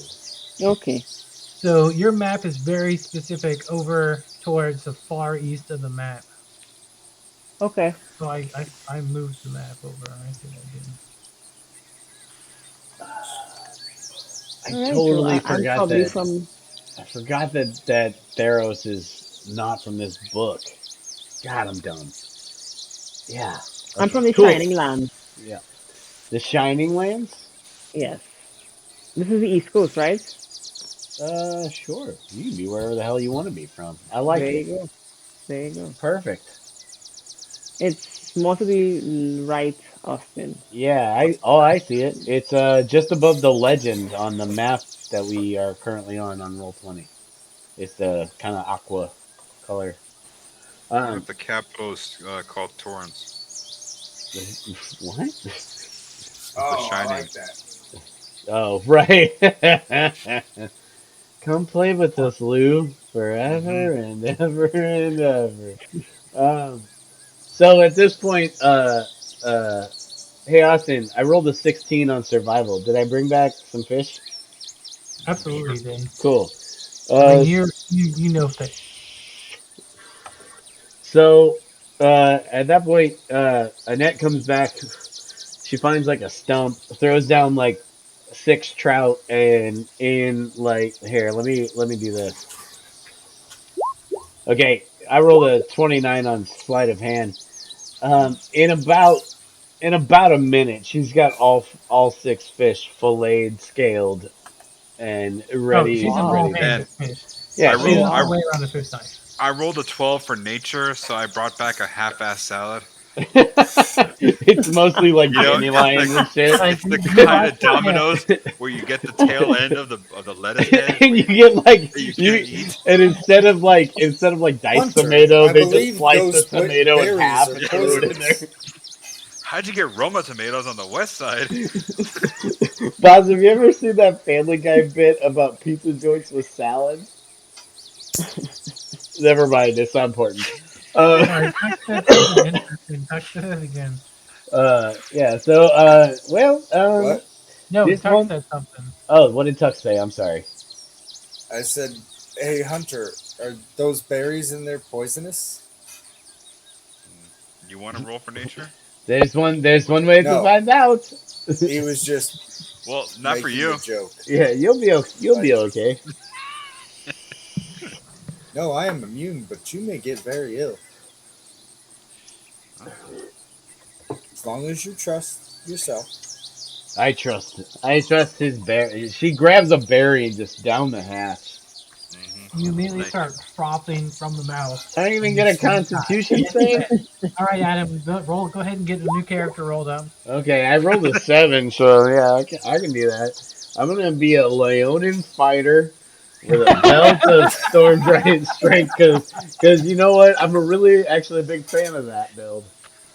Okay. So your map is very specific over towards the far east of the map. Okay. So I moved the map over. I see what I did. I All right. So totally I'm forgot probably that. from. I forgot that Theros is not from this book. God, I'm dumb. Yeah. I'm Okay, from the cool. Shining Land. Yeah. The Shining Lands? Yes. This is the East Coast, right? Sure. You can be wherever the hell you want to be from. I like There it. you go. There you go. Perfect. It's more to the right, Austin. Yeah, I see it. It's just above the legend on the map that we are currently on Roll20. It's the kind of aqua color. The capital is called Torrance. What? oh, I Shining. like that. Oh, right. Come play with us, Lou, forever and ever and ever. So at this point, hey Austin, I rolled a 16 on survival. Did I bring back some fish? Absolutely, then. Cool. I mean, you know fish. So at that point, Annette comes back. She finds like a stump, throws down like 6 trout, and in like here, let me do this. Okay, I rolled a 29 on sleight of hand. In about a minute, she's got all 6 fish filleted, scaled, and Oh, ready she's an Wow. ready. all-handed And fish. Yeah, I She's an roll. I, all-way around the fish knife. I rolled a 12 for nature, so I brought back a half-ass salad. it's mostly like You know, dandelions and shit. Like, it's the you kind have of to- yeah. Dominoes where you get the tail end of the lettuce head and you get like that you you can't eat. and instead of diced Hunter, tomato, I they just believe slice the those tomato in berries half are and throw it in poisonous. How'd you get Roma tomatoes on the west side? there. Boz, have you ever seen that Family Guy bit about pizza joints with salad? Never mind, it's not important. Sorry, Tuck said something interesting. Tuck said it again. Yeah. So, What? No, this Tuck one said something. oh, what did Tuck say? I'm sorry. I said, hey Hunter, are those berries in there poisonous? You want to roll for nature? There's one way to No. find out. He was just Well, not for making you. a joke. Yeah, you'll be okay. No, I am immune, but you may get very ill. As long as you trust yourself. I trust his berry. She grabs a berry and just down the hatch. You immediately Thank start frothing from the mouth. I don't even and get you a slowly die. Constitution save. All right, Adam, roll. Go ahead and get a new character rolled up. Okay, I rolled a 7, so yeah, I can do that. I'm gonna be a Leonin fighter with a belt of storm giant strength, because you know what? I'm a really actually a big fan of that build.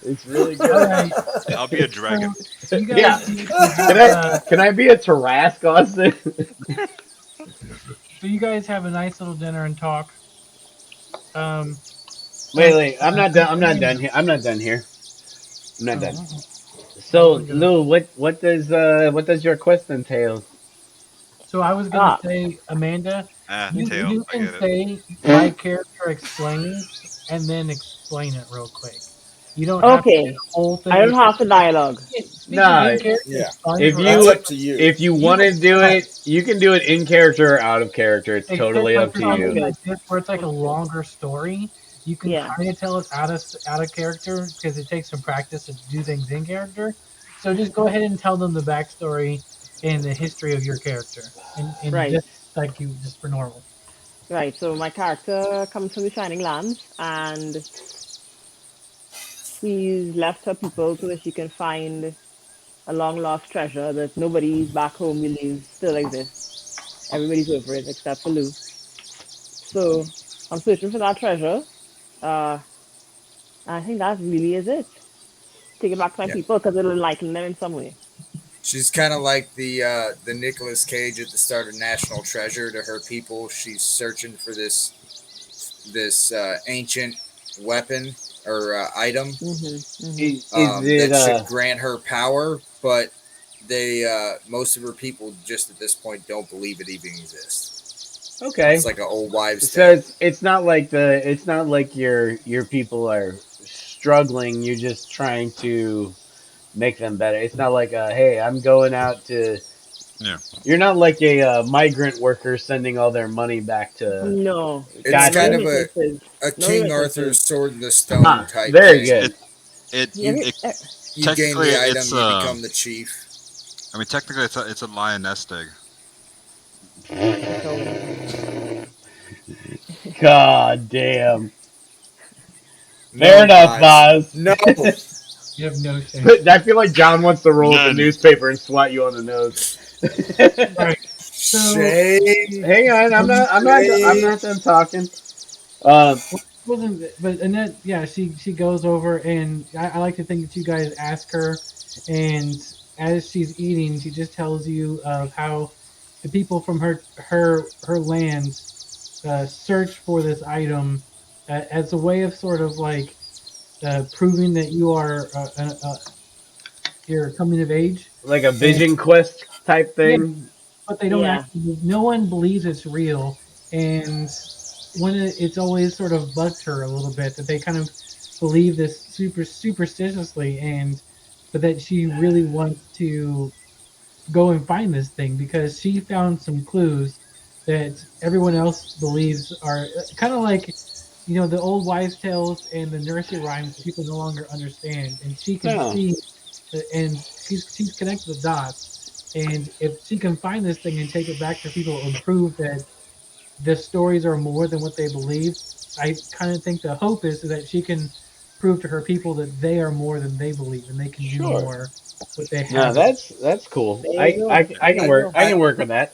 It's really All good. right, I'll be a dragon. so you Yeah. guys need to Can have, can I be a Tarrasque, Austin? so you guys have a nice little dinner and talk. Wait, I'm not done. I'm not done here. I'm not done here. I'm not done. Oh, So, I'm gonna- Lou, what does your quest entail? So I was gonna Ah. say, Amanda, you Tail. I can get it. say my character explains and then explain it real quick. You don't have to do Okay. the whole thing. I don't have the dialogue. Speaking Nah, in character, Yeah. is fine If for you That's us. up to you. if you want to do it, you can do it in character or out of character. It's Except totally like up to for something you. like this, where it's like a longer story, you can Yeah. kind of tell it's out of character because it takes some practice to do things in character. So just go ahead and tell them the backstory and the history of your character, and Right. just like you just for normal. Right. So my character comes from the Shining Lands, and she's left her people so that she can find a long lost treasure that nobody back home believes still exists. Everybody's over it except for Lou. So I'm searching for that treasure. Uh, I think that really is it. Take it back to my Yeah. people because it'll enlighten them in some way. She's kind of like the Nicolas Cage at the start of National Treasure to her people. She's searching for this ancient weapon or item Is it that should grant her power, but most of her people just at this point don't believe it even exists. okay? It's like an old wives' So tale. it's not like your people are struggling. You're just trying to make them better. It's not like hey, I'm going out to. Yeah. You're not like a migrant worker sending all their money back to. No. It's Gotcha. kind No of a remittances. No King remittances. Arthur's Sword in the Stone Ah, type very thing. good. It You gain technically the item, it's you become the chief. I mean technically it's a lioness egg. God damn. No, Fair enough, Boz. Boz. No. You have no shame. But I feel like John wants to roll up the None. newspaper and swat you on the nose. Right. So Shame. Hang on, I'm not done talking. wasn't, but Annette, yeah, she goes over, and I like to think that you guys ask her, and as she's eating, she just tells you of how the people from her land search for this item as a way of sort of like proving that you are you're coming of age. Like a vision quest type Yeah, thing. but they don't Yeah. actually. No one believes it's real, and when it's always sort of bugged her a little bit that they kind of believe this superstitiously, and but that she really wants to go and find this thing because she found some clues that everyone else believes are kind of like the old wives' tales and the nursery rhymes that people no longer understand, and she can Oh. see, and she's connected the dots, and if she can find this thing and take it back to people and prove that the stories are more than what they believe, I kind of think the hope is that she can prove to her people that they are more than they believe and they can do Sure. more what they No, have. that's cool. There you go. I can work with that.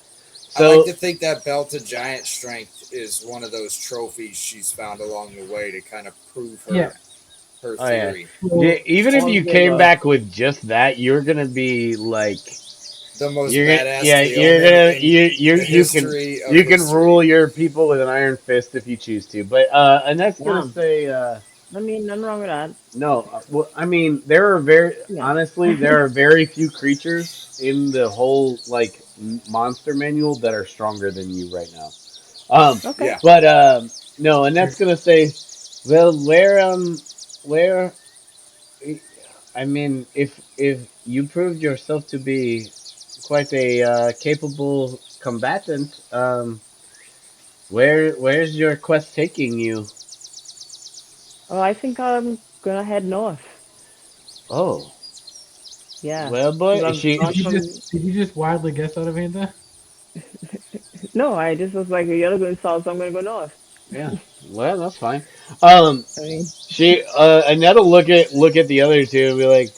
I So like to think that belt of giant strength is one of those trophies she's found along the way to kind of prove her Yeah. her Oh, yeah. theory. yeah, even if all you good came luck. back with just that, you're gonna be like The most you're gonna, badass yeah, you're Leonin gonna in you the history of you can history. rule your people with an iron fist if you choose to. But Annette's gonna Yeah. say I mean, nothing wrong with that. no. Well, I mean, there are very Yeah. honestly there are very few creatures in the whole like monster manual that are stronger than you right now. Okay. Yeah. But no, Annette's gonna say, well, where I mean, if you proved yourself to be quite a capable combatant, where's your quest taking you? Oh, I think I'm gonna head north. Oh, Yeah, well, boy, because I've she, gone Did you she just from. did you just wildly guess that, Amanda? No, I just was like, you're going south, so I'm gonna go north. yeah. Well, that's fine. Um, I mean, Annette'll look at the other two and be like,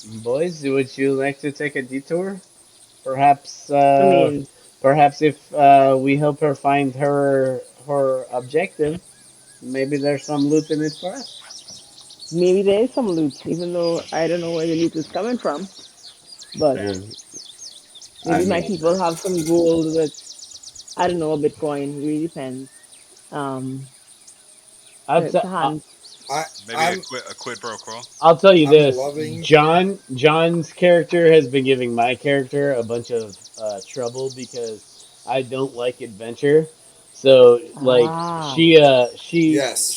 "Boys, would you like to take a detour? Perhaps, I mean, perhaps if we help her find her objective, maybe there's some loot in it for us." maybe there is some loot, even though I don't know where the loot is coming from. But And I maybe my mean, people have some gold with, I don't know, Bitcoin. It really depends. Um, I'll to, t- to hand. I Maybe I'm a quid pro quo. I'll tell you I'm this. loving. John's character has been giving my character a bunch of trouble because I don't like adventure. So like Ah, Yes.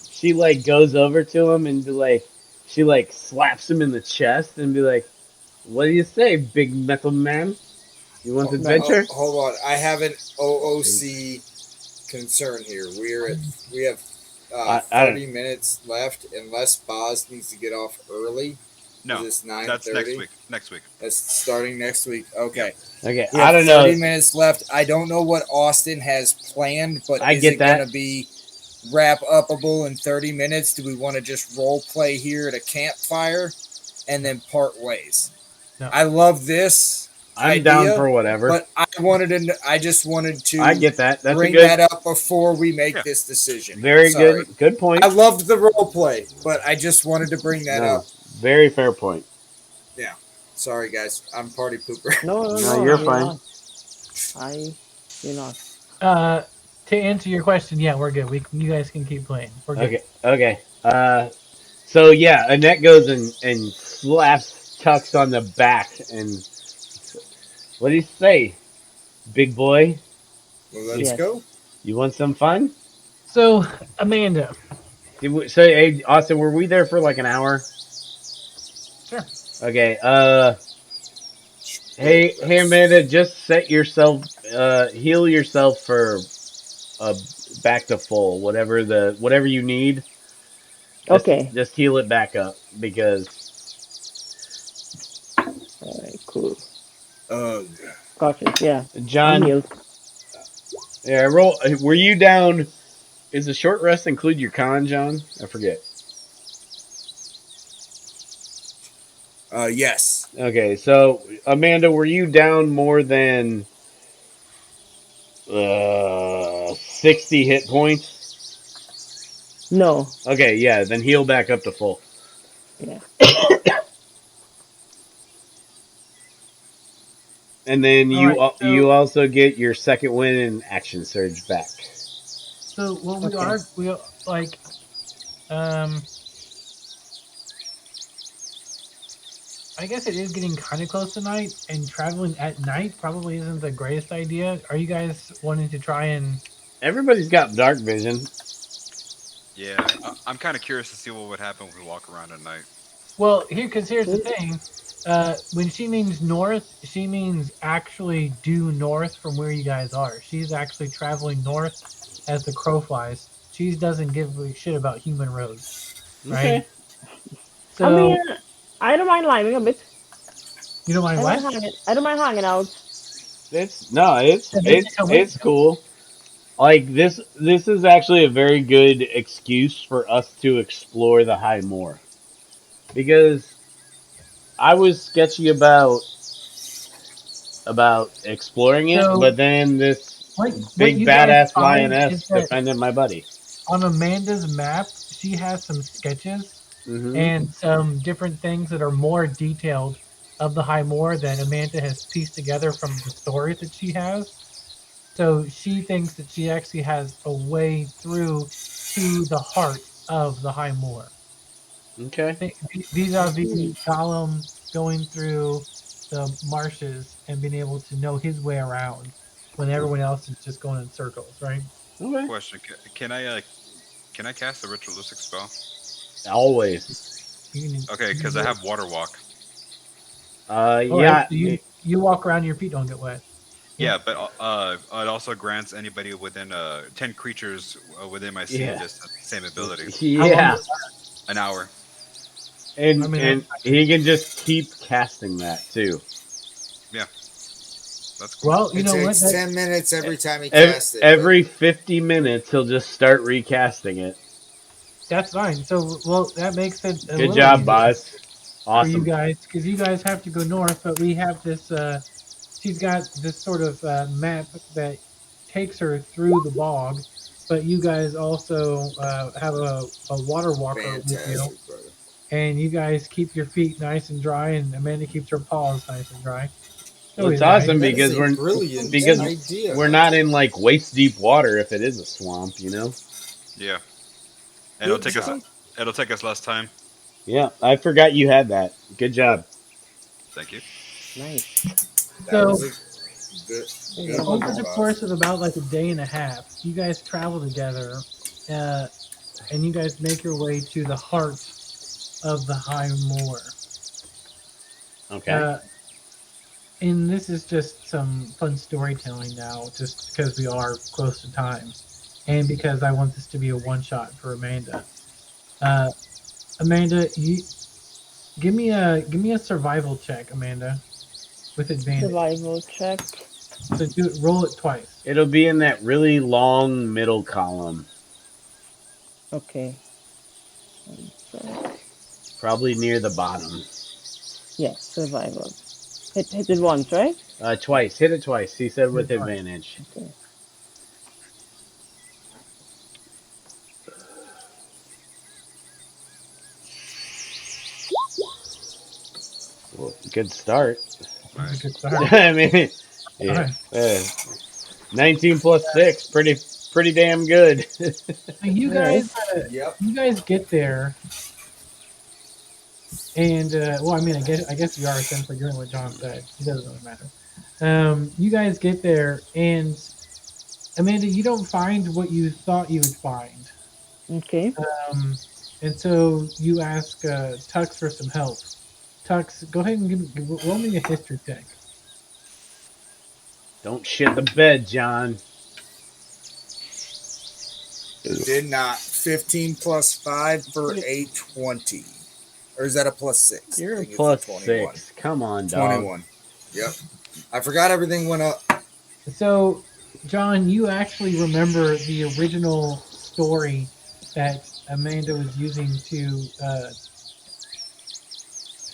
she like goes over to him and be like she like slaps him in the chest and be like, "What do you say, big metal man? You want nice. adventure?" Hold on. I have an And OOC concern here. We have I don't. 30 minutes left unless Boz needs to get off early because No, it's that's next 9:30. week. Next week. That's starting next week. Yep. Okay. Okay, We I have don't know. 30 minutes left. I don't know what Austin has planned, but I is get it going to that. be wrap upable in 30 minutes? Do we want to just role play here at a campfire and then part ways? No. I love this I'm down idea, for whatever. but I just wanted I to get that. That's a bring good, that up before we make Yeah. this decision. very Sorry. good I point. loved the role play, but I just wanted to bring that No, up. very fair point. Yeah. Sorry guys. I'm party pooper. No, no, No, no, you're you're fine. not. I, you're not. Uh, to answer your question, yeah, we're good. You guys can keep playing. We're good. Okay, okay. So yeah, Annette goes and slaps Tux on the back, and what do you say, big boy? Well, You, let's Yes. go. you want some fun? So, Amanda, So, hey, Austin, were we there for like an hour? sure. Okay. Well, Hey, Amanda, just set yourself, heal yourself for uh back to full, whatever you need. Okay. Just heal it back up because All right. Cool. ugh. Gotcha. Yeah. I'm John. healed. Yeah, roll. Were you down? Is the short rest include your con, John? I forget. Yes. Okay, so Amanda, were you down more than 60 hit points? No. Okay, yeah, then heal back up to full. Yeah. And then All right. you So, also get your second win in action surge back. what Okay. we like, um, I guess it is getting kind of close to night, and traveling at night probably isn't the greatest idea. Are you guys wanting to try and? Everybody's got dark vision. Yeah, I'm kind of curious to see what would happen if we walk around at night. Well, because here's the thing. When she means north, she means actually due north from where you guys are. She's actually traveling north as the crow flies. She doesn't give a shit about human roads, right? Okay. I mean, So I don't mind liming a bit. you don't mind what? I don't mind hanging out. It's no, it's Yeah, it's come with it's cool. Like this is actually a very good excuse for us to explore the high moor because I was sketchy about exploring it, So but then this what big you guys badass find is lioness that defended my buddy. on Amanda's map, she has some sketches Hmm. and some different things that are more detailed of the High Moor that Amanda has pieced together from the stories that she has. So she thinks that she actually has a way through to the heart of the High Moor. Okay. Vis-a-vis Gollum going through the marshes and being able to know his way around when everyone else is just going in circles, right? Okay. Question: can I cast a ritualistic spell? Always. Okay, because I have water walk. Yeah. So you walk around, your feet don't get wet. Yeah, but it also grants anybody within 10 creatures within my seeing Yeah. distance same ability. How long? Yeah. An hour. And I mean, and he can just keep casting that too. Yeah, that's cool. well, you It know what? takes 10 minutes every time he Every, casts it. every 50 minutes, he'll just start recasting it. That's fine. So, well, that makes it a Good little job, easier boss. for you Awesome. guys because you guys have to go north, but we have this. She's got this sort of map that takes her through the bog, but you guys also have a water walker with you, Fantastic, brother. and you guys keep your feet nice and dry, and Amanda keeps her paws nice and dry. Well, Always it's nice. awesome That is because a we're brilliant because idea. we're not in like waist deep water if it is a swamp, you know. Yeah. And Good job. it'll take us less time. Yeah, I forgot you had that. Good job. Thank you. Nice. That So was a good, good Over over the boss. course of about like a day and a half, you guys travel together, and you guys make your way to the heart of the High Moor. Okay. And this is just some fun storytelling now, just because we are close to time, and because I want this to be a one shot for Amanda. Uh, Amanda, you give me a survival check, Amanda, with advantage. Survival check. So roll it twice. It'll be in that really long middle column, Okay. 1 sec. probably near the bottom. Yes, survival. Hit it once, right? Twice. Hit it twice. He said Hit with it twice. advantage. Okay. Well, good start. That's a good start. I mean, yeah. Alright. 19 plus 6, pretty damn good. So you Alright. guys, Yep. you guys get there, and well, I mean, I guess you are essentially doing what John said. It doesn't really matter. You guys get there, and Amanda, you don't find what you thought you would find. Okay. And so you ask Tux for some help. Tux, go ahead and roll me a history check. Don't shit the bed, John. Did not. 15 plus 5 for a 20. Or is that a plus 6? I You're think it's a plus 21. 6. Come on, dog. 21. Yep. I forgot everything went up. So, John, you actually remember the original story that Amanda was using to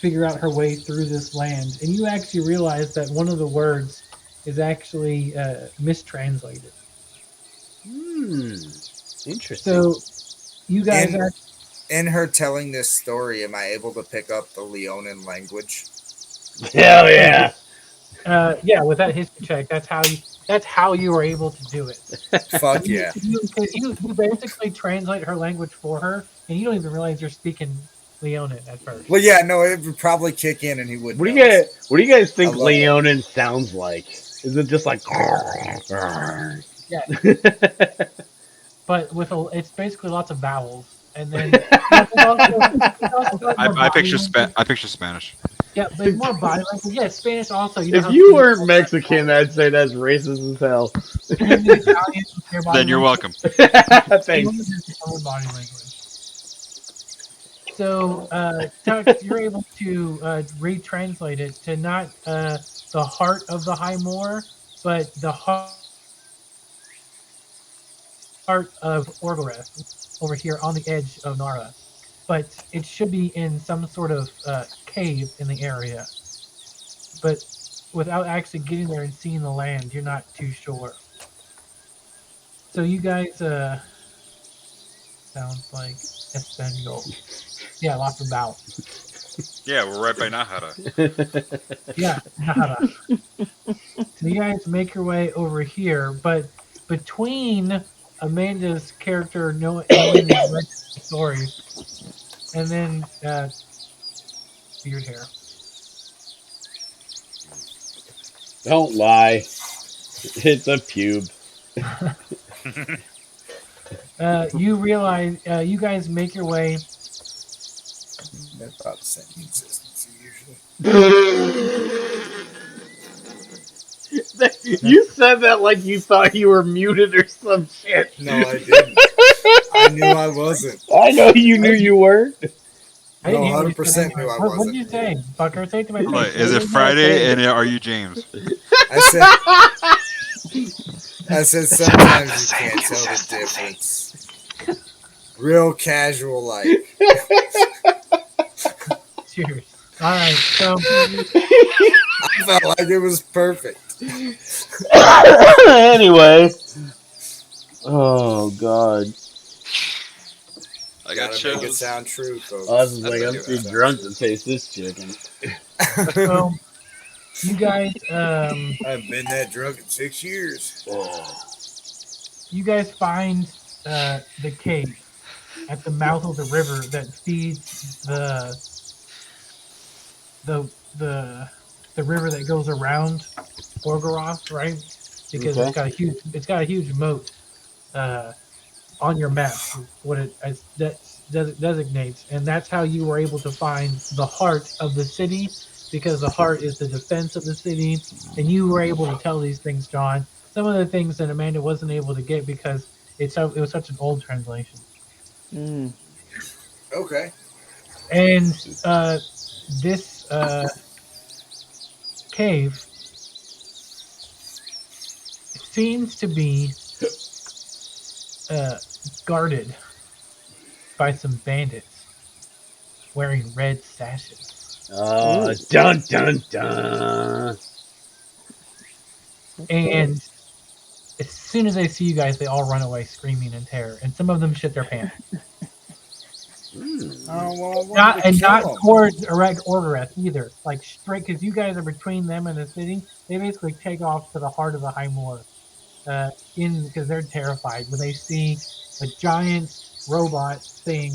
figure out her way through this land, and you actually realize that one of the words is actually mistranslated. Interesting. So, you guys And- are. In her telling this story, am I able to pick up the Leonin language? Hell yeah. Yeah, with that history check, that's how you were able to do it. Fuck yeah. You basically translate her language for her, and you don't even realize you're speaking Leonin at first. Well, yeah, no, it would probably kick in and he wouldn't. What do you guys think I love Leonin sounds like? Is it just like Yeah, but it's basically lots of vowels, and then I picture Spanish. Yeah, but it's more body language. Yeah, Spanish also. You know If how you Spanish weren't has Mexican, I'd say that's racist as hell. and the Italian, their body Then you're language. welcome. Thanks. Their own body language. So, Tux, you're able to retranslate it to not the heart of the High Moor, but the heart of Orgoreth over here on the edge of Nara. But it should be in some sort of cave in the area. But without actually getting there and seeing the land, you're not too sure. So you guys, sounds like Espanol. Yeah, lots of vowels. Yeah, we're right by Nahara. Yeah, Nahara. So you guys make your way over here, but between Amanda's character knowing the story, and then beard hair. Don't lie. It's a pube. You realize you guys make your way They're about the same consistency usually. You said that like you thought you were muted or some shit. No, I didn't. I knew I wasn't. I know you knew you weren't. I didn't No, hear what you 100% said knew anyway. I What did wasn't. you say, fucker? Say it to my Like, face. is it What did I Friday say? and are you James? I said sometimes you can't tell the difference. Real casual like. Cheers. All right, so I felt like it was perfect. Anyway. Oh God. I got Gotta make it chills. sound true, I was folks. just That's like, a I'm new too app. drunk to taste this chicken. so you guys I've been that drunk in 6 years. you guys find the cave at the mouth of the river that feeds the the the river that goes around Orgoroth, right? Because Okay. it's got a huge moat uh, on your map, what it designates, and that's how you were able to find the heart of the city, because the heart is the defense of the city, and you were able to tell these things, John. Some of the things that Amanda wasn't able to get because it was such an old translation, Mm. Okay. and this cave seems to be guarded by some bandits wearing red sashes. Ooh. Dun dun dun. Okay. And as soon as they see you guys, they all run away screaming in terror, and some of them shit their pants. Oh, well, I wanted to Not kill him. towards Erect Ordereth either. Like straight, because you guys are between them and the city. They basically take off to the heart of the High Moor, because they're terrified when they see a giant robot thing,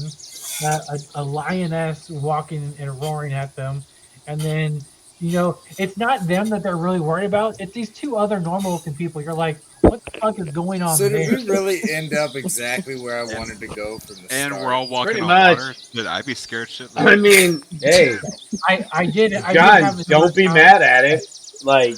a lioness walking and roaring at them, and then it's not them that they're really worried about. It's these two other normal looking people. You're like, what the fuck is going on So did there? we really end up exactly where I wanted to go from the And start? we're all walking Pretty on much. water. Should I be scared shitless? I mean, hey, I did John, have a don't be mad at it. Like,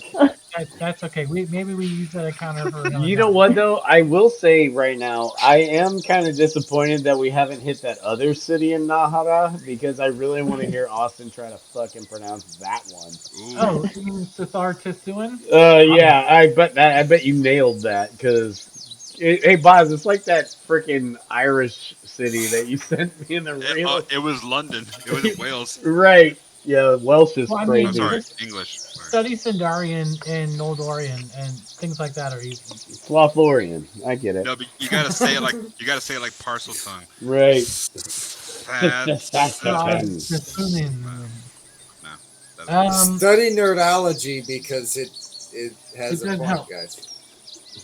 That's okay. Maybe we use that counter for another you know night. what though? I will say right now, I am kind of disappointed that we haven't hit that other city in Nahara because I really want to hear Austin try to fucking pronounce that one. Ooh. Oh, you mean Sithar Tisuan? Yeah, I bet you nailed that because, hey, Boz, it's like that freaking Irish city that you sent me in the reel. It was London. It was in Wales. Right? Yeah, Welsh is Well, I I'm mean, crazy. sorry, just English. Sorry. study Sindarian and Noldorian and things like that are easy. Slothlorian, I get it. No, but you gotta say it like parcel tongue. Right. Sithar Hmm. Tisuan. No, doesn't. Study nerdology because it has It a does point, help. guys.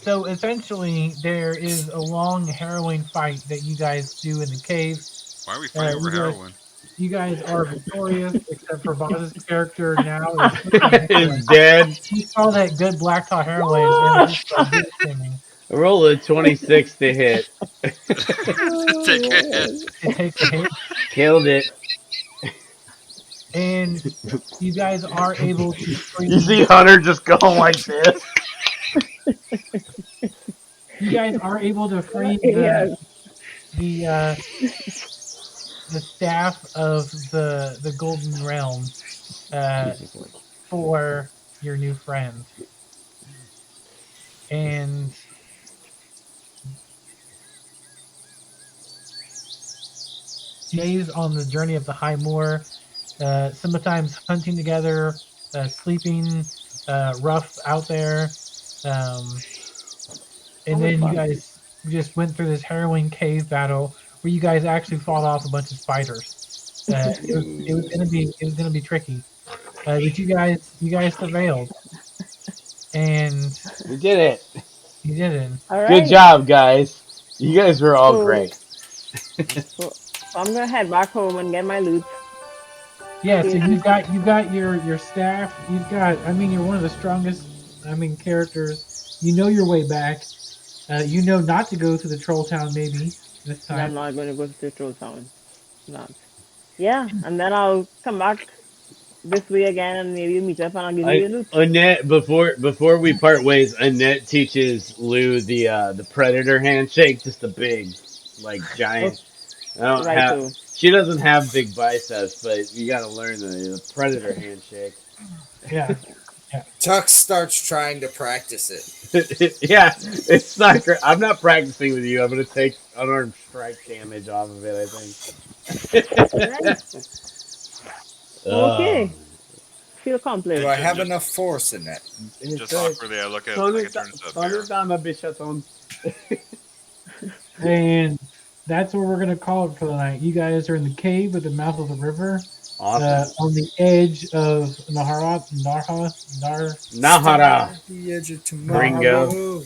So essentially, there is a long harrowing fight that you guys do in the cave. Why are we fighting over you guys- heroin? You guys are victorious, except for Boz's character now is Is dead. He saw that good black tar heroin and just started screaming. Roll a 26 to hit. Take a hit. It takes a hit, Killed it. and you guys are able to free. You see Hunter just going like this. You guys are able to free Yes. the staff of the Golden Realm for your new friend, and days on the journey of the High Moor. Sometimes hunting together, sleeping rough out there, and then you guys just went through this harrowing cave battle where you guys actually fought off a bunch of spiders. It was gonna be tricky, but you guys prevailed, and We did it. you did it. All right. Good job, guys. You guys were all So- great. So I'm gonna head back home and get my loot. Yeah, so you've got your staff. You're one of the strongest. Characters. You know your way back. You know not to go to the troll town maybe this And I'm time. not going to go to the troll town. Not. Yeah, and then I'll come back this way again and maybe meet up and I'll give you I, a loot. Annette, before we part ways, Annette teaches Lou the predator handshake, just a big, like Oh, giant. I don't right, have. so She doesn't have big biceps, but you got to learn the predator handshake. Yeah. Tux starts trying to practice Yeah, it's not great. I'm not practicing with you. I'm gonna take unarmed strike damage off of it. I right. think. Oh, Okay. Feel it. Do And accomplished. I have enough force in that? it's just like awkwardly, I Sonic, can turn into a Sonic bear. Dama Bishaton. And that's what we're gonna call it for the night. You guys are in the cave at the mouth of the river, Awesome. on the edge of Nahara, Nar, Nahara, Standing at the edge of gringo. tomorrow.